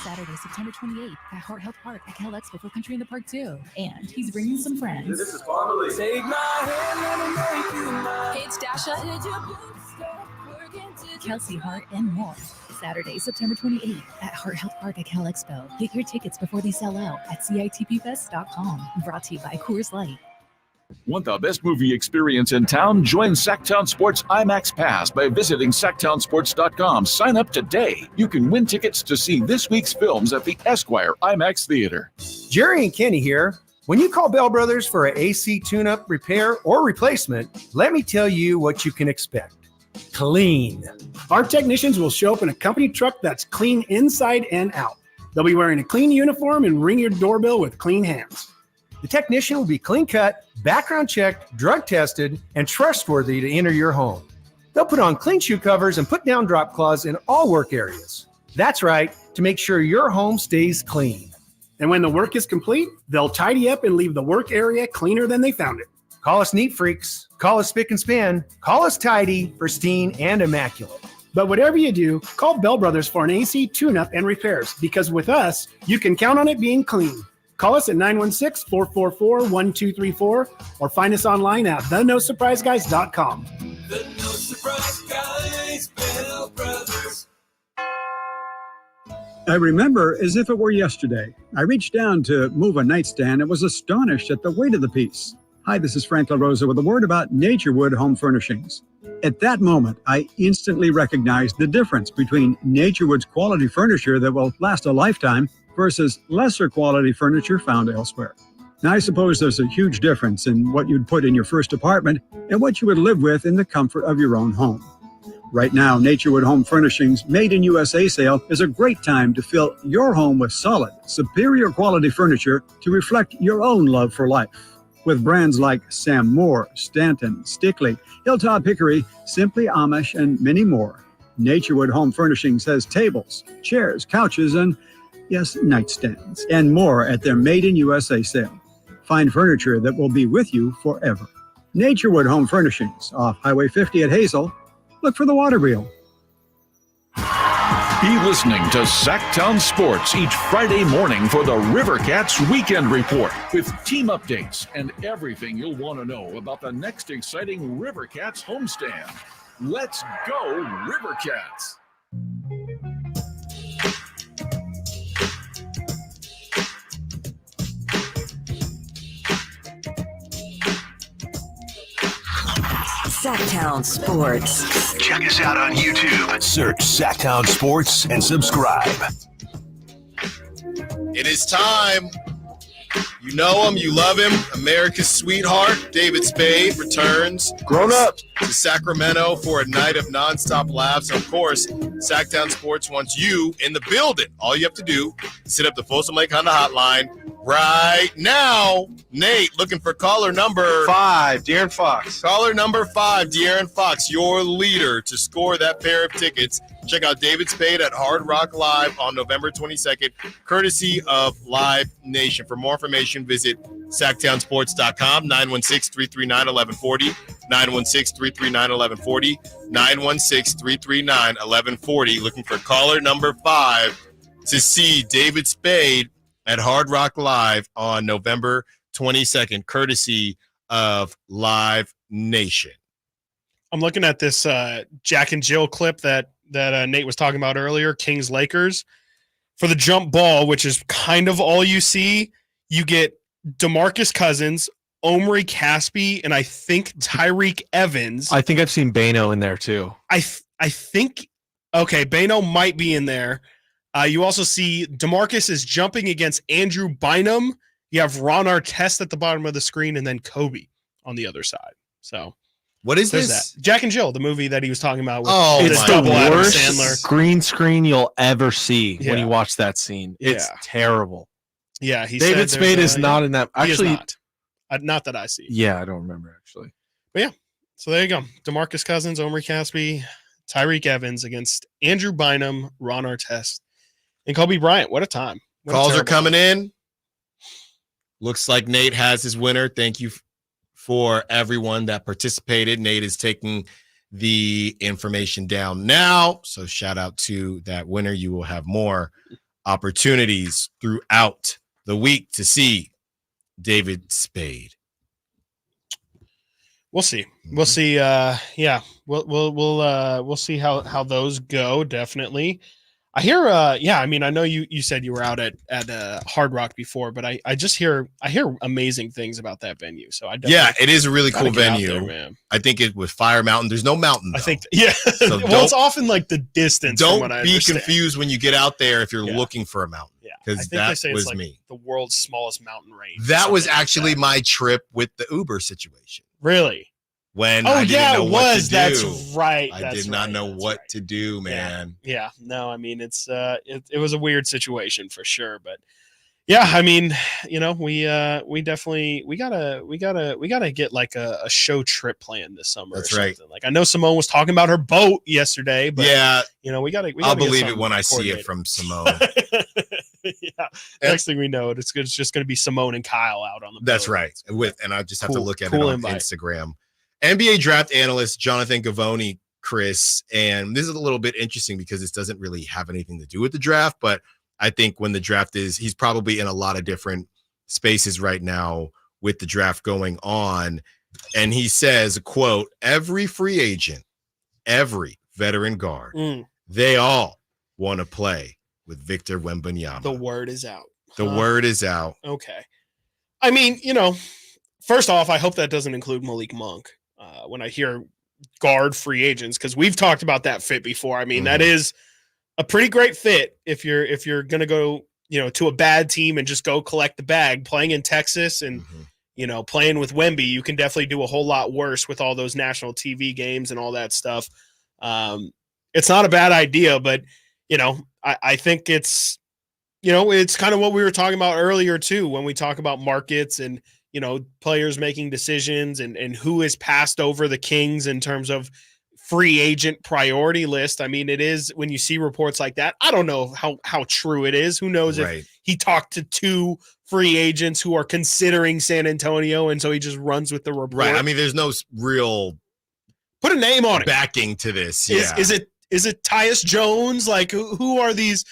Saturday, September 28th at Heart Health Park at Cal Expo for Country in the Park, too. And he's bringing some friends. This is Farmerly. Take my hand, let me make you mine. Paige Dasha, Kelsey Hart, and more. Saturday, September 28th at Heart Health Park at Cal Expo. Get your tickets before they sell out at CITPFest.com. Brought to you by Coors Light. Want the best movie experience in town? Join Sactown Sports IMAX Pass by visiting SactownSports.com. Sign up today. You can win tickets to see this week's films at the Esquire IMAX Theater. Jerry and Kenny here. When you call Bell Brothers for an AC tune-up, repair, or replacement, let me tell you what you can expect. Clean. Our technicians will show up in a company truck that's clean inside and out. They'll be wearing a clean uniform and ring your doorbell with clean hands. The technician will be clean cut, background checked, drug tested, and trustworthy to enter your home. They'll put on clean shoe covers and put down drop cloths in all work areas. That's right, to make sure your home stays clean. And when the work is complete, they'll tidy up and leave the work area cleaner than they found it. Call us neat freaks. Call us spick and span. Call us tidy, pristine, and immaculate. But whatever you do, call Bell Brothers for an AC tune-up and repairs, because with us, you can count on it being clean. Call us at 916-444-1234 or find us online at thenosurpriseguys.com. The No Surprise Guys, Bell Brothers. I remember as if it were yesterday. I reached down to move a nightstand and was astonished at the weight of the piece. Hi, this is Frank LaRosa with a word about Naturewood Home Furnishings. At that moment, I instantly recognized the difference between Naturewood's quality furniture that will last a lifetime versus lesser quality furniture found elsewhere. Now, I suppose there's a huge difference in what you'd put in your first apartment and what you would live with in the comfort of your own home. Right now, Naturewood Home Furnishings Made in USA sale is a great time to fill your home with solid, superior quality furniture to reflect your own love for life. With brands like Sam Moore, Stanton, Stickley, Hilltop Hickory, Simply Amish, and many more, Naturewood Home Furnishings has tables, chairs, couches, and, yes, nightstands, and more at their Made in USA sale. Find furniture that will be with you forever. Naturewood Home Furnishings, off Highway 50 at Hazel. Look for the water wheel. Be listening to Sactown Sports each Friday morning for the Rivercats Weekend Report with team updates and everything you'll want to know about the next exciting Rivercats homestand. Let's go, Rivercats! Sactown Sports. Check us out on YouTube. Search Sactown Sports and subscribe. It is time. You know him, you love him. America's sweetheart, David Spade, returns. Grown up. To Sacramento for a night of nonstop laughs. Of course, Sactown Sports wants you in the building. All you have to do is hit up the Folsom Lake Honda hotline right now. Nate, looking for caller number 5, De'Aaron Fox. Caller number 5, De'Aaron Fox, your leader to score that pair of tickets. Check out David Spade at Hard Rock Live on November 22nd, courtesy of Live Nation. For more information, visit SactownSports.com, 916-339-1140, 916-339-1140, 916-339-1140. Looking for caller number 5 to see David Spade at Hard Rock Live on November 22nd, courtesy of Live Nation. I'm looking at this Jack and Jill clip that Nate was talking about earlier, Kings Lakers. For the jump ball, which is kind of all you see, you get DeMarcus Cousins, Omri Caspi, and I think Tyreek Evans. I think I've seen Bano in there too. I think, okay, Bano might be in there. You also see DeMarcus is jumping against Andrew Bynum. You have Ron Artest at the bottom of the screen, and then Kobe on the on side. So what is there's this? That. Jack and Jill, the movie that he was talking about. It's the worst Sandler. green screen you'll ever see when you watch that scene. It's terrible. Yeah, David Spade is not in that. Actually, not that I see. Yeah, I don't remember actually. But yeah, so there you go. DeMarcus Cousins, Omri Caspi, Tyreek Evans against Andrew Bynum, Ron Artest, and Kobe Bryant. What a time. Calls are coming in. Looks like Nate has his winner. Thank you for everyone that participated. Nate is taking the information down now. So shout out to that winner. You will have more opportunities throughout the week to see David Spade. We'll see. We'll see. Yeah, we'll see how those go. Definitely. I hear. Yeah, I mean, I know you said you were out at Hard Rock before, but I hear amazing things about that venue. So it is a really cool venue. There, man. I think it with Fire Mountain. There's no mountain, though. I think So well, it's often like the distance. Don't be confused when you get out there if you're looking for a mountain. Yeah, because that they say was it's like me. The world's smallest mountain range. That was actually my trip with the Uber situation. Really? When I didn't know what to do. That's right. I did not know what to do, man. Yeah. No, I mean, it's it was a weird situation for sure, but yeah, I mean, you know, we definitely we gotta get like a show trip plan this summer. That's right. Like I know Simone was talking about her boat yesterday, but you know, we gotta I'll believe it when I see it from Simone. Yeah. Next thing we know, it's just going to be Simone and Kyle out on the boat. That's right. And I just have to look at it on Instagram. NBA draft analyst Jonathan Gavoni, Chris, and this is a little bit interesting because this doesn't really have anything to do with the draft, but I think when the draft he's probably in a lot of different spaces right now with the draft going on. And he says, quote, every free agent, every veteran guard, they all want to play with Victor Wembanyama. The word is out. The word is out. Okay. I mean, you know, first off, I hope that doesn't include Malik Monk when I hear guard free agents, because we've talked about that fit before. I mean, that is a pretty great fit if you're going to go, to a bad team and just go collect the bag. Playing in Texas and playing with Wemby, you can definitely do a whole lot worse with all those national TV games and all that stuff. It's not a bad idea, but I think it's it's kind of what we were talking about earlier too, when we talk about markets and players making decisions and who is passed over the Kings in terms of free agent priority list. I mean, it is, when you see reports like that, I don't know how true it is. Who knows if he talked to 2 free agents who are considering San Antonio, and so he just runs with the report. Right. I mean, there's no real put a name on it. Backing to this. Yeah. Is it Tyus Jones? Like, who are these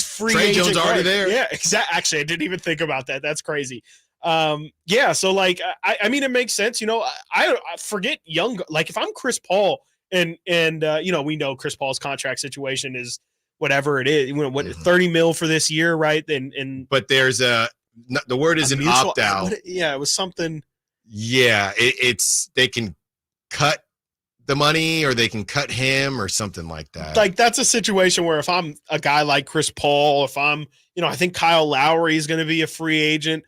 free Trey agent Jones already there? Yeah, exactly. Actually, I didn't even think about that. That's crazy. So like, I mean, it makes sense. I forget young, like if I'm Chris Paul and we know Chris Paul's contract situation is whatever it is, what 30 mil for this year, right? And but there's the word is an opt out. Yeah, it was something. Yeah, it's they can cut the money or they can cut him or something like that. Like, that's a situation where if I'm a guy like Chris Paul, if I'm, I think Kyle Lowry is going to be a free agent.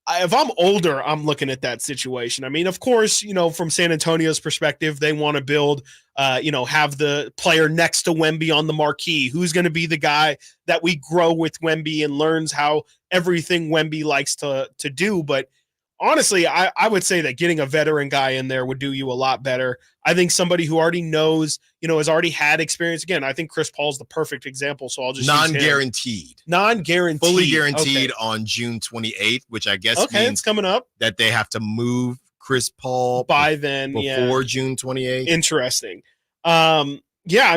If I'm older, I'm looking at that situation. I mean, of course, from San Antonio's perspective, they want to build, have the player next to Wemby on the marquee. Who's going to be the guy that we grow with Wemby and learns how everything Wemby likes to do. But honestly, I would say that getting a veteran guy in there would do you a lot better. I think somebody who already knows, has already had experience. Again, I think Chris Paul's the perfect example, so I'll just non-guaranteed. Fully guaranteed on June 28th, which I guess means it's coming up that they have to move Chris Paul by then before June 28th. Interesting. I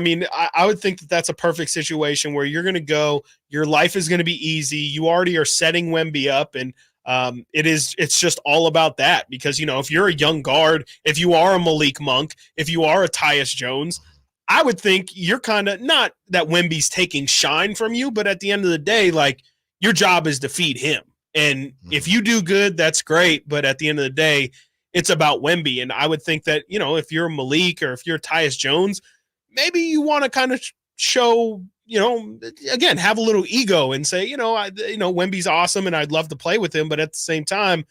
mean, I would think that that's a perfect situation where you're going to go, your life is going to be easy. You already are setting Wemby up, and it's just all about that, because if you're a young guard, if you are a Malik Monk, if you are a Tyus Jones, I would think you're kind of, not that Wemby's taking shine from you, but at the end of the day, like, your job is to feed him, and if you do good, that's great, but at the end of the day, it's about Wemby. And I would think that if you're Malik or if you're Tyus Jones, maybe you want to kind of show, again, have a little ego and say, Wemby's awesome and I'd love to play with him. But at the same time,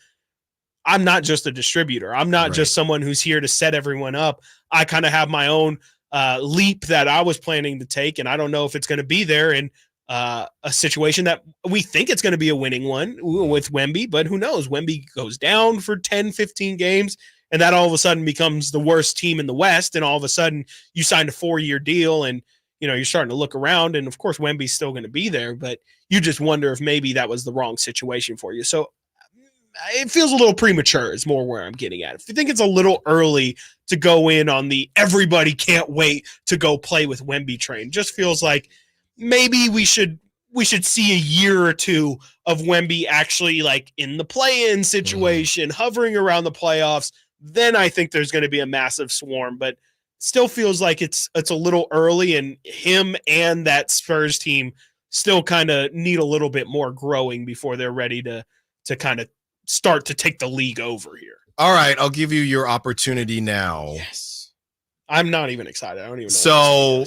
I'm not just a distributor. I'm not just someone who's here to set everyone up. I kind of have my own leap that I was planning to take, and I don't know if it's going to be there in a situation that we think it's going to be a winning one with Wemby, but who knows? Wemby goes down for 10, 15 games, and that all of a sudden becomes the worst team in the West, and all of a sudden you signed a 4-year deal, and you're starting to look around, and of course Wemby's still going to be there, but you just wonder if maybe that was the wrong situation for you. So it feels a little premature is more where I'm getting at. If you think it's a little early to go in on the everybody can't wait to go play with Wemby train, just feels like maybe we should see a year or two of Wemby actually like in the play-in situation, hovering around the playoffs. Then I think there's going to be a massive swarm, but still feels like it's a little early, and him and that Spurs team still kind of need a little bit more growing before they're ready to kind of start to take the league over here. All right, I'll give you your opportunity now. Yes. I'm not even excited. I don't even know. So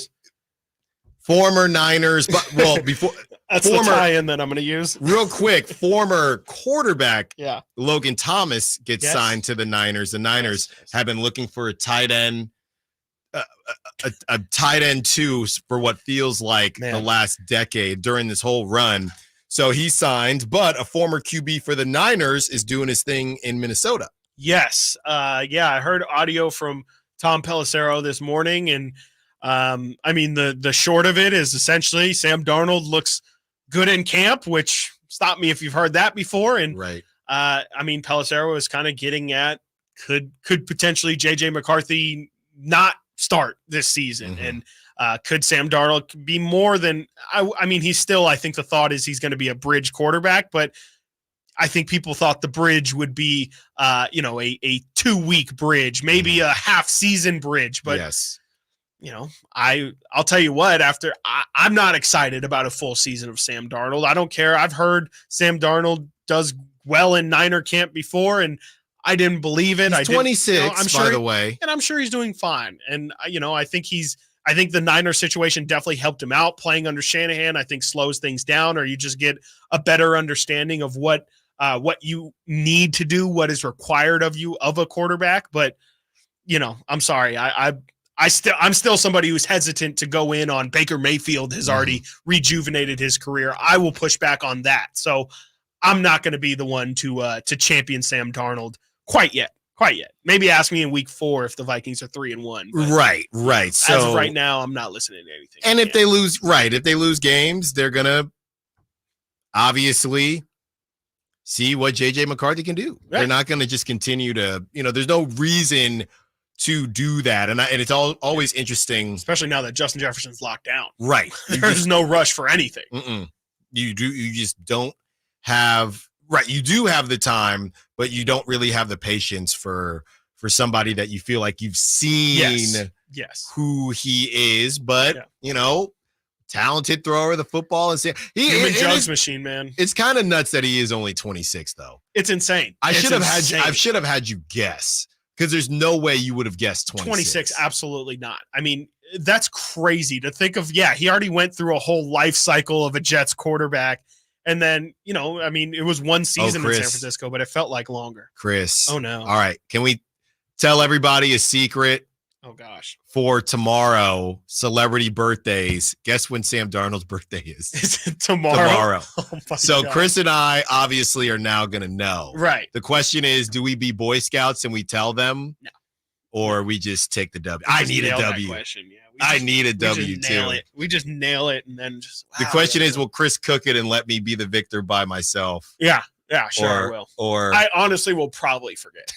former Niners, but before that's the tie-in that I'm going to use. Real quick, former quarterback Logan Thomas gets signed to the Niners. The Niners have been looking for a tight end, a tight end 2 for what feels like the last decade during this whole run. So he signed, but a former QB for the Niners is doing his thing in Minnesota. Yes. I heard audio from Tom Pelissero this morning, and I mean, the short of it is essentially Sam Darnold looks good in camp, which stop me if you've heard that before. And I mean, Pelissero was kind of getting at could potentially JJ McCarthy not start this season, and could Sam Darnold be more than I mean, he's still, I think the thought is he's going to be a bridge quarterback, but I think people thought the bridge would be a 2-week bridge, maybe a half season bridge, but I'll tell you what, after I'm not excited about a full season of Sam Darnold. I don't care. I've heard Sam Darnold does well in Niner camp before, and I didn't believe it. He's 26, by the way. And I'm sure he's doing fine. And, I think the Niners situation definitely helped him out. Playing under Shanahan, I think, slows things down, or you just get a better understanding of what you need to do, what is required of you of a quarterback. But, I'm sorry. I'm still somebody who's hesitant to go in on Baker Mayfield has already rejuvenated his career. I will push back on that. So I'm not going to be the one to champion Sam Darnold quite yet. Maybe ask me in week 4 if the Vikings are 3-1. Right. So as of right now, I'm not listening to anything. And if they lose games, they're going to obviously see what JJ McCarthy can do. Right. They're not going to just continue to, there's no reason to do that. And it's always interesting. Especially now that Justin Jefferson's locked down. Right. There's no rush for anything. You just don't have, right. You do have the time, but you don't really have the patience for somebody that you feel like you've seen who he is, but talented thrower of the football and human jugs machine, man. It's kind of nuts that he is only 26 though. It's insane. I should have had you guess, because there's no way you would have guessed 26. Absolutely not. I mean, that's crazy to think of. Yeah, he already went through a whole life cycle of a Jets quarterback. And then, it was one season in San Francisco, but it felt like longer. Chris. Oh, no. All right. Can we tell everybody a secret? Oh, gosh. For tomorrow, celebrity birthdays. Guess when Sam Darnold's birthday is? Is it tomorrow? Oh, so God. Chris and I obviously are now going to know. Right. The question is, do we be Boy Scouts and we tell them? No. Or we just take the W? I need a W. I need a W too. We just nail it, and then just. The question is, will Chris cook it and let me be the victor by myself? Yeah, sure, I will. Or I honestly will probably forget.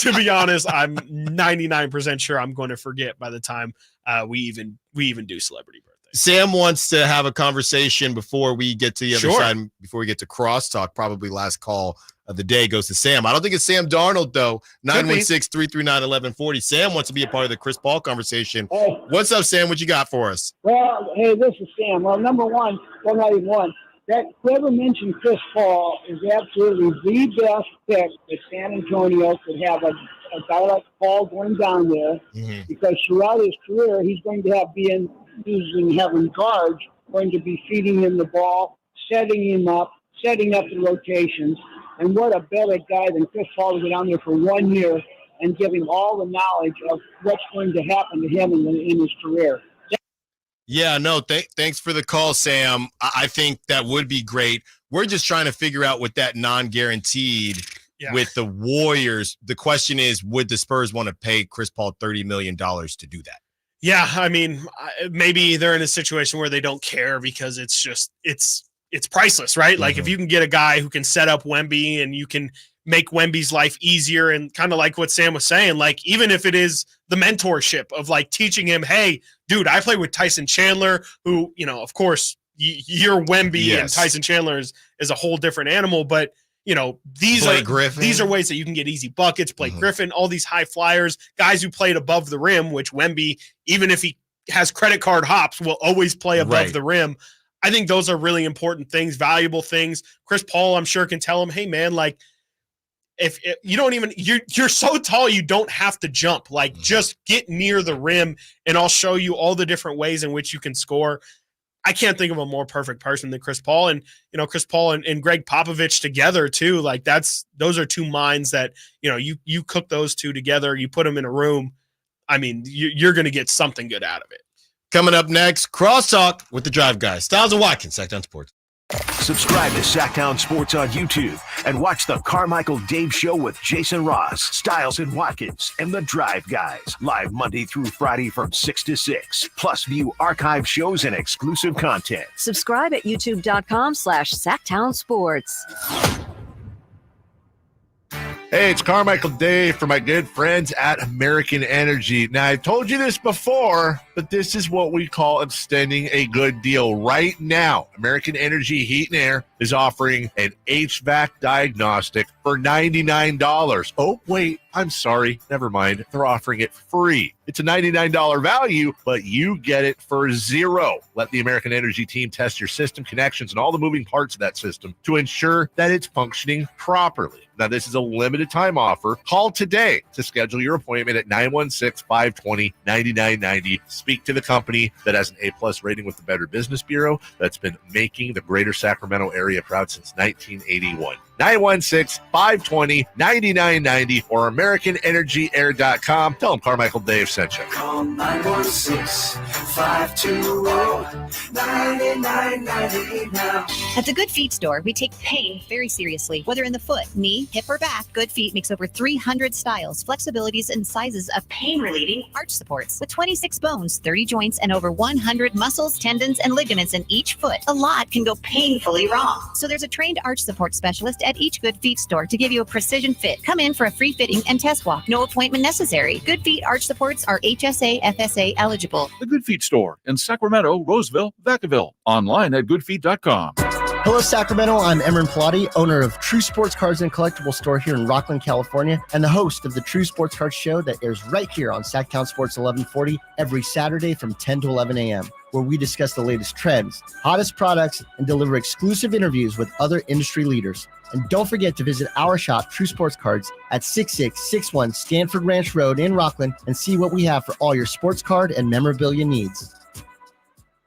To be honest, I'm 99% sure I'm going to forget by the time we even do celebrity birthday. Sam wants to have a conversation before we get to the other side, before we get to crosstalk. Probably last call of the day goes to Sam. I don't think it's Sam Darnold, though. 916-339-1140. Sam wants to be a part of the Chris Paul conversation. Hey. What's up, Sam? What you got for us? Well, hey, this is Sam. Well, number one, not even one. That whoever mentioned Chris Paul is absolutely the best pick that San Antonio could have a guy like Paul going down there, because throughout his career, he's going to have having guards going to be feeding him the ball, setting him up, setting up the rotations. And what a better guy than Chris Paul to go down there for 1 year and give him all the knowledge of what's going to happen to him in his career. Yeah, no, thanks for the call, Sam. I think that would be great. We're just trying to figure out what that non-guaranteed with the Warriors. The question is, would the Spurs want to pay Chris Paul $30 million to do that? Yeah, I mean, maybe they're in a situation where they don't care because it's priceless, right? Like if you can get a guy who can set up Wemby and you can make Wemby's life easier, and kind of like what Sam was saying, like even if it is the mentorship of like teaching him, hey, dude, I played with Tyson Chandler, who, of course, you're Wemby and Tyson Chandler is a whole different animal, but these are ways that you can get easy buckets. Blake Griffin, all these high flyers, guys who played above the rim, which Wemby, even if he has credit card hops, will always play above the rim. I think those are really important things, valuable things. Chris Paul, I'm sure, can tell him, hey, man, like, if you don't even, you're so tall, you don't have to jump. Like, just get near the rim, and I'll show you all the different ways in which you can score. I can't think of a more perfect person than Chris Paul. And, Chris Paul and Greg Popovich together, too. Like, those are two minds that, you cook those two together, you put them in a room. I mean, you're going to get something good out of it. Coming up next, Crosstalk with the Drive Guys. Stiles and Watkins, Sactown Sports. Subscribe to Sactown Sports on YouTube and watch the Carmichael Dave Show with Jason Ross, Stiles and Watkins, and the Drive Guys. Live Monday through Friday from 6 to 6. Plus view archive shows and exclusive content. Subscribe at youtube.com/Sactown Sports. Hey, it's Carmichael Dave for my good friends at American Energy. Now, I've told you this before, but this is what we call extending a good deal. Right now, American Energy Heat and Air is offering an HVAC diagnostic for $99. Oh, wait. I'm sorry, never mind. They're offering it free. It's a $99 value, but you get it for $0. Let the American Energy team test your system connections and all the moving parts of that system to ensure that it's functioning properly. Now, this is a limited time offer. Call today to schedule your appointment at 916-520-9990. Speak to the company that has an A+ rating with the Better Business Bureau that's been making the greater Sacramento area proud since 1981. 916-520-9990 or AmericanEnergyAir.com. Tell them Carmichael Dave sent you. Call 916-520-9990 now. At the Good Feet store, we take pain very seriously. Whether in the foot, knee, hip, or back, Good Feet makes over 300 styles, flexibilities, and sizes of pain-relieving arch supports. With 26 bones, 30 joints, and over 100 muscles, tendons, and ligaments in each foot, a lot can go painfully wrong. So there's a trained arch support specialist at each Good Feet store to give you a precision fit. Come in for a free fitting and test walk. No appointment necessary. Good Feet arch supports are HSA, FSA eligible. The Good Feet store in Sacramento, Roseville, Vacaville. Online at goodfeet.com. Hello, Sacramento. I'm Emran Pilati, owner of True Sports Cards and Collectible Store here in Rockland, California, and the host of the True Sports Cards Show that airs right here on Sactown Sports 1140 every Saturday from 10 to 11 a.m., where we discuss the latest trends, hottest products, and deliver exclusive interviews with other industry leaders. And don't forget to visit our shop, True Sports Cards, at 6661 Stanford Ranch Road in Rockland and see what we have for all your sports card and memorabilia needs.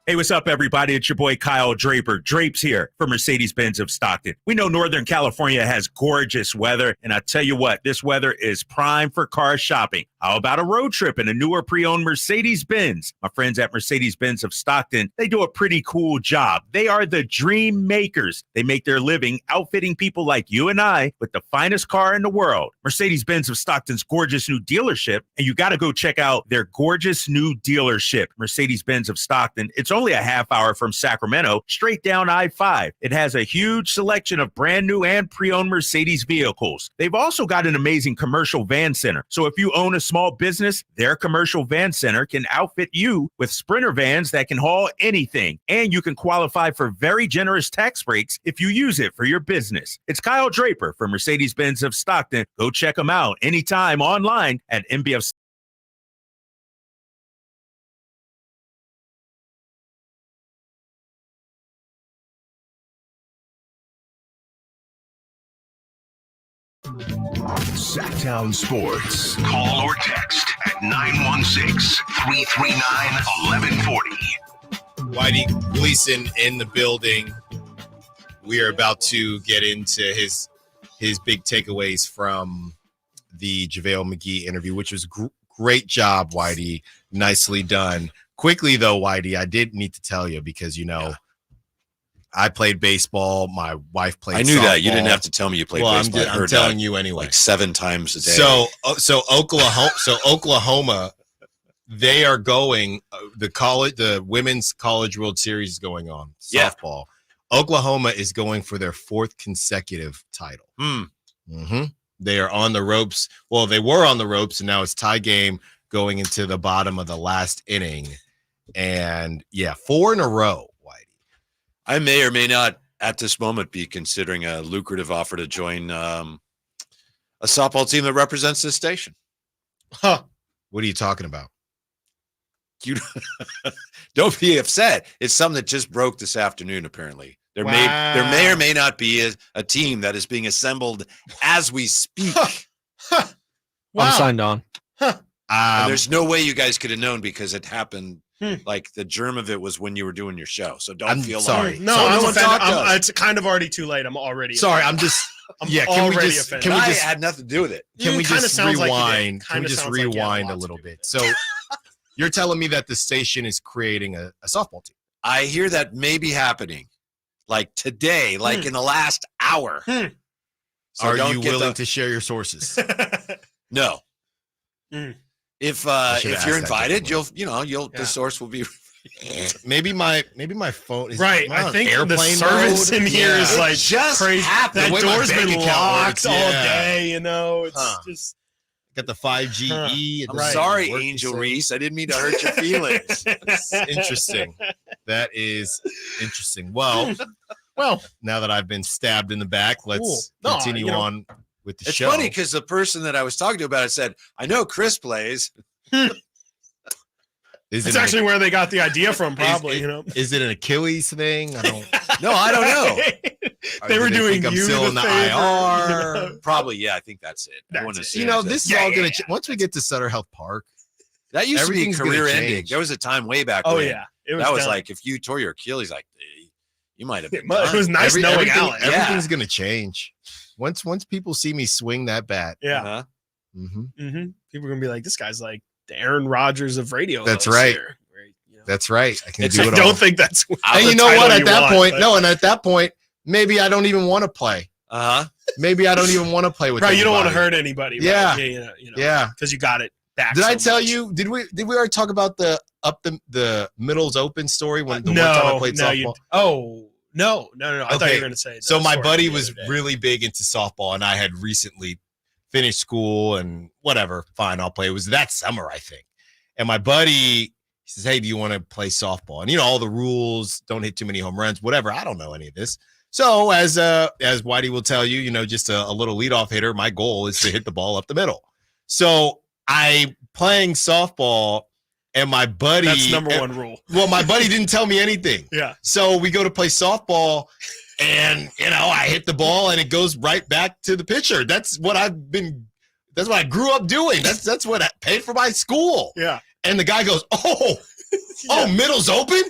Hey, what's up, everybody? It's your boy Kyle Draper. Drapes here for Mercedes-Benz of Stockton. We know Northern California has gorgeous weather, and I tell you what, this weather is prime for car shopping. How about a road trip in a newer pre-owned Mercedes-Benz? My friends at Mercedes-Benz of Stockton, they do a pretty cool job. They are the dream makers. They make their living outfitting people like you and I with the finest car in the world. Mercedes-Benz of Stockton's gorgeous new dealership, and you got to go check out their gorgeous new dealership, Mercedes-Benz of Stockton. It's only a half hour from Sacramento, straight down I-5. It has a huge selection of brand new and pre-owned Mercedes vehicles. They've also got an amazing commercial van center. So if you own a small business, their commercial van center can outfit you with Sprinter vans that can haul anything. And you can qualify for very generous tax breaks if you use it for your business. It's Kyle Draper from Mercedes-Benz of Stockton. Go check them out anytime online at MBF. Sactown Sports. Call or text at 916-339-1140. Whitey Gleason in the building. We are about to get into his big takeaways from the JaVale McGee interview, which was great job, Whitey. Nicely done. Quickly, though, Whitey, I did need to tell you because, I played baseball. My wife played I knew softball. that. You didn't have to tell me you played baseball. I'm telling you anyway. Like 7 times a day. So Oklahoma, they are going the Women's College World Series is going on. Softball. Yeah. Oklahoma is going for their 4th consecutive title. Mm-hmm. They are on the ropes. Well, they were on the ropes, and now it's tie game going into the bottom of the last inning. And 4 in a row. I may or may not at this moment be considering a lucrative offer to join a softball team that represents this station. Huh. What are you talking about? You don't be upset. It's something that just broke this afternoon, apparently. There may or may not be a team that is being assembled as we speak. Wow. I'm signed on. There's no way you guys could have known because it happened. Like the germ of it was when you were doing your show. So don't feel sorry. Like, no, it's kind of already too late. I'm already sorry. Offended. Can we I just had nothing to do with it. Can we just rewind? Can we just rewind a little bit? So you're telling me that the station is creating a softball team. I hear that may be happening like today, like in the last hour. So are you willing to share your sources? No. If you're invited, the source will be. maybe my phone is right. I think the service in here is like just crazy. Happened. That door's been locked all day. It's just got the 5G. I'm sorry, Angel Reese. I didn't mean to hurt your feelings. Interesting. That is interesting. Well. Now that I've been stabbed in the back, let's continue on with the It's show. funny because the person that I was talking to about it said, I know Chris plays. It's actually where they got the idea from, probably. Is it an Achilles thing? I don't. No, I don't know. They were doing I'm you still the in the favor, IR. Probably, yeah. I think that's it. This is all going to once we get to Sutter Health Park. That used to be everything's gonna career ending. change. There was a time way back Oh, when. yeah. That was done. like if you tore your Achilles, like you might have been. It was nice knowing Alan. Everything's going to change once people see me swing that bat. Yeah. People are going to be like, this guy's like the Aaron Rodgers of radio. That's hosts right. here. That's right. I can do I it all. don't think that's. And you know what? At that point, and at that point, maybe I don't even want to play. Maybe I don't even want to play with. Right, you don't want to hurt anybody. Right? Yeah, yeah, because you got it back. Did I tell you? Did we already talk about the Middles Open story when one time I played softball? No. I thought you were going to say. So my buddy was really big into softball, and I had recently finished school and whatever. Fine, I'll play. It was that summer, I think. And my buddy. He says, hey, do you want to play softball? And, all the rules, don't hit too many home runs, whatever. I don't know any of this. So as Whitey will tell you, just a little leadoff hitter, my goal is to hit the ball up the middle. So I playing softball and my buddy. That's number one rule. Well, my buddy didn't tell me anything. Yeah. So we go to play softball and, I hit the ball and it goes right back to the pitcher. That's what I grew up doing. That's what I paid for my school. Yeah. And the guy goes, Middle's open?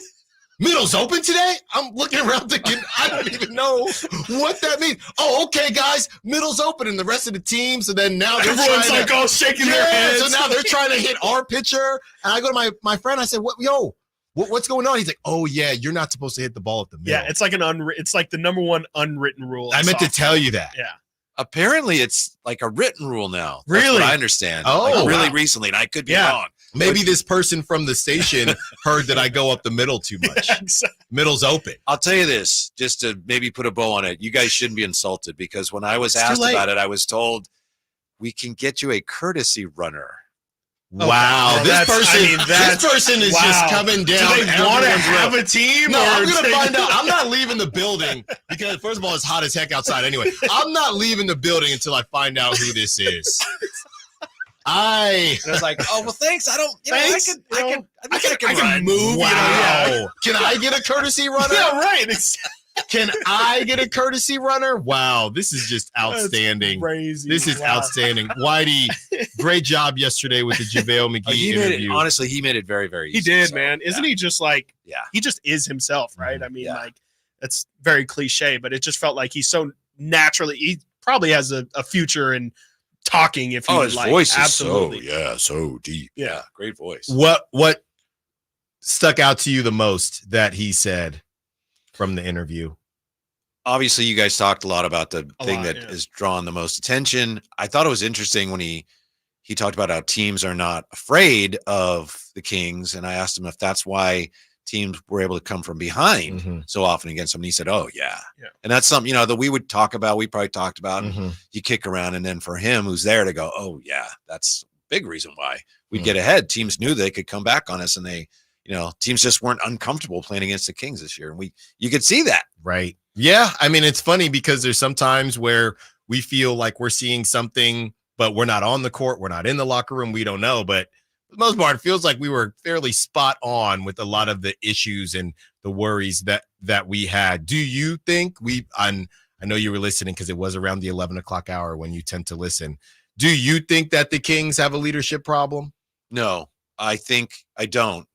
Middle's open today? I'm looking around thinking, I don't even know what that means. Oh, okay, guys, Middle's open and the rest of the team. So then now everyone's like all shaking their heads. So now they're trying to hit our pitcher. And I go to my friend, I said, what's going on? He's like, oh, yeah, you're not supposed to hit the ball at the middle. Yeah, it's like it's like the number one unwritten rule. I meant to tell you that. Yeah. Apparently, it's like a written rule now. Really? That's what I understand. Really recently, and I could be wrong. Maybe this person from the station heard that I go up the middle too much. Yeah, exactly. Middle's open. I'll tell you this, just to maybe put a bow on it. You guys shouldn't be insulted because when I was asked about it, I was told we can get you a courtesy runner. Okay. Wow, this person is just coming down. Do they want to have a team? No, I'm going to find out. I'm not leaving the building because, first of all, it's hot as heck outside anyway. I'm not leaving the building until I find out who this is. I was like, oh well, thanks. I don't. Thanks. I can move. Wow. Can I get a courtesy runner? Yeah, right. Can I get a courtesy runner? Wow, this is just outstanding. That's crazy. This is outstanding. Whitey, great job yesterday with the JaVale McGee interview. Honestly, he made it very, very easy. He did, man. Isn't he just like? Yeah. He just is himself, right? I mean, like that's very cliche, but it just felt like he's so naturally. He probably has a future in talking. If he his voice absolutely. is so deep. Yeah, great voice. What stuck out to you the most that he said from the interview? Obviously, you guys talked a lot about the thing that has drawn the most attention. I thought it was interesting when he talked about how teams are not afraid of the Kings, and I asked him if that's why teams were able to come from behind so often against them. And he said, "Oh yeah," and that's something that we would talk about. We probably talked about. And you kick around, and then for him, who's there to go, "Oh yeah, that's a big reason why we'd get ahead." Teams knew they could come back on us, and they. Teams just weren't uncomfortable playing against the Kings this year. And you could see that. Right. Yeah. I mean, it's funny because there's some times where we feel like we're seeing something, but we're not on the court. We're not in the locker room. We don't know. But for the most part, it feels like we were fairly spot on with a lot of the issues and the worries that we had. Do you think I know you were listening because it was around the 11 o'clock hour when you tend to listen. Do you think that the Kings have a leadership problem? No, I don't.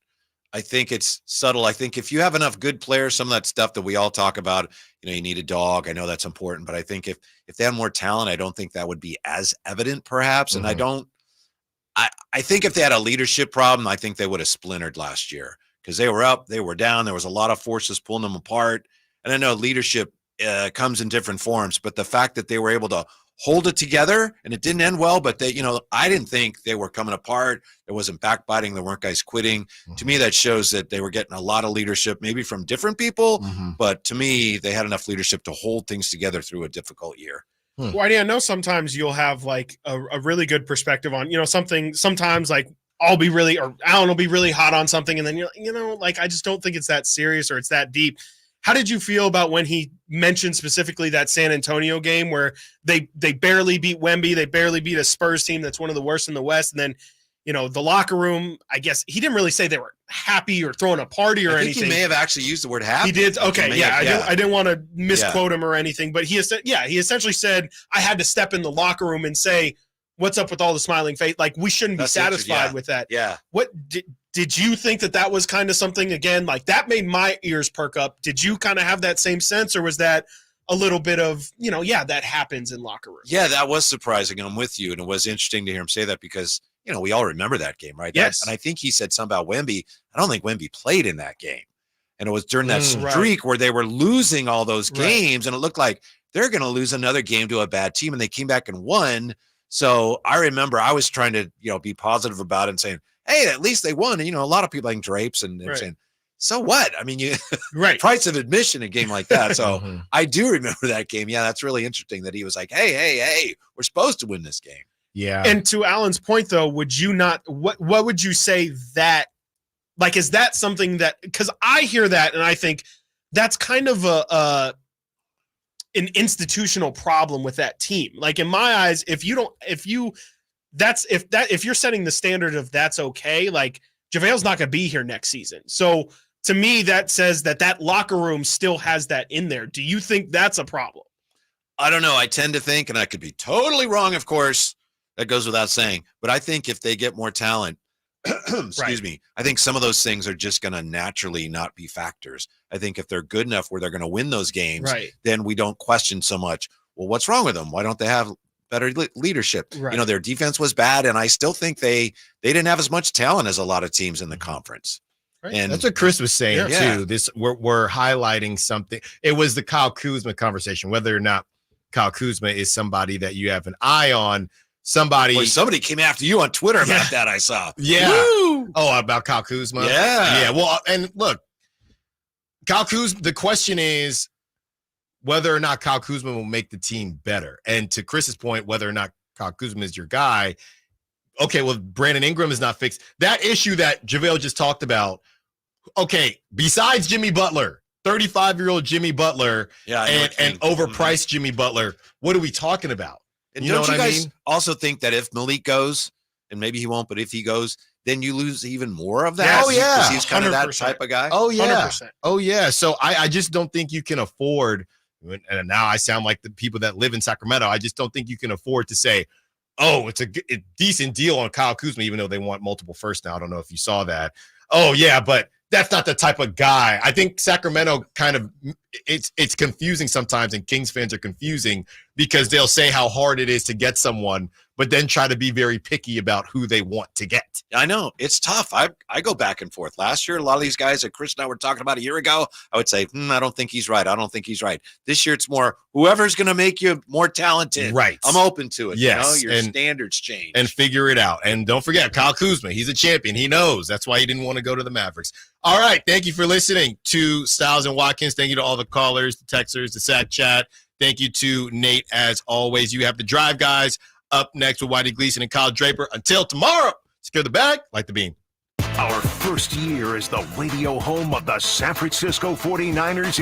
I think it's subtle. I think if you have enough good players, some of that stuff that we all talk about, you need a dog. I know that's important, but I think if they had more talent, I don't think that would be as evident perhaps. And I think if they had a leadership problem, I think they would have splintered last year because they were up, they were down. There was a lot of forces pulling them apart. And I know leadership comes in different forms, but the fact that they were able to hold it together and it didn't end well, but I didn't think they were coming apart. There wasn't backbiting. There weren't guys quitting. To me, that shows that they were getting a lot of leadership, maybe from different people, but to me, they had enough leadership to hold things together through a difficult year. Whitey, I know sometimes you'll have like a really good perspective on, something, sometimes like I'll be really, or Alan will be really hot on something. And then you're like, I just don't think it's that serious or it's that deep. How did you feel about when he mentioned specifically that San Antonio game where they barely beat Wemby, they barely beat a Spurs team that's one of the worst in the West, and then the locker room, I guess he didn't really say they were happy or throwing a party or anything. I think he may have actually used the word happy. He did. Okay, I didn't want to misquote him or anything, but he essentially said, I had to step in the locker room and say, what's up with all the smiling face? Like, we shouldn't be satisfied with that. Yeah. What did you think that was kind of something, again, like that made my ears perk up? Did you kind of have that same sense, or was that a little bit of, that happens in locker rooms? Yeah, that was surprising. I'm with you. And it was interesting to hear him say that because, we all remember that game, right? Yes. And I think he said something about Wemby. I don't think Wemby played in that game. And it was during that streak where they were losing all those games, and it looked like they're going to lose another game to a bad team, and they came back and won. So I remember I was trying to, be positive about it and saying, hey, at least they won. And, a lot of people like Drapes and they're saying, so what? I mean, price of admission, a game like that. So I do remember that game. Yeah, that's really interesting that he was like, hey, we're supposed to win this game. Yeah. And to Alan's point, though, would you not, what would you say that, like, is that something that, because I hear that and I think that's kind of an institutional problem with that team. Like, in my eyes, if you're setting the standard of that's okay, like JaVale's not going to be here next season. So to me, that says that locker room still has that in there. Do you think that's a problem? I don't know. I tend to think, and I could be totally wrong, of course, that goes without saying, but I think if they get more talent, excuse me, I think some of those things are just going to naturally not be factors. I think if they're good enough where they're going to win those games, then we don't question so much, well, what's wrong with them? Why don't they have better leadership? Right. Their defense was bad, and I still think they didn't have as much talent as a lot of teams in the conference. Right. And that's what Chris was saying Yeah. too. This we're highlighting something. It was the Kyle Kuzma conversation, whether or not Kyle Kuzma is somebody that you have an eye on. Somebody came after you on Twitter about that, I saw. Yeah. Woo! Oh, about Kyle Kuzma? Yeah. Yeah. Well, and look, Kyle Kuzma, the question is whether or not Kyle Kuzma will make the team better. And to Chris's point, whether or not Kyle Kuzma is your guy. Okay, well, Brandon Ingram is not fixed. That issue that JaVale just talked about, okay, besides Jimmy Butler, 35-year-old Jimmy Butler and overpriced Jimmy Butler, what are we talking about? And you know don't what you I guys mean? also think that if Malik goes, and maybe he won't, but if he goes, then you lose even more of that? Yes. Oh, yeah. Because he's kind of that 100%. type of guy? Oh, yeah. 100%. Oh, yeah. So I just don't think you can afford, and now I sound like the people that live in Sacramento, I just don't think you can afford to say, oh, it's a decent deal on Kyle Kuzma, even though they want multiple firsts now. I don't know if you saw that. Oh, yeah, but that's not the type of guy. I think Sacramento it's confusing sometimes, and Kings fans are confusing because they'll say how hard it is to get someone, but then try to be very picky about who they want to get. I know. It's tough. I go back and forth. Last year, a lot of these guys that Chris and I were talking about a year ago, I would say, I don't think he's right. I don't think he's right. This year, it's more whoever's going to make you more talented. Right. I'm open to it. Yes. Your standards change. And figure it out. And don't forget, Kyle Kuzma, he's a champion. He knows. That's why he didn't want to go to the Mavericks. All right. Thank you for listening to Stiles and Watkins. Thank you to all the callers, the texters, the Sac Chat. Thank you to Nate, as always. You have the Drive Guys up next with Whitey Gleason and Kyle Draper. Until tomorrow, secure the bag, light the beam. Our first year as the radio home of the San Francisco 49ers is